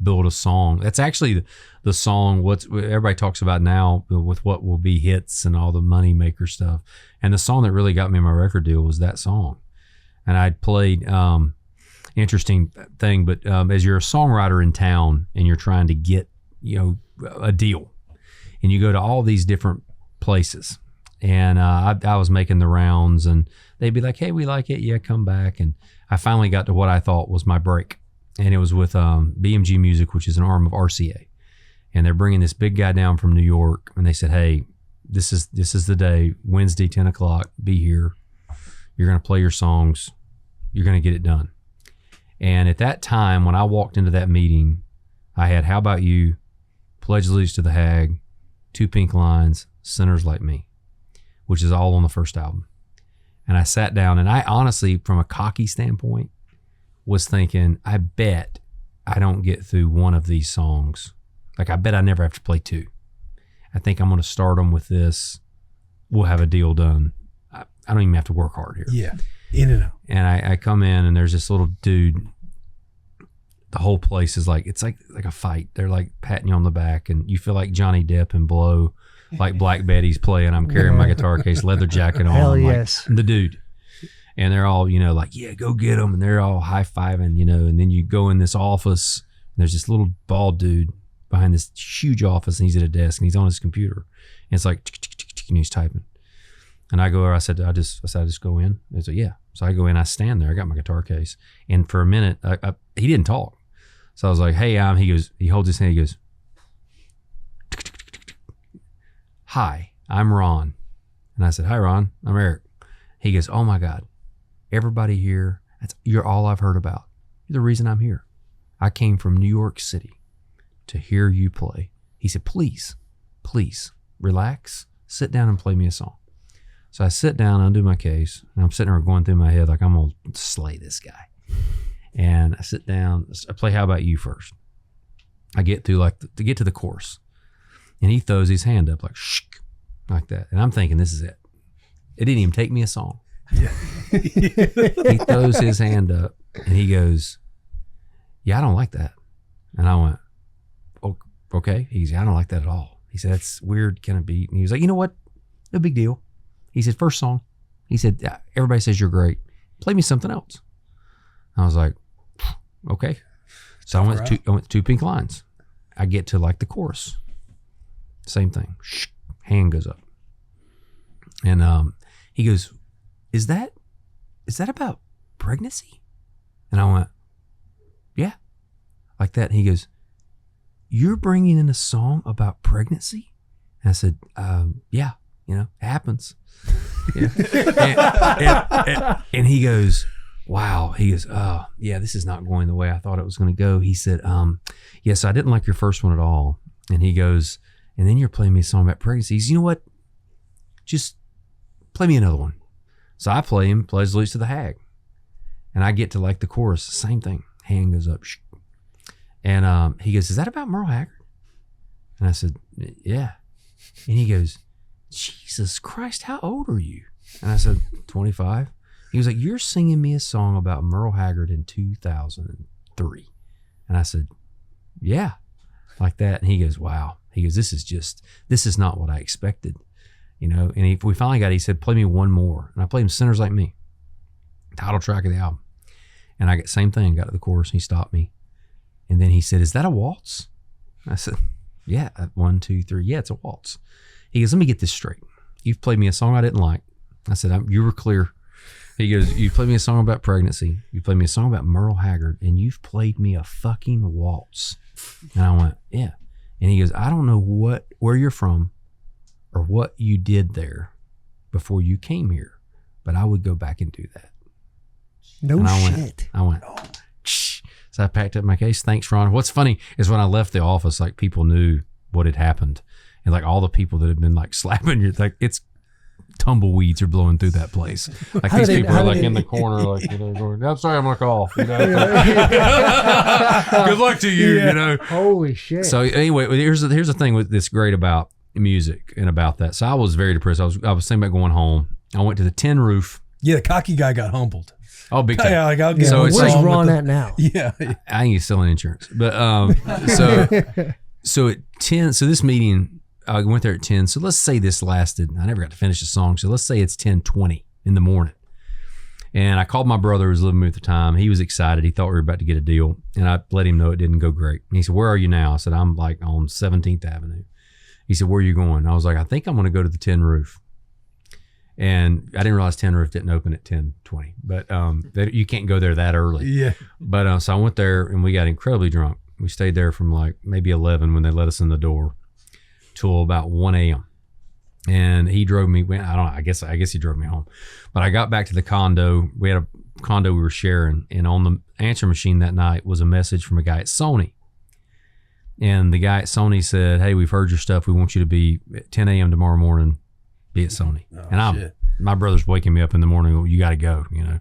build a song. That's actually the song what everybody talks about now with what will be hits and all the money maker stuff. And the song that really got me my record deal was that song. And I'd played. Interesting thing, but as you're a songwriter in town and you're trying to get a deal, and you go to all these different places, and I was making the rounds, and they'd be like, hey, we like it, yeah, come back. And I finally got to what I thought was my break, and it was with BMG Music, which is an arm of RCA, and they're bringing this big guy down from New York, and they said, hey, this is the day, Wednesday 10 o'clock, be here, you're going to play your songs, you're going to get it done. And at that time, when I walked into that meeting, I had How About You, Pledge Allegiance to the Hag, Two Pink Lines, Sinners Like Me, which is all on the first album. And I sat down, and I honestly, from a cocky standpoint, was thinking, I bet I don't get through one of these songs. Like, I bet I never have to play two. I think I'm going to start them with this. We'll have a deal done. I don't even have to work hard here. Yeah. In and out. And I come in, and there's this little dude. The whole place is like, it's like a fight. They're like patting you on the back, and you feel like Johnny Depp and Blow, like Black Betty's playing. I'm carrying my guitar case, leather jacket on. Hell yes. Like, the dude. And they're all, like, yeah, go get them. And they're all high-fiving, and then you go in this office, and there's this little bald dude behind this huge office, and he's at a desk, and he's on his computer. And it's like, and he's typing. And I go, I said, I just go in. They said, yeah. So I go in, I stand there, I got my guitar case. And for a minute, he didn't talk. So I was like, hey, he holds his hand, he goes, hi, I'm Ron. And I said, hi, Ron, I'm Eric. He goes, oh my God, everybody here, you're all I've heard about. You're the reason I'm here. I came from New York City to hear you play. He said, please, relax, sit down and play me a song. So I sit down, undo my case, and I'm sitting there going through my head like, I'm going to slay this guy. And I sit down, I play How About You first. I get through to get to the chorus. And he throws his hand up like, shh, like that. And I'm thinking, this is it. It didn't even take me a song. Yeah. He throws his hand up, and he goes, yeah, I don't like that. And I went, oh, okay. He said, I don't like that at all. He said, that's weird kind of beat. And he was like, you know what? No big deal. He said, first song. He said, everybody says you're great. Play me something else. I was like, okay. So I went to Two Pink Lines. I get to like the chorus. Same thing. Shh, hand goes up. And he goes, is that about pregnancy? And I went, yeah, like that. And he goes, you're bringing in a song about pregnancy? And I said, yeah, it happens. Yeah. and he goes, wow. He goes, oh, yeah, this is not going the way I thought it was going to go. He said, yes, I didn't like your first one at all. And he goes, and then you're playing me a song about pregnancy. He says, you know what? Just play me another one. So I play him, plays Loose to the Hag. And I get to like the chorus, same thing. Hand goes up. And he goes, is that about Merle Haggard? And I said, yeah. And he goes, Jesus Christ, how old are you? And I said, 25. He was like, you're singing me a song about Merle Haggard in 2003. And I said, yeah, like that. And he goes, wow. He goes, this is not what I expected. You know, and we finally got it. He said, play me one more. And I played him Sinners Like Me, title track of the album. And I got same thing, got to the chorus, and he stopped me. And then he said, is that a waltz? I said, yeah, 1, 2, 3. Yeah, it's a waltz. He goes, let me get this straight. You've played me a song I didn't like. I said, you were clear. He goes, you played me a song about pregnancy. You played me a song about Merle Haggard, and you've played me a fucking waltz. And I went, yeah. And he goes, I don't know where you're from or what you did there before you came here, but I would go back and do that. No and shit. I went, shh. So I packed up my case. Thanks, Ron. What's funny is when I left the office, like people knew what had happened. And like all the people that had been like slapping you, like it's tumbleweeds are blowing through that place. Like these people are like in the corner, like, you know, going, I'm sorry, I'm going to call. You know? Good luck to you, you know. Holy shit. So anyway, here's the thing that's great about music and about that. So I was very depressed. I was thinking about going home. I went to the tin roof. Yeah, the cocky guy got humbled. Oh, big time. Yeah, like I'll get So it's where's like- Ron at now? Yeah. I ain't selling insurance. But so at 10, so this meeting, I went there at 10. So let's say this lasted, I never got to finish the song. So let's say it's 10:20 in the morning. And I called my brother who was living with me at the time. He was excited. He thought we were about to get a deal. And I let him know it didn't go great. And he said, where are you now? I said, I'm like on 17th Avenue. He said, where are you going? And I was like, I think I'm going to go to the tin roof. And I didn't realize tin roof didn't open at 10:20, but you can't go there that early. Yeah. But so I went there and we got incredibly drunk. We stayed there from like maybe 11 when they let us in the door till about 1 a.m. And he drove me. I don't know. I guess he drove me home. But I got back to the condo. We had a condo we were sharing, and on the answer machine that night was a message from a guy at Sony. And the guy at Sony said, "Hey, we've heard your stuff. We want you to be at 10 a.m. tomorrow morning. Be at Sony." And my brother's waking me up in the morning. Well, you got to go. You know,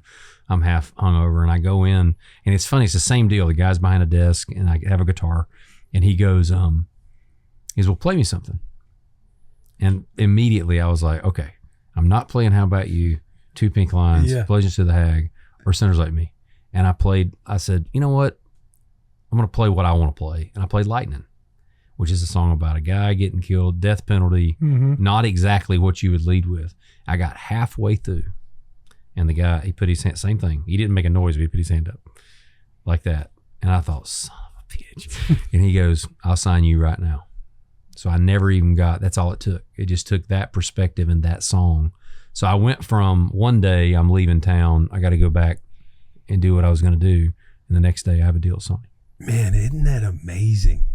I'm half hungover, and I go in, and it's funny. It's the same deal. The guy's behind a desk, and I have a guitar, and he goes, well, play me something. And immediately I was like, okay, I'm not playing How About You, Two Pink Lines, Legends to the Hag, or Sinners Like Me. And I said, you know what? I'm going to play what I want to play. And I played Lightning, which is a song about a guy getting killed, death penalty, not exactly what you would lead with. I got halfway through, and the guy, he put his hand, same thing. He didn't make a noise, but he put his hand up like that. And I thought, son of a bitch. And he goes, I'll sign you right now. So I never even that's all it took. It just took that perspective and that song. So I went from one day I'm leaving town, I got to go back and do what I was going to do. And the next day I have a deal with Sony. Man, isn't that amazing?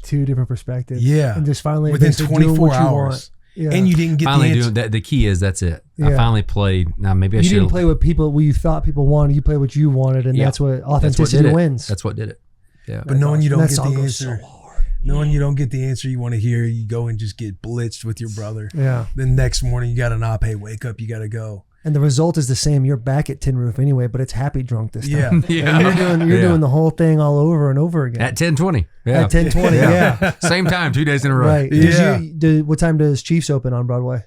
Two different perspectives. Yeah. And just finally within eventually doing 24 what you hours. want. Yeah. And you didn't get finally the answer. doing that. The key is that's it. I Yeah. finally played. Now maybe I You should didn't play what you thought people wanted. You played what you wanted, and Yeah. that's what That's what authenticity did it. wins. That's what did it. Yeah. But knowing you And don't that get song the goes answer, so hard. knowing you don't get the answer you want to hear, you go and just get blitzed with your brother. Yeah. Then next morning you got an op, hey, wake up, you got to go. And the result is the same. You're back at Tin Roof anyway, but it's happy drunk this Yeah. time. Yeah. And you're doing the whole thing all over and over again. At 10:20. Yeah. At 10:20, yeah. Same time, 2 days in a row. Right. Yeah. What time does Chiefs open on Broadway?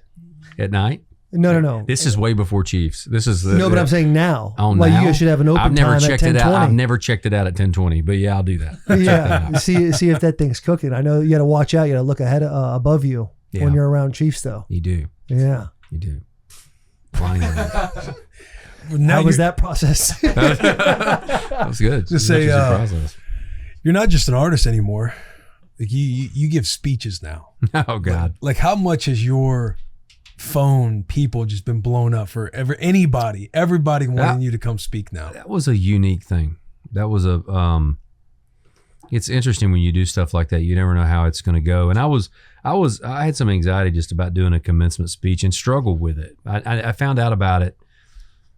At night. No. This is way before Chiefs. This is the. No, but I'm saying now. Oh, like now? you guys should have an open I've never time checked at it out. 10:20. I've never checked it out at 10:20, but yeah, I'll do that. Yeah. see if that thing's cooking. I know you got to watch out. You got to look ahead above you when you're around Chiefs, though. You do. Yeah. You do. Flying over. Now How was that process? That was good. Just say, you're not just an artist anymore. Like you give speeches now. Oh God. Like how much has your phone people just been blown up for everybody wanting you to come speak now? That was a unique thing. That was it's interesting when you do stuff like that. You never know how it's going to go. And I had some anxiety just about doing a commencement speech and struggled with it. I found out about it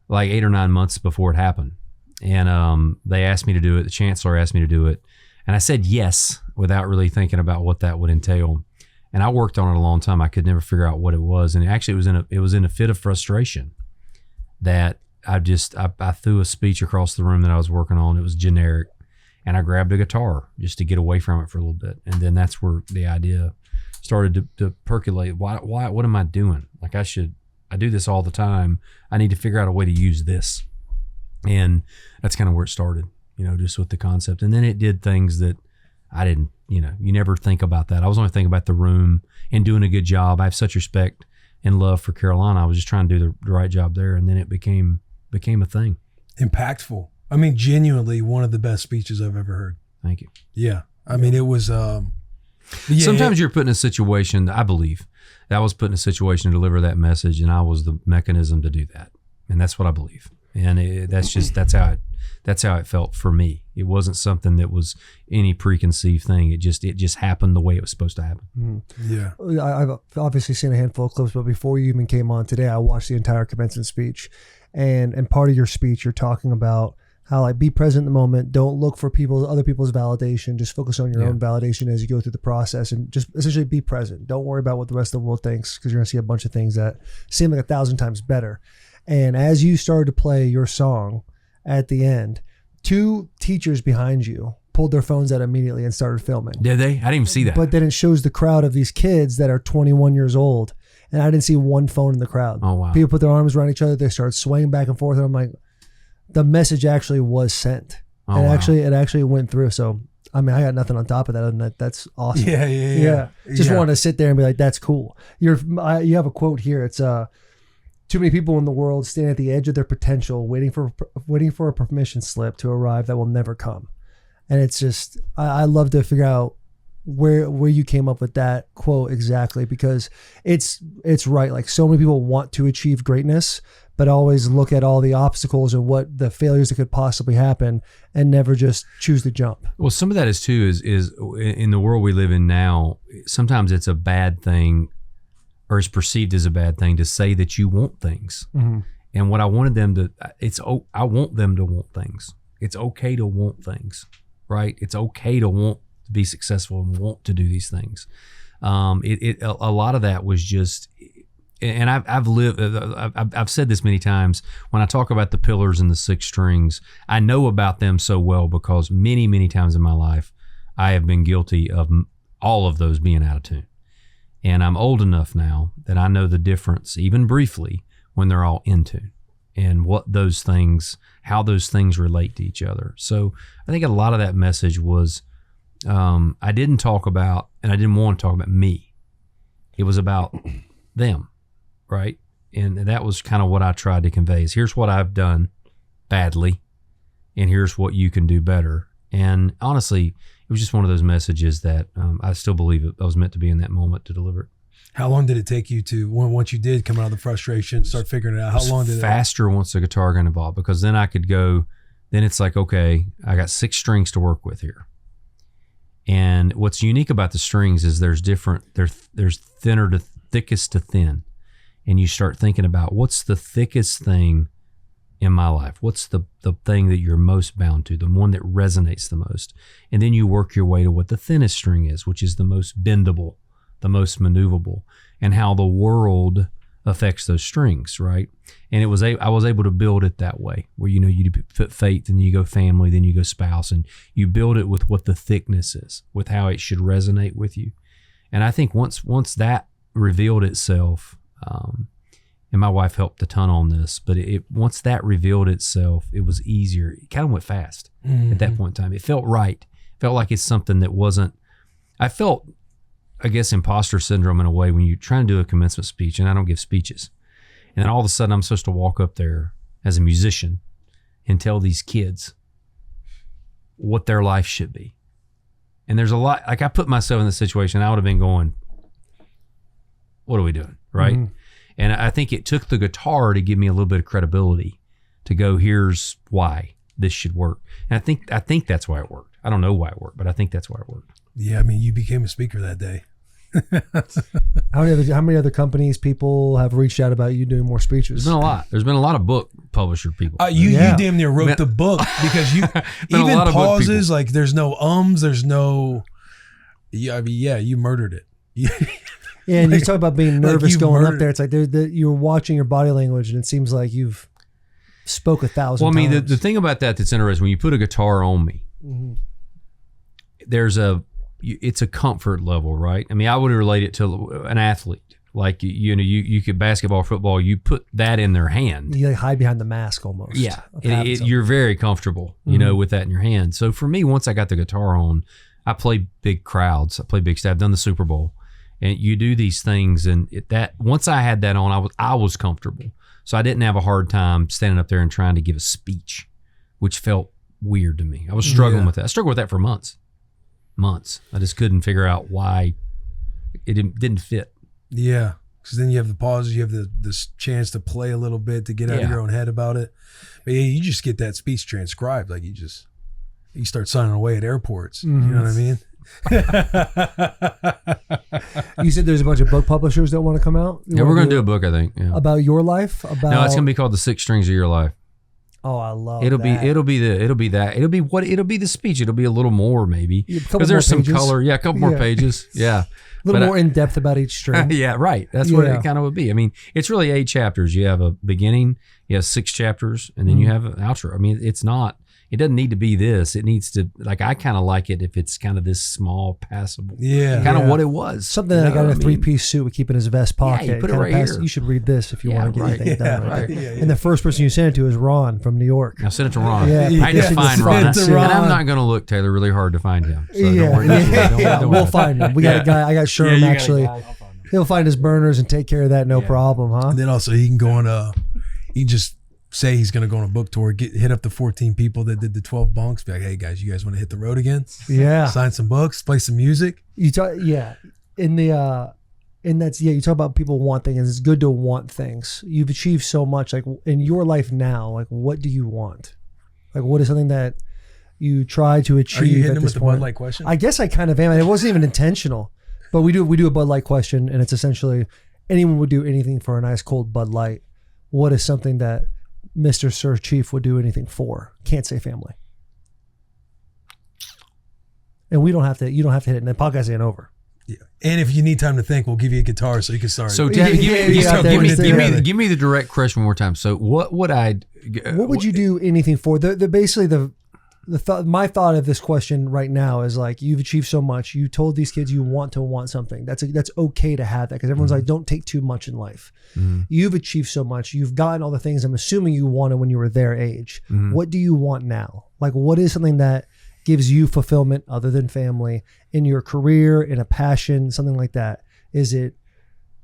like 8 or 9 months before it happened. And they asked me to do it. The chancellor asked me to do it. And I said yes without really thinking about what that would entail. And I worked on it a long time. I could never figure out what it was. And actually it was in a fit of frustration that I threw a speech across the room that I was working on. It was generic. And I grabbed a guitar just to get away from it for a little bit. And then that's where the idea started to percolate. Why, what am I doing? Like I do this all the time. I need to figure out a way to use this. And that's kind of where it started, just with the concept. And then it did things that I didn't, you never think about that. I was only thinking about the room and doing a good job. I have such respect and love for Carolina. I was just trying to do the right job there. And then it became a thing. Impactful. I mean, genuinely one of the best speeches I've ever heard. Thank you. Yeah. I mean, it was, sometimes you're put in a situation, I believe, that I was put in a situation to deliver that message, and I was the mechanism to do that. And that's what I believe. And that's how it felt for me. It wasn't something that was any preconceived thing. It just happened the way it was supposed to happen. Yeah. I've obviously seen a handful of clips, but before you even came on today, I watched the entire commencement speech. And part of your speech, you're talking about how, like, be present in the moment. Don't look for other people's validation. Just focus on your own validation as you go through the process, and just essentially be present. Don't worry about what the rest of the world thinks, because you're going to see a bunch of things that seem like 1,000 times better. And as you started to play your song at the end, 2 teachers behind you pulled their phones out immediately and started filming. Did they? I didn't even see that. But then it shows the crowd of these kids that are 21 years old, and I didn't see one phone in the crowd. Oh, wow. People put their arms around each other. They started swaying back and forth, and I'm like, the message actually was sent. Oh, It actually went through. So, I mean, I got nothing on top of that other than that. That's awesome. Yeah. Just wanted to sit there and be like, that's cool. You have a quote here. It's too many people in the world stand at the edge of their potential, waiting for a permission slip to arrive that will never come. And it's just, I love to figure out where you came up with that quote exactly, because it's right. Like, so many people want to achieve greatness, but always look at all the obstacles and what the failures that could possibly happen, and never just choose to jump. Well, some of that is in the world we live in now, sometimes it's a bad thing, or is perceived as a bad thing, to say that you want things. Mm-hmm. And what I wanted them to, I want them to want things. It's okay to want things, right? It's okay to want to be successful and want to do these things. A lot of that was just, and I've said this many times when I talk about the pillars and the 6 strings. I know about them so well because many, many times in my life, I have been guilty of all of those being out of tune. And I'm old enough now that I know the difference, even briefly, when they're all in tune, and how those things relate to each other. So I think a lot of that message was, I didn't talk about, and I didn't want to talk about me. It was about them, right? And that was kind of what I tried to convey is, here's what I've done badly, and here's what you can do better. And honestly, it was just one of those messages that I still believe I was meant to be in that moment to deliver it. How long did it take you to, once you did come out of the frustration, start figuring it out? How long did it? Faster once the guitar got involved, because then I could go, then it's like, okay, I got 6 strings to work with here. And what's unique about the strings is there's thinner to thickest to thin. And you start thinking about, what's the thickest thing in my life? What's the thing that you're most bound to, the one that resonates the most? And then you work your way to what the thinnest string is, which is the most bendable, the most maneuverable, and how the world affects those strings, right? And I was able to build it that way, where you put faith, and you go family, then you go spouse, and you build it with what the thickness is, with how it should resonate with you. And I think once that revealed itself, and my wife helped a ton on this, but once that revealed itself, it was easier. It kind of went fast at that point in time. It felt right. It felt like it's something that wasn't. I felt, I guess, imposter syndrome in a way when you're trying to do a commencement speech, and I don't give speeches. And then all of a sudden I'm supposed to walk up there as a musician and tell these kids what their life should be. And there's a lot, like, I put myself in the situation, I would have been going, what are we doing? Right. Mm-hmm. And I think it took the guitar to give me a little bit of credibility to go, here's why this should work. And I think that's why it worked. I don't know why it worked, but I think that's why it worked. Yeah, I mean, you became a speaker that day. How many other companies, people have reached out about you doing more speeches? There's been a lot. There's been a lot of book publisher people. You damn near wrote the book because you even pauses, like there's no there's no. Yeah, I mean, you murdered it. Yeah, and you talk about being nervous going up there. It's like you're watching your body language, and it seems like you've spoke 1,000 Well, I mean, times. the thing about that's interesting, when you put a guitar on me, it's a comfort level, right? I mean, I would relate it to an athlete. Like, you could basketball, football, you put that in their hand. You like hide behind the mask almost. Yeah. You're very comfortable, with that in your hand. So for me, once I got the guitar on, I play big crowds. I play big stuff. I've done the Super Bowl. And you do these things, and once I had that on, I was comfortable. So I didn't have a hard time standing up there and trying to give a speech, which felt weird to me. I was struggling with that. I struggled with that for months. I just couldn't figure out why it didn't fit. Yeah, because then you have the pauses, you have this chance to play a little bit, to get out of your own head about it. But yeah, you just get that speech transcribed. Like you start signing away at airports. You know what I mean? You said there's a bunch of book publishers that want to come out. We're going to do a book, I think. Yeah. About your life. No, it's going to be called The Six Strings of Your Life. Oh, I love it'll that. It'll be the speech. It'll be a little more maybe because there's some color. Yeah, a couple more pages. Yeah, a little more in depth about each string. Yeah, right. That's what it kind of would be. I mean, it's really 8 chapters. You have a beginning. You have 6 chapters, and then you have an outro. I mean, it's not. It doesn't need to be this. It needs to, like, I kind of like it if it's kind of this small, passable. Yeah. Kind of what it was. Something that I got in a 3-piece suit with keeping his vest pocket. Yeah, you put it right here. You should read this if you want to get anything done right there. And the first person you sent it to is Ron from New York. I sent it to Ron. Yeah. I just find Ron. And I'm not going to look, Taylor, really hard to find him. So don't worry. Don't we'll find him. We got a guy. I got Sherm actually. He'll find his burners and take care of that, no problem, huh? And then also he can go on he just say he's going to go on a book tour, hit up the 14 people that did the 12 bunks, be like, hey guys, you guys want to hit the road again? Yeah. Sign some books, play some music. You talk, you talk about people want things. It's good to want things. You've achieved so much, like in your life now, like what do you want? Like what is something that you try to achieve? Are you hitting at him this with point? the Bud Light question? I guess I kind of am. And it wasn't even intentional, but we do a Bud Light question, and it's essentially anyone would do anything for a nice cold Bud Light. What is something that Mr. Sir Chief would do anything for? Can't say family. And you don't have to hit it, and the podcast ain't over. Yeah. And if you need time to think, we'll give you a guitar so you can start. So give me the direct question one more time. So what would you do anything for? My thought of this question right now is like, you've achieved so much. You told these kids you want something. That's okay to have that, because everyone's like, don't take too much in life. You've achieved so much. You've gotten all the things I'm assuming you wanted when you were their age. What do you want now? Like, what is something that gives you fulfillment other than family in your career, in a passion, something like that? Is it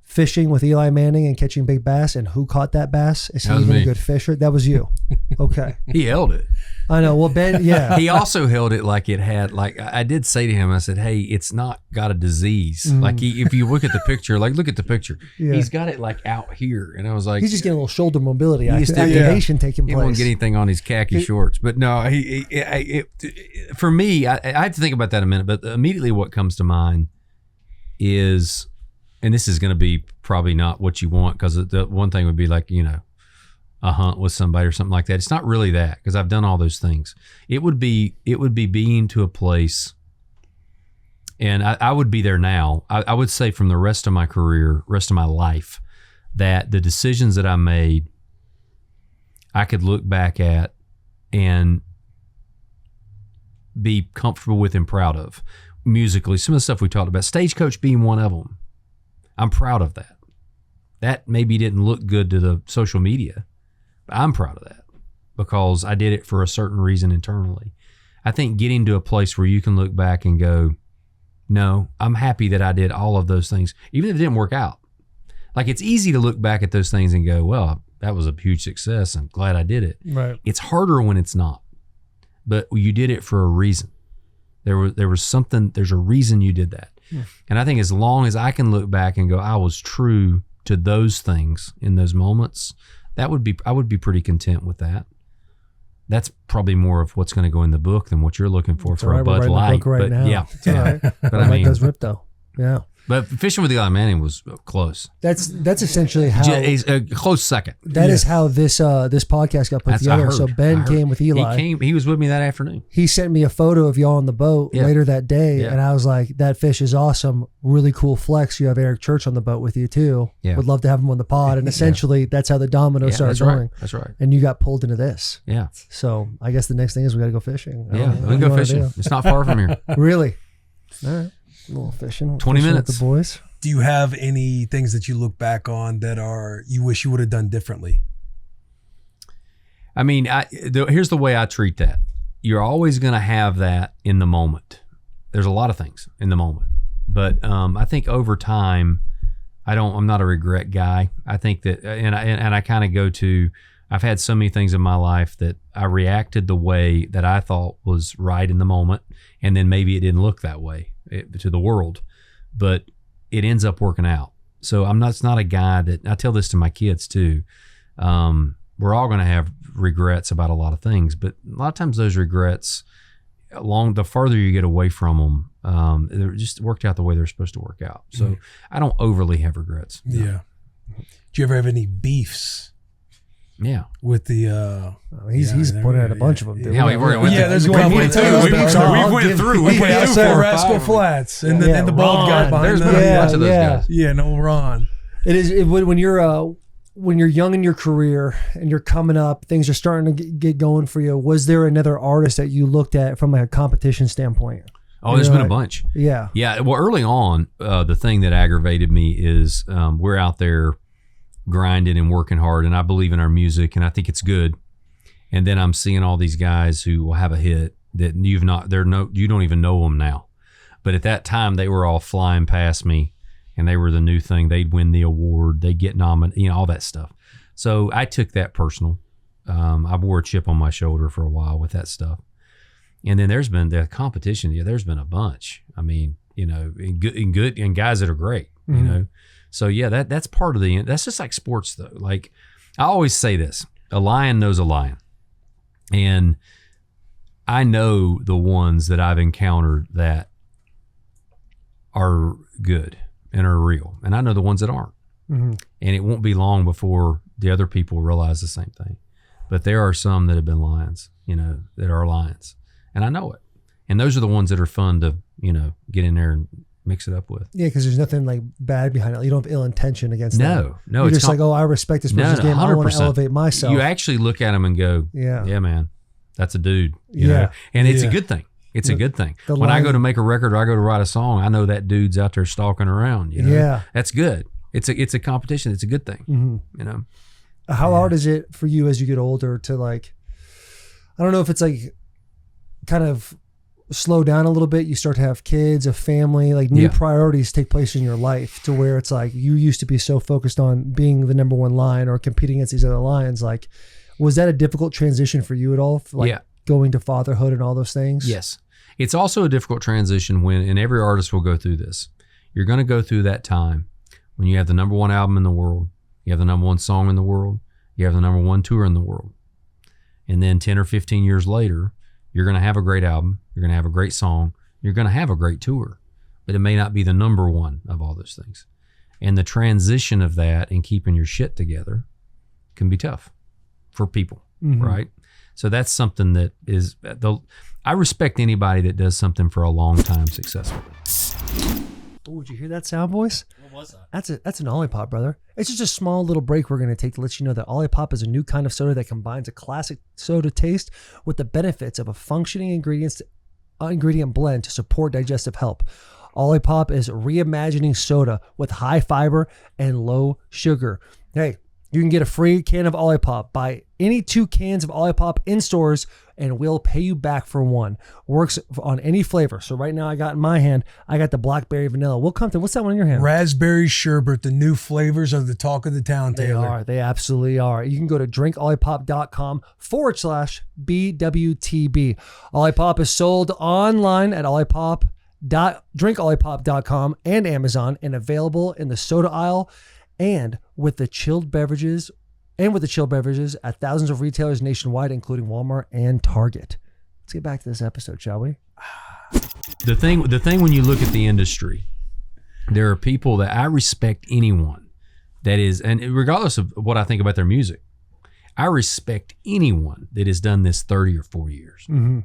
fishing with Eli Manning and catching big bass, and who caught that bass? Is he even a good fisher? That was you. Okay. He held it. I know. Well, Ben, yeah. He also held it like it had, like, I did say to him, I said, hey, it's not got a disease. Like, if you look at the picture, look at the picture. Yeah. He's got it like out here. And I was like, he's just getting a little shoulder mobility activation taking place. He won't get anything on his khaki shorts. But no, for me, I have to think about that a minute. But immediately what comes to mind is, and this is going to be probably not what you want, because the one thing would be like, a hunt with somebody or something like that. It's not really that, because I've done all those things. It would be being to a place, and I would be there now. I would say from the rest of my career, rest of my life, that the decisions that I made, I could look back at and be comfortable with and proud of. Musically, some of the stuff we talked about, Stagecoach being one of them. I'm proud of that. That maybe didn't look good to the social media, but I'm proud of that because I did it for a certain reason internally. I think getting to a place where you can look back and go, no, I'm happy that I did all of those things, even if it didn't work out. Like, it's easy to look back at those things and go, well, that was a huge success. I'm glad I did it. Right. It's harder when it's not, but you did it for a reason. There was something, there's a reason you did that. Yeah. And I think as long as I can look back and go, I was true to those things in those moments, I would be pretty content with that. That's probably more of what's going to go in the book than what you're looking for a Bud Light. Right now. Yeah, it's all right. But I mean, does rip though. Yeah. But fishing with Eli Manning was close. That's essentially how He's a close second. That is how this podcast got put together. So Ben came with Eli. He was with me that afternoon. He sent me a photo of y'all on the boat later that day, and I was like, "That fish is awesome, really cool flex. You have Eric Church on the boat with you too. Yeah. Would love to have him on the pod." And essentially, that's how the dominoes started going. That's right. And you got pulled into this. Yeah. So I guess the next thing is we got to go fishing. Yeah, we can go fishing. It's not far from here. Really? All right. A little fishing. 20 minutes. With the boys. Do you have any things that you look back on that you wish you would have done differently? I mean, here's the way I treat that. You're always going to have that in the moment. There's a lot of things in the moment, but I think over time, I'm not a regret guy. I think that, and I kind of go to, I've had so many things in my life that I reacted the way that I thought was right in the moment, and then maybe it didn't look that way to the world, but it ends up working out. So it's not a guy that, I tell this to my kids too. We're all going to have regrets about a lot of things, but a lot of times those regrets, the farther you get away from them, it just worked out the way they're supposed to work out. So I don't overly have regrets. No. Yeah. Do you ever have any beefs? Yeah. With the he's pointed out a bunch of them. Dude. Yeah, there's a couple. We went through Rascal Flats and the bald guy behind There's been a bunch of those guys. Yeah, no Ron. It is when you're young in your career and you're coming up, things are starting to get going for you. Was there another artist that you looked at from a competition standpoint? Oh, there's been a bunch. Yeah. Yeah. Well, early on, the thing that aggravated me is we're out there grinding and working hard, and I believe in our music, and I think it's good. And then I'm seeing all these guys who will have a hit that you don't even know them now. But at that time, they were all flying past me, and they were the new thing. They'd win the award, they'd get nominated, all that stuff. So I took that personal. I wore a chip on my shoulder for a while with that stuff. And then there's been the competition. Yeah, there's been a bunch. I mean, and guys that are great. So yeah, that's part of that's just like sports though. Like I always say this, a lion knows a lion. And I know the ones that I've encountered that are good and are real. And I know the ones that aren't. And it won't be long before the other people realize the same thing. But there are some that have been lions, that are lions. And I know it. And those are the ones that are fun to, get in there and mix it up with. Yeah, because there's nothing like bad behind it. You don't have ill intention against them. No. You're just like, I respect this person's game. 100%. I want to elevate myself. You actually look at them and go, yeah, man, that's a dude. You know? And it's a good thing. It's a good thing. When I go to make a record or I go to write a song, I know that dude's out there stalking around. Yeah. That's good. It's a competition. It's a good thing. How hard is it for you as you get older to like, I don't know if it's like kind of slow down a little bit, you start to have kids, a family, like new priorities take place in your life to where it's like you used to be so focused on being the number one lion or competing against these other lions. Like, was that a difficult transition for you at all? Like going to fatherhood and all those things? Yes. It's also a difficult transition and every artist will go through this. You're going to go through that time when you have the number one album in the world, you have the number one song in the world, you have the number one tour in the world. And then 10 or 15 years later, you're going to have a great album. You're going to have a great song. You're going to have a great tour, but it may not be the number one of all those things. And the transition of that and keeping your shit together can be tough for people, right? So that's something that is, I respect anybody that does something for a long time successfully. Oh, did you hear that sound, boys? What was that? That's an Olipop, brother. It's just a small little break we're going to take to let you know that Olipop is a new kind of soda that combines a classic soda taste with the benefits of a functioning ingredient blend to support digestive health. Olipop is reimagining soda with high fiber and low sugar. Hey, you can get a free can of Olipop. Buy any 2 cans of Olipop in stores and we'll pay you back for one. Works on any flavor. So right now I got in my hand, I got the blackberry vanilla. Compton, what's that one in your hand? Raspberry sherbet. The new flavors are the talk of the town, Taylor. They absolutely are. You can go to drinkolipop.com/BWTB. Olipop is sold online at drinkolipop.com and Amazon and available in the soda aisle and with the chilled beverages at thousands of retailers nationwide, including Walmart and Target. Let's get back to this episode, shall we? The thing when you look at the industry There are people that I respect anyone that is, and regardless of what I think about their music, I respect anyone that has done this 30 or 40 years. Mm-hmm.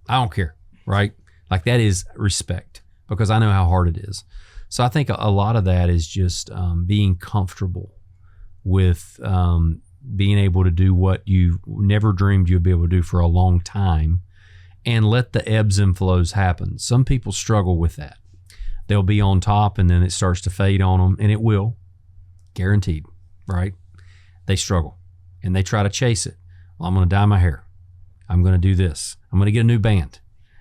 I don't care, right? Like that is respect because I know how hard it is. So I think a lot of that is just being comfortable with being able to do what you never dreamed you'd be able to do for a long time and let the ebbs and flows happen. Some people struggle with that. They'll be on top and then it starts to fade on them, and it will, guaranteed, right? They struggle and they try to chase it. Well, I'm going to dye my hair. I'm going to do this. I'm going to get a new band.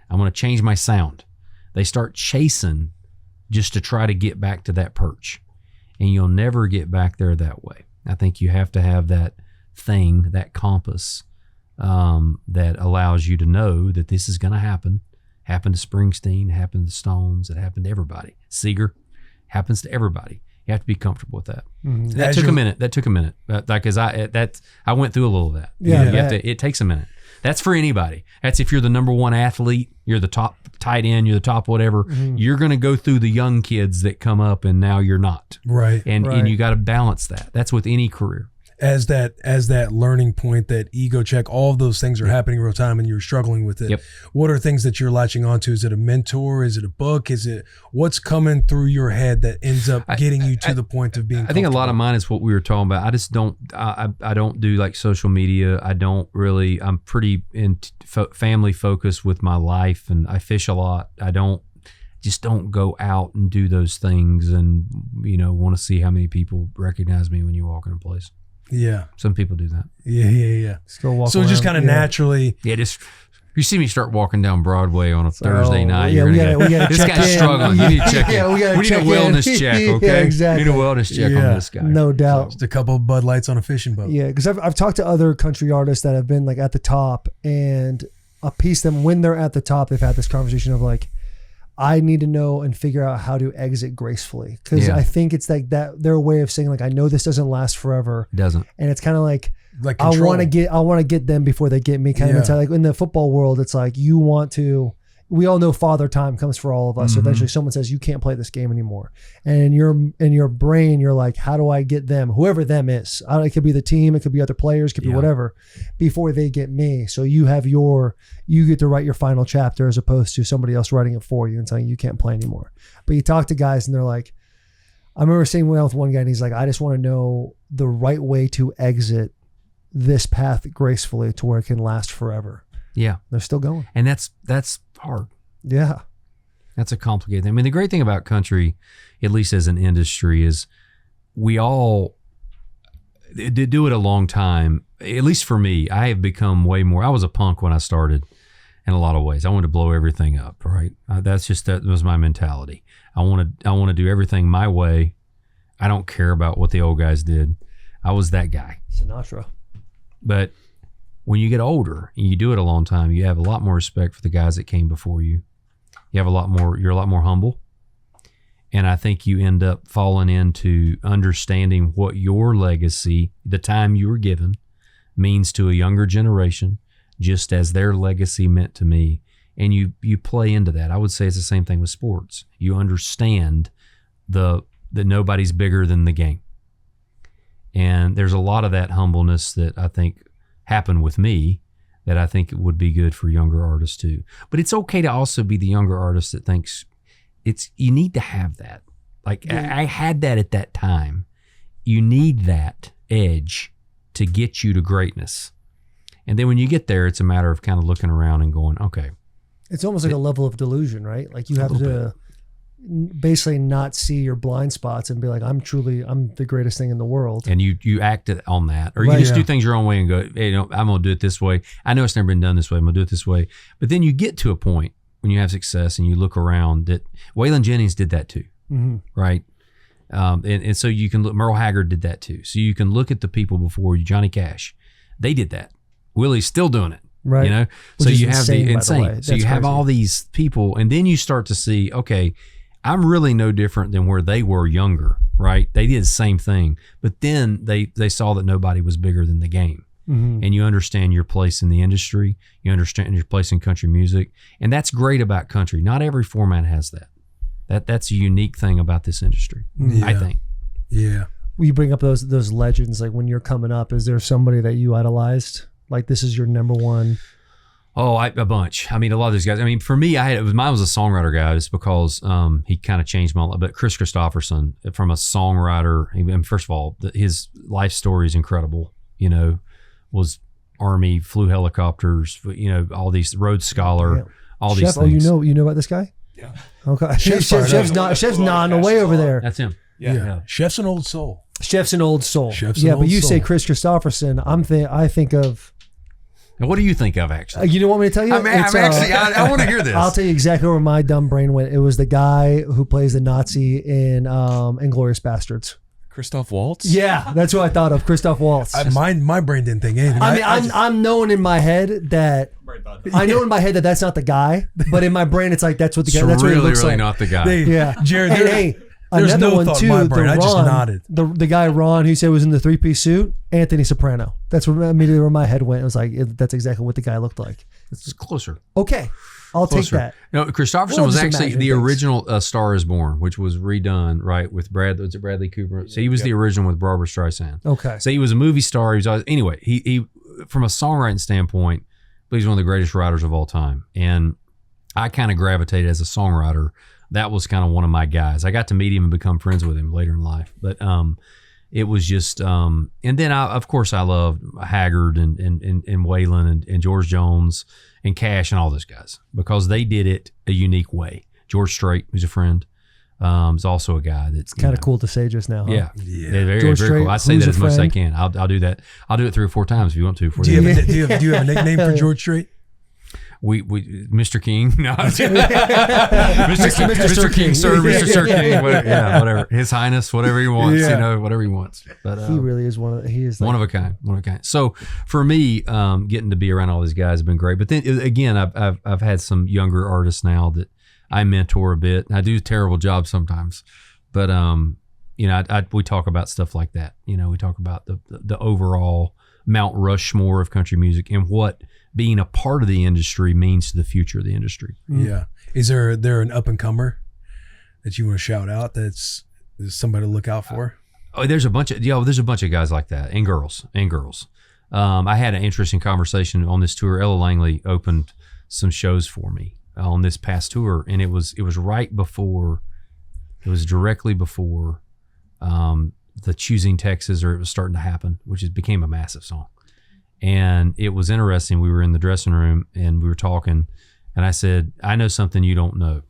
I'm going to change my sound. They start chasing just to try to get back to that perch, and you'll never get back there that way. I think you have to have that thing, that compass that allows you to know that this is going to happen. Happened to Springsteen, happened to Stones, it happened to everybody. Seger, happens to everybody. You have to be comfortable with that. Mm-hmm. That took a minute. That took a minute. Because I went through a little of that. Yeah, you have to, it takes a minute. That's for anybody. That's if you're the number one athlete, you're the top tight end, you're the top whatever. Mm-hmm. You're going to go through the young kids that come up and now you're not. Right. And you got to balance that. That's with any career. As that learning point, that ego check, all of those things are happening real time and you're struggling with it. Yep. What are things that you're latching onto? Is it a mentor? Is it a book? Is it what's coming through your head that ends up getting you to the point of being I think a lot of mine is what we were talking about. I just don't, I don't do like social media. I don't really, I'm pretty family focused with my life, and I fish a lot. I just don't go out and do those things and, want to see how many people recognize me when you walk in a place. Yeah. Some people do that. Yeah. Still walk So it just around, kind of naturally. Yeah, just you see me start walking down Broadway on a Thursday night. Yeah, You're we gonna gotta this check guy's in. struggling. You need to check Yeah, in. we gotta need check a wellness in. check, Yeah, okay? exactly. We need a wellness check Yeah. on this guy. No doubt. Just a couple of Bud Lights on a fishing boat. Yeah, because I've talked to other country artists that have been like at the top, and a piece them when they're at the top, they've had this conversation of like, I need to know and figure out how to exit gracefully, because I think it's like that their way of saying like, I know this doesn't last forever. It doesn't. And it's kind of like I control. want to get them before they get me kind of mentality. Like in the football world, it's like we all know father time comes for all of us. So eventually someone says you can't play this game anymore, and in your brain you're like, how do I get them, whoever them is? It could be the team, it could be other players, it could be whatever, before they get me. So you get to write your final chapter as opposed to somebody else writing it for you and saying you can't play anymore. But you talk to guys and they're like, I remember sitting with one guy and he's like, I just want to know the right way to exit this path gracefully to where it can last forever. Yeah. They're still going. And that's hard. Yeah. That's a complicated thing. I mean, the great thing about country, at least as an industry, is we all do it a long time. At least for me, I have become way more. I was a punk when I started in a lot of ways. I wanted to blow everything up, right? That was my mentality. I want to do everything my way. I don't care about what the old guys did. I was that guy. Sinatra. But when you get older and you do it a long time, you have a lot more respect for the guys that came before you. You're a lot more humble. And I think you end up falling into understanding what your legacy, the time you were given, means to a younger generation, just as their legacy meant to me. And you play into that. I would say it's the same thing with sports. You understand that nobody's bigger than the game. And there's a lot of that humbleness that I think happened with me that I think it would be good for younger artists too. But it's okay to also be the younger artist that thinks you need to have that. Like I had that at that time. You need that edge to get you to greatness. And then when you get there, it's a matter of kind of looking around and going, okay. It's almost like a level of delusion, right? Like you have to basically not see your blind spots and be like, I'm the greatest thing in the world. And you act on that, or you just do things your own way and go, hey, I'm going to do it this way. I know it's never been done this way. I'm going to do it this way. But then you get to a point when you have success and you look around that Waylon Jennings did that too, right? And so you can look, Merle Haggard did that too. So you can look at the people before you, Johnny Cash, they did that. Willie's still doing it. Right. You know, Which so is you have insane, the by insane. the way. So you That's have crazy. all these people, and then you start to see, okay, I'm really no different than where they were younger, right? They did the same thing, but then they saw that nobody was bigger than the game. And you understand your place in the industry. You understand your place in country music. And that's great about country. Not every format has that. That's a unique thing about this industry, I think. Yeah. You bring up those legends, like when you're coming up, is there somebody that you idolized? Like this is your number one? Oh, a bunch. I mean, a lot of these guys. I mean, for me, mine was a songwriter guy just because he kind of changed my life. But Chris Christopherson, from a songwriter, and first of all, his life story is incredible. You know, was Army, flew helicopters, you know, all these Rhodes Scholar, all these things. Oh, you know about this guy? Yeah. Okay. Chef's nodding away over there. That's him. Yeah. Chef's an old soul. Chef's an old soul. Chef's yeah, an but old you soul. say Chris Christopherson, I think of. Now, what do you think of actually? You don't want me to tell you? I want to hear this. I'll tell you exactly where my dumb brain went. It was the guy who plays the Nazi in Inglourious Bastards. Christoph Waltz? Yeah, that's who I thought of. Christoph Waltz. My brain didn't think anything. I mean, I'm knowing in my head that that's not the guy, but in my brain it's like that's what the guy. That's what he looks like. Not the guy. Yeah, Jared. Hey, there's another no one thought too. in my brain. I just nodded. The guy Ron who said was in the 3-piece suit, Anthony Soprano. That's what immediately where my head went. It was like that's exactly what the guy looked like. It's closer. Okay, I'll take that. No, Christopherson was actually the original Star Is Born, which was redone right with Bradley Cooper. So he was the original with Barbra Streisand. Okay, so he was a movie star. He was always, anyway. He from a songwriting standpoint, he's one of the greatest writers of all time, and I kind of gravitated as a songwriter. That was kind of one of my guys. I got to meet him and become friends with him later in life. But it was just, and then I loved Haggard and Waylon and George Jones and Cash and all those guys because they did it a unique way. George Strait, who's a friend, is also a guy that's kind of cool to say just now. Huh? Yeah, very, George very Strait, cool. I say that as much as I friend? can. I'll do that. I'll do it 3 or 4 times if you want to. Do you have a nickname for George Strait? We Mr. King, no, Mr. King, sir, Mr. Sir King, whatever, His Highness, whatever he wants, whatever he wants. But he really is one of a kind. So for me, getting to be around all these guys has been great. But then again, I've had some younger artists now that I mentor a bit. I do a terrible job sometimes, but we talk about stuff like that. You know, we talk about the overall Mount Rushmore of country music and what being a part of the industry means to the future of the industry. Yeah. Is there an up and comer that you want to shout out that's somebody to look out for? There's a bunch of guys like that and girls. I had an interesting conversation on this tour. Ella Langley opened some shows for me on this past tour, and it was directly before the Choosing Texas, or it was starting to happen, which became a massive song. And it was interesting. We were in the dressing room and we were talking, and I said, I know something you don't know.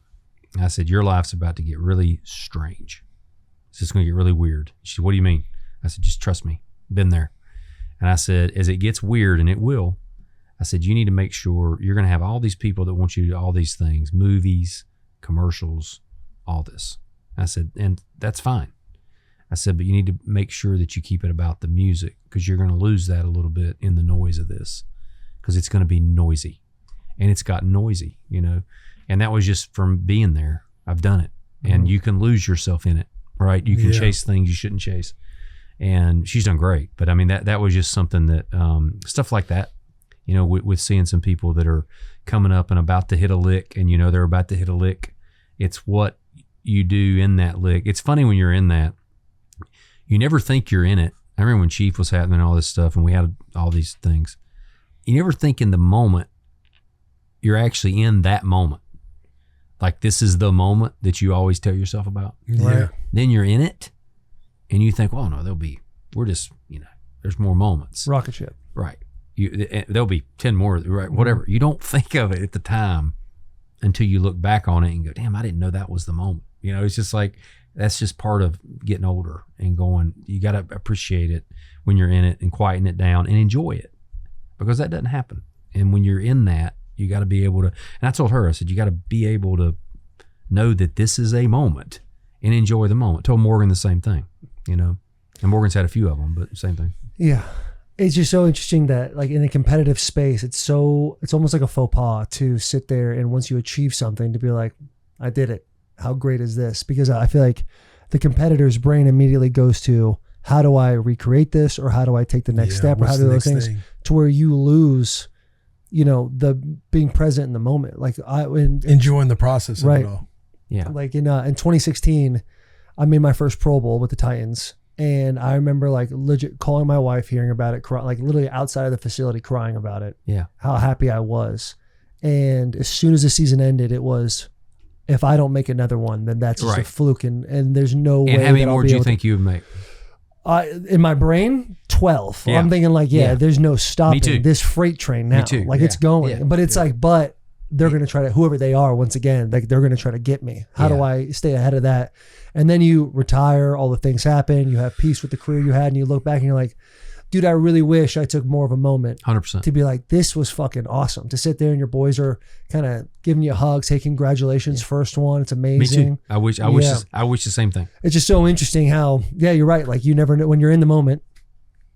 I said, your life's about to get really strange. It's just going to get really weird. She said, what do you mean? I said, just trust me. Been there. And I said, as it gets weird, and it will, I said, you need to make sure you're going to have all these people that want you to do all these things, movies, commercials, all this. I said, and that's fine. I said, but you need to make sure that you keep it about the music, because you're going to lose that a little bit in the noise of this, because it's going to be noisy, and it's got noisy, and that was just from being there. I've done it, and you can lose yourself in it, right? You can chase things you shouldn't chase, and she's done great. But I mean, that was just something that, stuff like that, with seeing some people that are coming up and about to hit a lick, and they're about to hit a lick. It's what you do in that lick. It's funny when you're in that. You never think you're in it. I remember when Chief was happening and all this stuff, and we had all these things. You never think in the moment you're actually in that moment. Like, this is the moment that you always tell yourself about. Yeah. Right? Then you're in it, and you think, well, no, we're just, there's more moments. Rocket ship. Right. There'll be 10 more, right? Whatever. You don't think of it at the time until you look back on it and go, damn, I didn't know that was the moment. It's just like, that's just part of getting older and going, you got to appreciate it when you're in it and quieten it down and enjoy it, because that doesn't happen. And when you're in that, you got to be able to, and I told her, I said, you got to be able to know that this is a moment and enjoy the moment. I told Morgan the same thing, and Morgan's had a few of them, but same thing. Yeah. It's just so interesting that, like, in a competitive space, it's almost like a faux pas to sit there and once you achieve something to be like, I did it. How great is this? Because I feel like the competitor's brain immediately goes to, how do I recreate this, or how do I take the next step, or how do those things to where you lose, the being present in the moment, like enjoying the process of it all. Yeah. Like in 2016, I made my first Pro Bowl with the Titans. And I remember like legit calling my wife, hearing about it, like literally outside of the facility crying about it. Yeah. How happy I was. And as soon as the season ended, it was, if I don't make another one, then that's just a fluke. And there's no way. And how many that more do you think you would make? In my brain, 12. Yeah. I'm thinking like, there's no stopping this freight train now. Me too. Like it's going. Yeah. But it's like, but they're going to try to, whoever they are, once again, like they're going to try to get me. How do I stay ahead of that? And then you retire, all the things happen, you have peace with the career you had, and you look back and you're like, dude, I really wish I took more of a moment 100%. to be like, this was fucking awesome. To sit there and your boys are kind of giving you hugs, hey, congratulations, first one. It's amazing. Me too. I wish the same thing. It's just so interesting how, you're right. Like you never know when you're in the moment,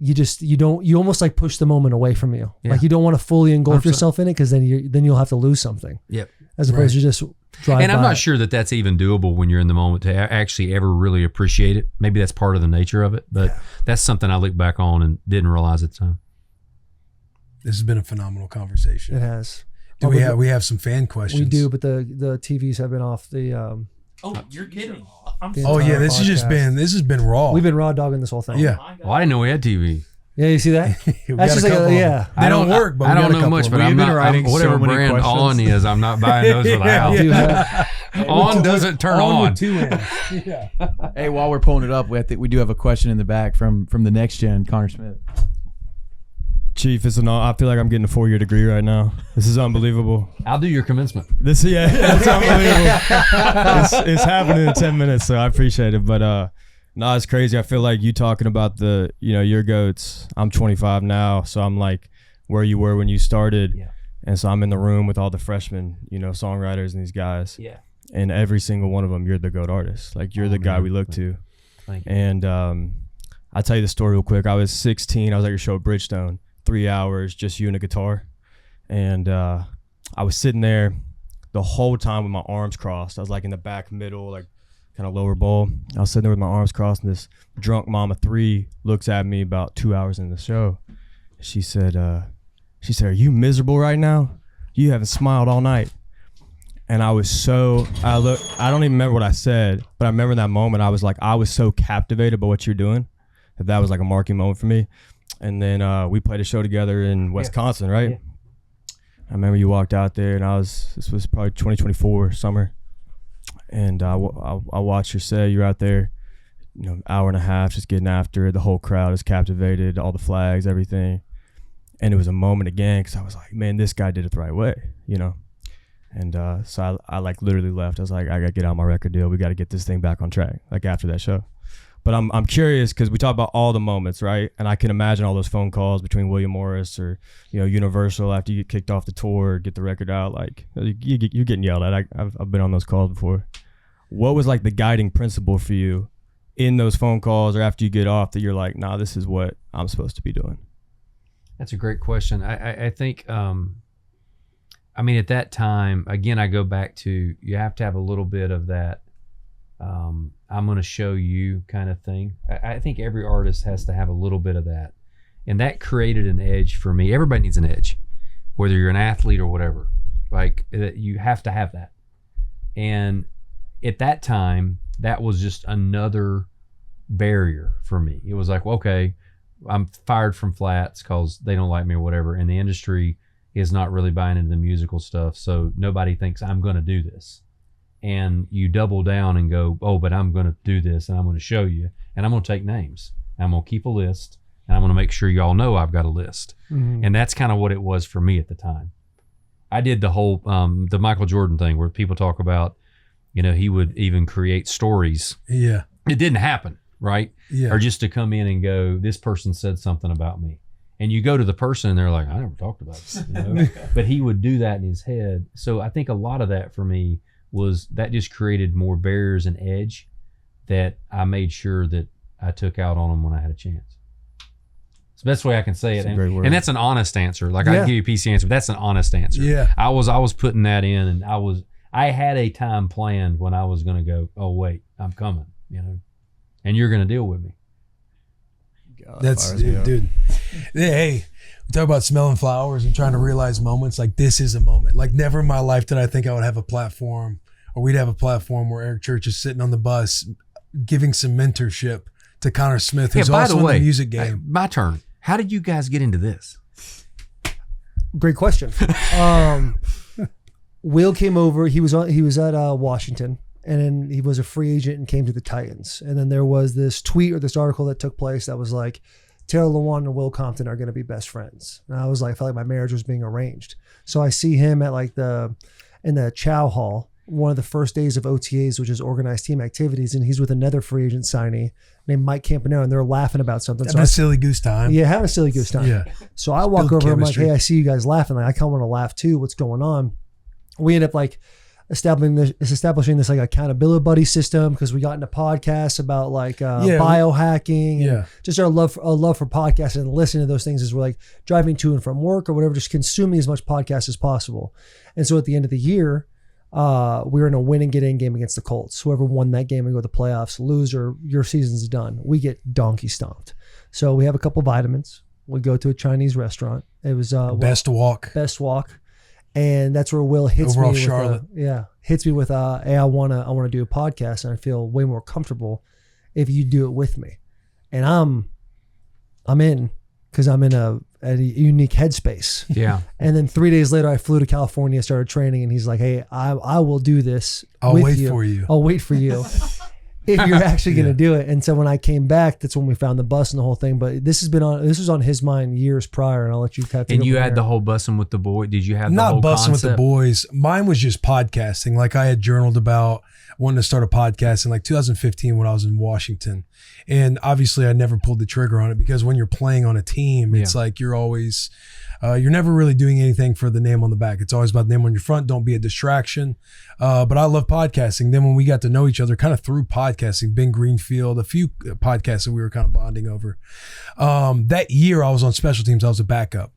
you almost like push the moment away from you. Yeah. Like you don't want to fully engulf 100%. yourself in it, because then you'll have to lose something. Yep. As opposed to just drive And I'm by. not sure that that's even doable when you're in the moment to actually ever really appreciate it. Maybe that's part of the nature of it, but that's something I look back on and didn't realize at the time. This has been a phenomenal conversation. It has. We have some fan questions. We do, but the TVs have been off the. Oh, you're kidding. This has been raw. We've been raw dogging this whole thing. Yeah. Well, I didn't know we had TV. Yeah, you see that? That's just like They don't work, but I we got don't a know couple much, of but them. I'm We've been not. writing Whatever so many brand questions. On is, I'm not buying those with a I do house. have- On doesn't turn on. with 2 ends. Hey, while we're pulling it up, I think we do have a question in the back from the next gen, Connor Smith. Chief, I feel like I'm getting a 4-year degree right now. This is unbelievable. I'll do your commencement. It's unbelievable. It's happening in 10 minutes, so I appreciate it. But no, it's crazy. I feel like you talking about your goats. I'm 25 now, so I'm like where you were when you started. Yeah. And so I'm in the room with all the freshmen, songwriters and these guys. Yeah. And every single one of them, you're the GOAT artist. Like you're the guy we look to. Thank you. And I'll tell you the story real quick. I was 16. I was at your show at Bridgestone. 3 hours, just you and a guitar. And I was sitting there the whole time with my arms crossed. I was like in the back middle, like kind of lower bowl. I was sitting there with my arms crossed, and this drunk mama 3 looks at me about 2 hours into the show. She said, "Are you miserable right now? You haven't smiled all night." And I was I don't even remember what I said, but I remember that moment. I was so captivated by what you're doing that was like a marking moment for me. And then we played a show together in Wisconsin, right? Yeah. I remember you walked out there, and this was probably 2024 summer. And I watched your set. You're out there, hour and a half, just getting after it. The whole crowd is captivated, all the flags, everything. And it was a moment again, because I was like, man, this guy did it the right way, And so I like literally left. I was like, I got to get out my record deal. We got to get this thing back on track, like after that show. But I'm curious, because we talk about all the moments, right? And I can imagine all those phone calls between William Morris or Universal after you get kicked off the tour, get the record out. Like you're getting yelled at. I've been on those calls before. What was like the guiding principle for you in those phone calls or after you get off that you're like, nah, this is what I'm supposed to be doing? That's a great question. I think, at that time, again, I go back to, you have to have a little bit of that, I'm going to show you kind of thing. I think every artist has to have a little bit of that. And that created an edge for me. Everybody needs an edge, whether you're an athlete or whatever. Like, you have to have that. And at that time, that was just another barrier for me. It was like, well, okay, I'm fired from Flats because they don't like me or whatever. And the industry is not really buying into the musical stuff. So nobody thinks I'm going to do this. And you double down and go, oh, but I'm going to do this, and I'm going to show you, and I'm going to take names. I'm going to keep a list, and I'm going to make sure y'all know I've got a list. Mm-hmm. And that's kind of what it was for me at the time. I did the whole, the Michael Jordan thing where people talk about, he would even create stories. Yeah. It didn't happen, right? Yeah. Or just to come in and go, this person said something about me. And you go to the person and they're like, I never talked about this. But he would do that in his head. So I think a lot of that for me was that just created more barriers and edge that I made sure that I took out on them when I had a chance. It's the best way I can say it. And that's an honest answer. Like, I can give you a PC answer, but that's an honest answer. Yeah. I was putting that in, and I had a time planned when I was going to go, oh, wait, I'm coming, and you're going to deal with me. God, that's, dude. Hey, we talk about smelling flowers and trying to realize moments. Like, this is a moment. Like, never in my life did I think I would have a platform or we'd have a platform where Eric Church is sitting on the bus giving some mentorship to Connor Smith, who's by also the way, in the music game. My turn. How did you guys get into this? Great question. Will came over. He was at Washington, and then he was a free agent and came to the Titans. And then there was this tweet or this article that took place that was like, Taylor Lewan and Will Compton are going to be best friends. And I was like, I felt like my marriage was being arranged. So I see him at like in the Chow Hall, one of the first days of OTAs, which is organized team activities, and he's with another free agent signee named Mike Campanaro, and they're laughing about something. Having a silly goose time. Yeah, having a silly goose time. Yeah. So I walk Build over, I'm like, chemistry. hey, I see you guys laughing. Like, I kind of want to laugh too. What's going on? We end up like establishing this like accountability buddy system because we got into podcasts about like biohacking and just our love for podcasts and listening to those things as we're like driving to and from work or whatever, just consuming as much podcast as possible. And so at the end of the year, we were in a win and get in game against the Colts. Whoever won that game and go to the playoffs, loser, your season's done. We get donkey stomped. So we have a couple vitamins. We go to a Chinese restaurant. It was Best walk. And that's where Will hits Overall me Charlotte. with hey, I wanna do a podcast, and I feel way more comfortable if you do it with me. And I'm in because I'm in a unique headspace. Yeah. And then 3 days later I flew to California, started training, and he's like, hey, I will do this. I'll wait for you. I'll wait for you. If you're actually going to do it. And so when I came back, that's when we found the bus and the whole thing. But this was on his mind years prior, and I'll let you kind of take And it you from had there. the whole bussing with the boy. Did you have the Not whole bussing with the concept? boys. Mine was just podcasting. Like I had journaled about wanting to start a podcast in like 2015 when I was in Washington. And obviously I never pulled the trigger on it because when you're playing on a team, it's like you're always, you're never really doing anything for the name on the back. It's always about the name on your front. Don't be a distraction. But I love podcasting. Then when we got to know each other kind of through podcasting, Ben Greenfield, a few podcasts that we were kind of bonding over. That year I was on special teams. I was a backup.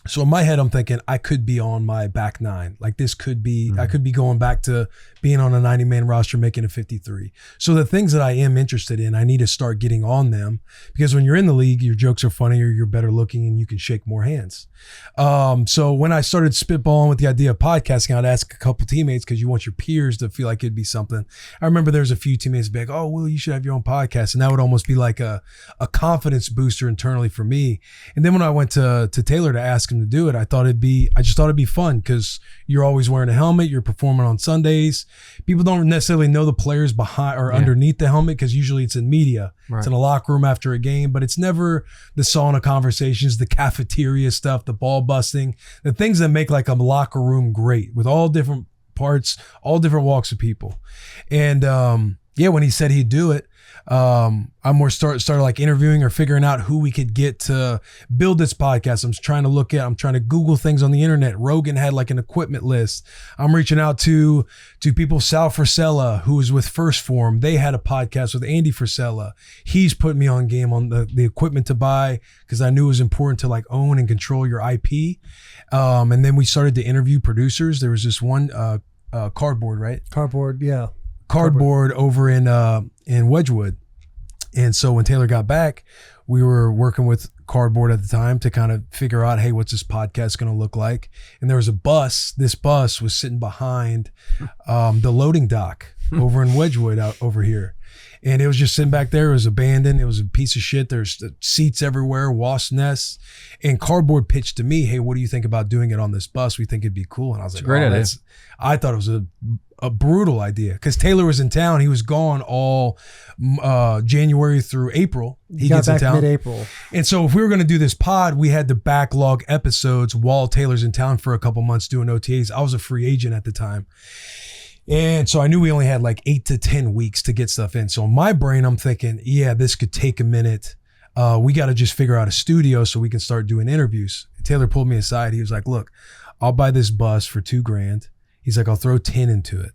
So in my head, I'm thinking I could be on my back nine. Like this could be, I could be going back to being on a 90-man roster, making a 53. So the things that I am interested in, I need to start getting on them because when you're in the league, your jokes are funnier, you're better looking, and you can shake more hands. So when I started spitballing with the idea of podcasting, I'd ask a couple teammates because you want your peers to feel like it'd be something. I remember there's a few teammates be like, oh, Will, you should have your own podcast. And that would almost be like a confidence booster internally for me. And then when I went to Taylor to ask him to do it, I just thought it'd be fun because you're always wearing a helmet, you're performing on Sundays. People don't necessarily know the players behind or underneath the helmet because usually it's in media. Right. It's in a locker room after a game, but it's never the sauna conversations, the cafeteria stuff, the ball busting, the things that make like a locker room great with all different parts, all different walks of people. And when he said he'd do it, I more started like interviewing or figuring out who we could get to build this podcast. I'm trying to Google things on the internet. Rogan had like an equipment list. I'm reaching out to people. Sal Frisella, who was with First Form, they had a podcast with Andy Frisella. He's put me on game on the equipment to buy because I knew it was important to like own and control your IP. And then we started to interview producers. There was this one Cardboard, right? Cardboard over in Wedgwood. And so when Taylor got back, we were working with Cardboard at the time to kind of figure out, hey, what's this podcast going to look like? And there was a bus. This bus was sitting behind the loading dock over in Wedgwood out over here. And it was just sitting back there. It was abandoned. It was a piece of shit. There's seats everywhere, wasp nests. And Cardboard pitched to me, hey, what do you think about doing it on this bus? We think it'd be cool. And I was like, great idea. I thought it was a brutal idea because Taylor was in town. He was gone all January through April. He got gets back in town mid-April. And so if we were going to do this pod, we had to backlog episodes while Taylor's in town for a couple months doing OTAs. I was a free agent at the time. And so I knew we only had like 8 to 10 weeks to get stuff in. So in my brain, I'm thinking, yeah, this could take a minute. We got to just figure out a studio so we can start doing interviews. Taylor pulled me aside. He was like, look, I'll buy this bus for $2,000. He's like, I'll throw 10 into it.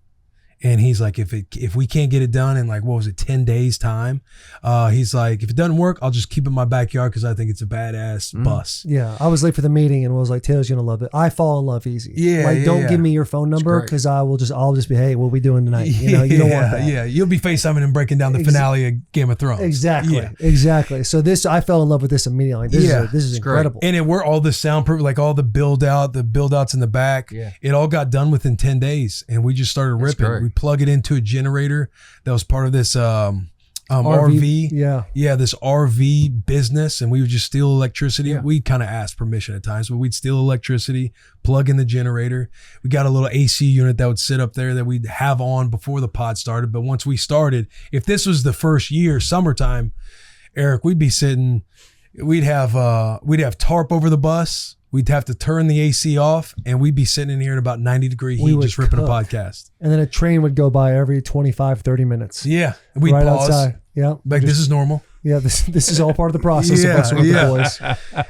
And he's like, if we can't get it done in like, 10 days time? He's like, if it doesn't work, I'll just keep it in my backyard because I think it's a badass bus. Yeah. I was late for the meeting and was like, Taylor's going to love it. I fall in love easy. Yeah. Don't give me your phone number because I'll just be, hey, what are we doing tonight? You know, you don't want that. Yeah. You'll be FaceTiming and breaking down the finale of Game of Thrones. Exactly. So I fell in love with this immediately. This is incredible. And it all the soundproof, like all the build outs in the back. Yeah. It all got done within 10 days and we just started ripping. We we'd plug it into a generator that was part of this RV. Yeah. This RV business, and we would just steal electricity. Yeah. We'd kind of ask permission at times, but we'd steal electricity, plug in the generator. We got a little AC unit that would sit up there that we'd have on before the pod started. But once we started, if this was the first year, summertime, Eric, we'd be sitting, we'd have tarp over the bus. We'd have to turn the AC off, and we'd be sitting in here in about 90-degree heat just ripping a podcast. And then a train would go by every 25, 30 minutes. Yeah. And we'd right pause. outside. Yeah. Like, this is normal. Yeah, this is all part of the process of Bussin with the boys.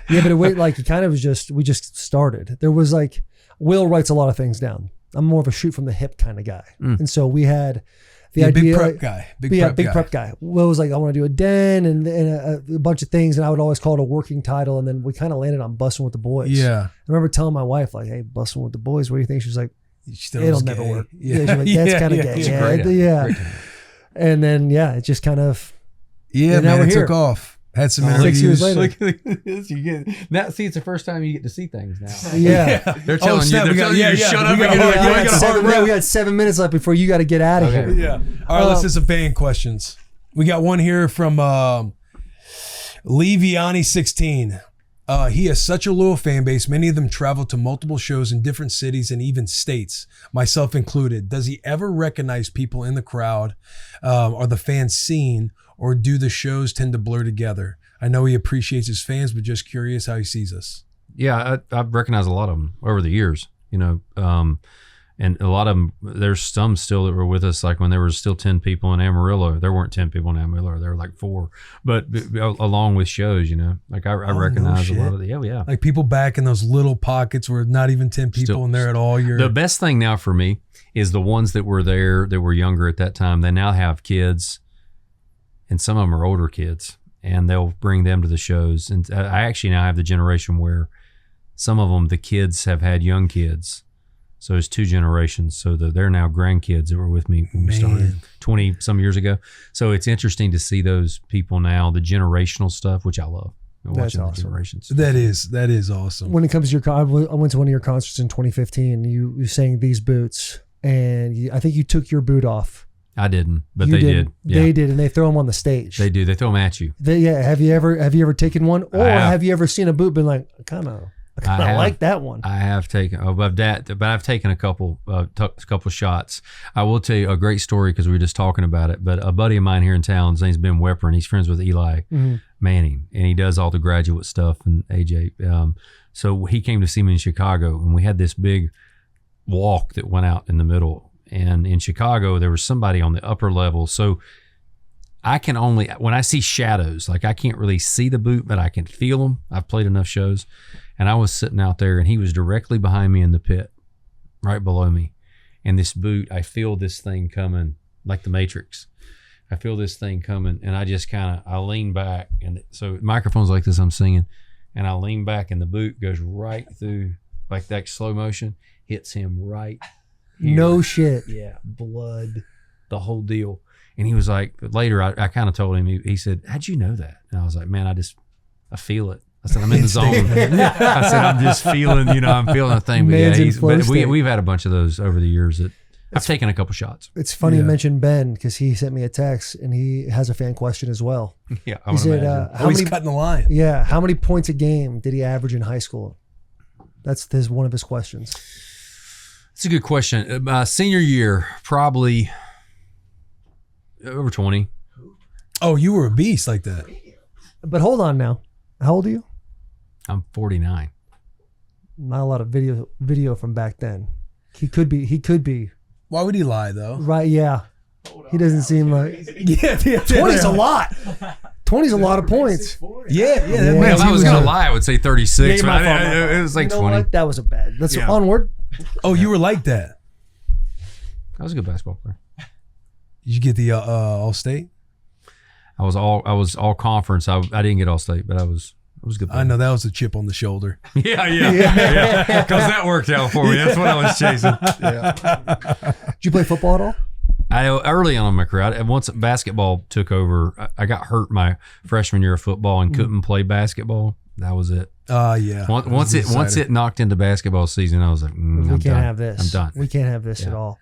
Yeah, but it kind of was we just started. There was like, Will writes a lot of things down. I'm more of a shoot from the hip kind of guy. And so we had the idea. Big prep guy. Will was like, I want to do a den and a bunch of things. And I would always call it a working title. And then we kind of landed on Bussin with the boys. Yeah. I remember telling my wife, like, hey, Bussin with the boys, what do you think? She was like, it'll never work. Yeah. She's like, that's kind of gay. Yeah. And then, it just kind of. Yeah, man, it took off. Had some interviews. 6 years later. Look at this. Now, see, it's the first time you get to see things now. Yeah. They're telling you to shut up. We got 7 minutes left before you got to get out of here. Yeah. All right, let's do some fan questions. We got one here from Leviani16. He has such a loyal fan base. Many of them travel to multiple shows in different cities and even states, myself included. Does he ever recognize people in the crowd or the fan scene, or do the shows tend to blur together? I know he appreciates his fans, but just curious how he sees us. Yeah, I've recognized a lot of them over the years, and a lot of them, there's some still that were with us, like when there was still 10 people in Amarillo. There weren't 10 people in Amarillo. There were like 4, but along with shows, like I recognize a lot of the, yeah. Like people back in those little pockets where not even 10 people in there at all. The best thing now for me is the ones that were there that were younger at that time. They now have kids, and some of them are older kids, and they'll bring them to the shows. And I actually now have the generation where some of them, the kids have had young kids. So it's 2 generations. So they're now grandkids that were with me when we started 20 some years ago. So it's interesting to see those people now, the generational stuff, which I love. That's awesome. The generations. That is awesome. When it comes to I went to one of your concerts in 2015. You sang These Boots, and I think you took your boot off. I didn't, but they did. Yeah. They did, and they throw them on the stage. They do. They throw them at you. Have you ever taken one, or have you ever seen a boot been like, I like that one? I have taken, but I've taken a couple shots. I will tell you a great story because we were just talking about it. But a buddy of mine here in town, his name's Ben Wepper, and he's friends with Eli Manning, and he does all the graduate stuff and AJ. So he came to see me in Chicago, and we had this big walk that went out in the middle. And in Chicago, there was somebody on the upper level. So I can only, when I see shadows, like I can't really see the boot, but I can feel them. I've played enough shows. And I was sitting out there, and he was directly behind me in the pit, right below me. And this boot, I feel this thing coming, like the Matrix. I feel this thing coming, and I just I lean back. And so microphone's like this, I'm singing. And I lean back, and the boot goes right through, like that slow motion, hits him right here. No shit. Yeah, blood, the whole deal. And he was like, later I kind of told him, he said, how'd you know that? And I was like, man, I feel it. I said, I'm in the zone. I said, I'm just feeling, I'm feeling a thing. But we've had a bunch of those over the years that I've taken a couple shots. It's funny you mentioned Ben, because he sent me a text, and he has a fan question as well. Yeah, he said, he's cutting the line. Yeah, how many points a game did he average in high school? That's one of his questions. It's a good question. Senior year, probably over 20. Oh, you were a beast like that. But hold on now. How old are you? I'm 49. Not a lot of video from back then. He could be. Why would he lie though? Right, yeah. He doesn't seem like 20's a lot. 20's a lot of points. Yeah. Man, if I was gonna lie, I would say 36. But it was like 20. What? That was a bad. Let's onward. Oh, you were like that. I was a good basketball player. Did you get the all state? I was all conference. I didn't get all state, but I was good player. I know that was a chip on the shoulder. Yeah. Because that worked out for me. That's what I was chasing. Yeah. Did you play football at all? Early on in my career, once basketball took over, I got hurt my freshman year of football and couldn't play basketball. That was it. Yeah. Once it knocked into basketball season, I was like, we can't have this. I'm done. We can't have this at all.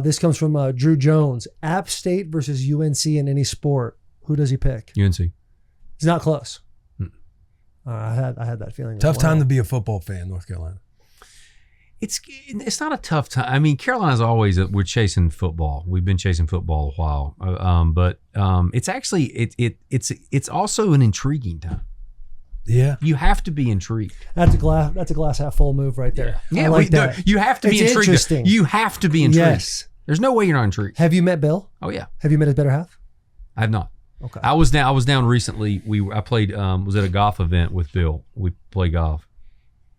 This comes from Drew Jones. App State versus UNC in any sport. Who does he pick? UNC. He's not close. I had that feeling. Tough time to be a football fan, North Carolina. It's not a tough time. I mean, Carolina's always we're chasing football. We've been chasing football a while, but it's actually it's also an intriguing time. Yeah, you have to be intrigued. That's a glass half full move right there. Yeah, I like that. You have to be It's intrigued. interesting. You have to be intrigued. Yes. There's no way you're not intrigued. Have you met Bill? Oh yeah. Have you met his better half? I have not. Okay. I was down recently. I played was at a golf event with Bill. We played golf.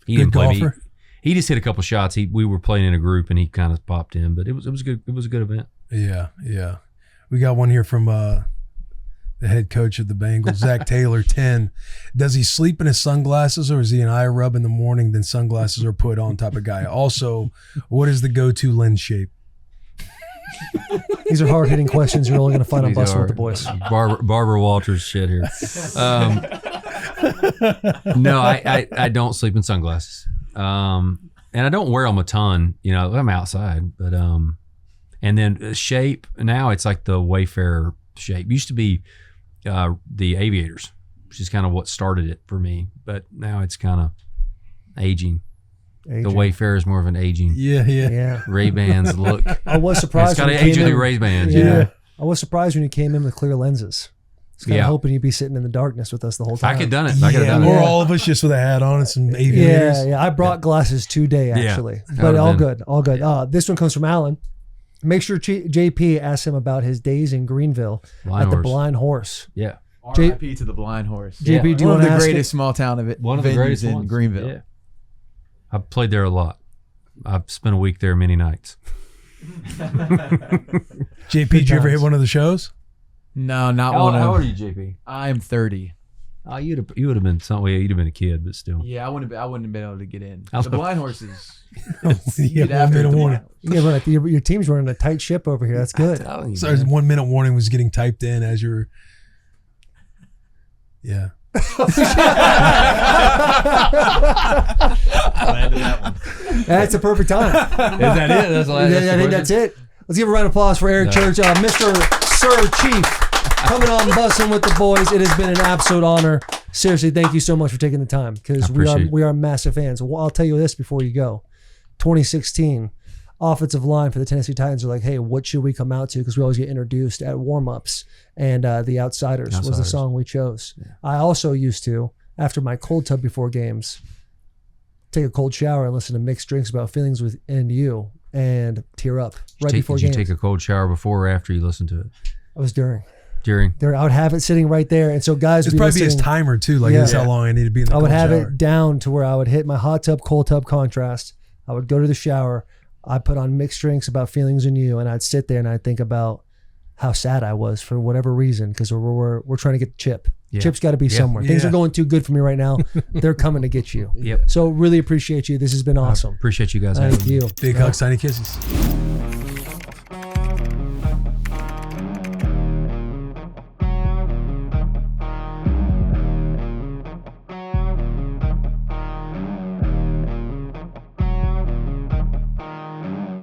He Good didn't play. golfer? He just hit a couple shots. We were playing in a group and he kind of popped in, but it was good. It was a good event. Yeah. We got one here from the head coach of the Bengals, Zach Taylor, 10. Does he sleep in his sunglasses or is he an eye rub in the morning, then sunglasses are put on type of guy? Also, what is the go-to lens shape? These are hard-hitting questions you're only going to find on Bussin' with the Boys. Barbara Walters shit here. No, I don't sleep in sunglasses. And I don't wear them a ton. You know, I'm outside, but and then shape, now it's like the Wayfarer shape. Used to be the Aviators, which is kind of what started it for me, but now it's kind of aging. The Wayfarer is more of an aging. Yeah. Ray-Bans look. I was surprised. It's got to age with the Ray-Bans. Yeah. You know? I was surprised when you came in with clear lenses. I was kind of hoping you'd be sitting in the darkness with us the whole time. I could have done it. I could have done it. Or all of us just with a hat on and some aviators. Yeah. I brought glasses today, actually. Yeah. But all good. This one comes from Alan. Make sure JP asks him about his days in Greenville at the Blind Horse. Yeah. R.I.P. to the Blind Horse. JP, do you one want of to the ask greatest small town of it. One of the greatest in ones. Greenville. Yeah. I've played there a lot. I've spent a week there many nights. JP, did you ever hit one of the shows? No, not How one. old are you, JP? I'm 30. Oh, you would have been something. You'd have been a kid, but still. Yeah, I wouldn't have been able to get in. I The was- Blind Horses. Yeah, Get after 1 minute the warning. Blind Horses. Yeah, your team's running a tight ship over here. That's good. Telling you, Sorry, man. 1 minute warning was getting typed in as you were. Yeah. That's a perfect time. Is that it? That's the last I think that's it. Let's give a round of applause for Eric Church, Mr. Sir Chief, coming on Bussin' with the Boys. It has been an absolute honor. Seriously, thank you so much for taking the time because we are massive fans. Well, I'll tell you this before you go. 2016, offensive line for the Tennessee Titans are like, hey, what should we come out to? Because we always get introduced at warm-ups, and The Outsiders was the song we chose. Yeah. I also used to, after my cold tub before games, take a cold shower and listen to mixed drinks about feelings within you and tear up before games. Did you take a cold shower before or after you listened to it? I was during. I would have it sitting right there, and so guys It's would be probably his listening. timer too. Like that's how long I need to be in the I would cold have shower. it down to where I would hit my hot tub, cold tub contrast. I would go to the shower. I put on mixed drinks about feelings in you, and I'd sit there and I'd think about how sad I was for whatever reason because we're trying to get the chip. Yeah. Chip's got to be somewhere. Things are going too good for me right now. They're coming to get you. Yep. So really appreciate you. This has been awesome. Appreciate you guys Thank having me. you. Big hugs, tiny kisses.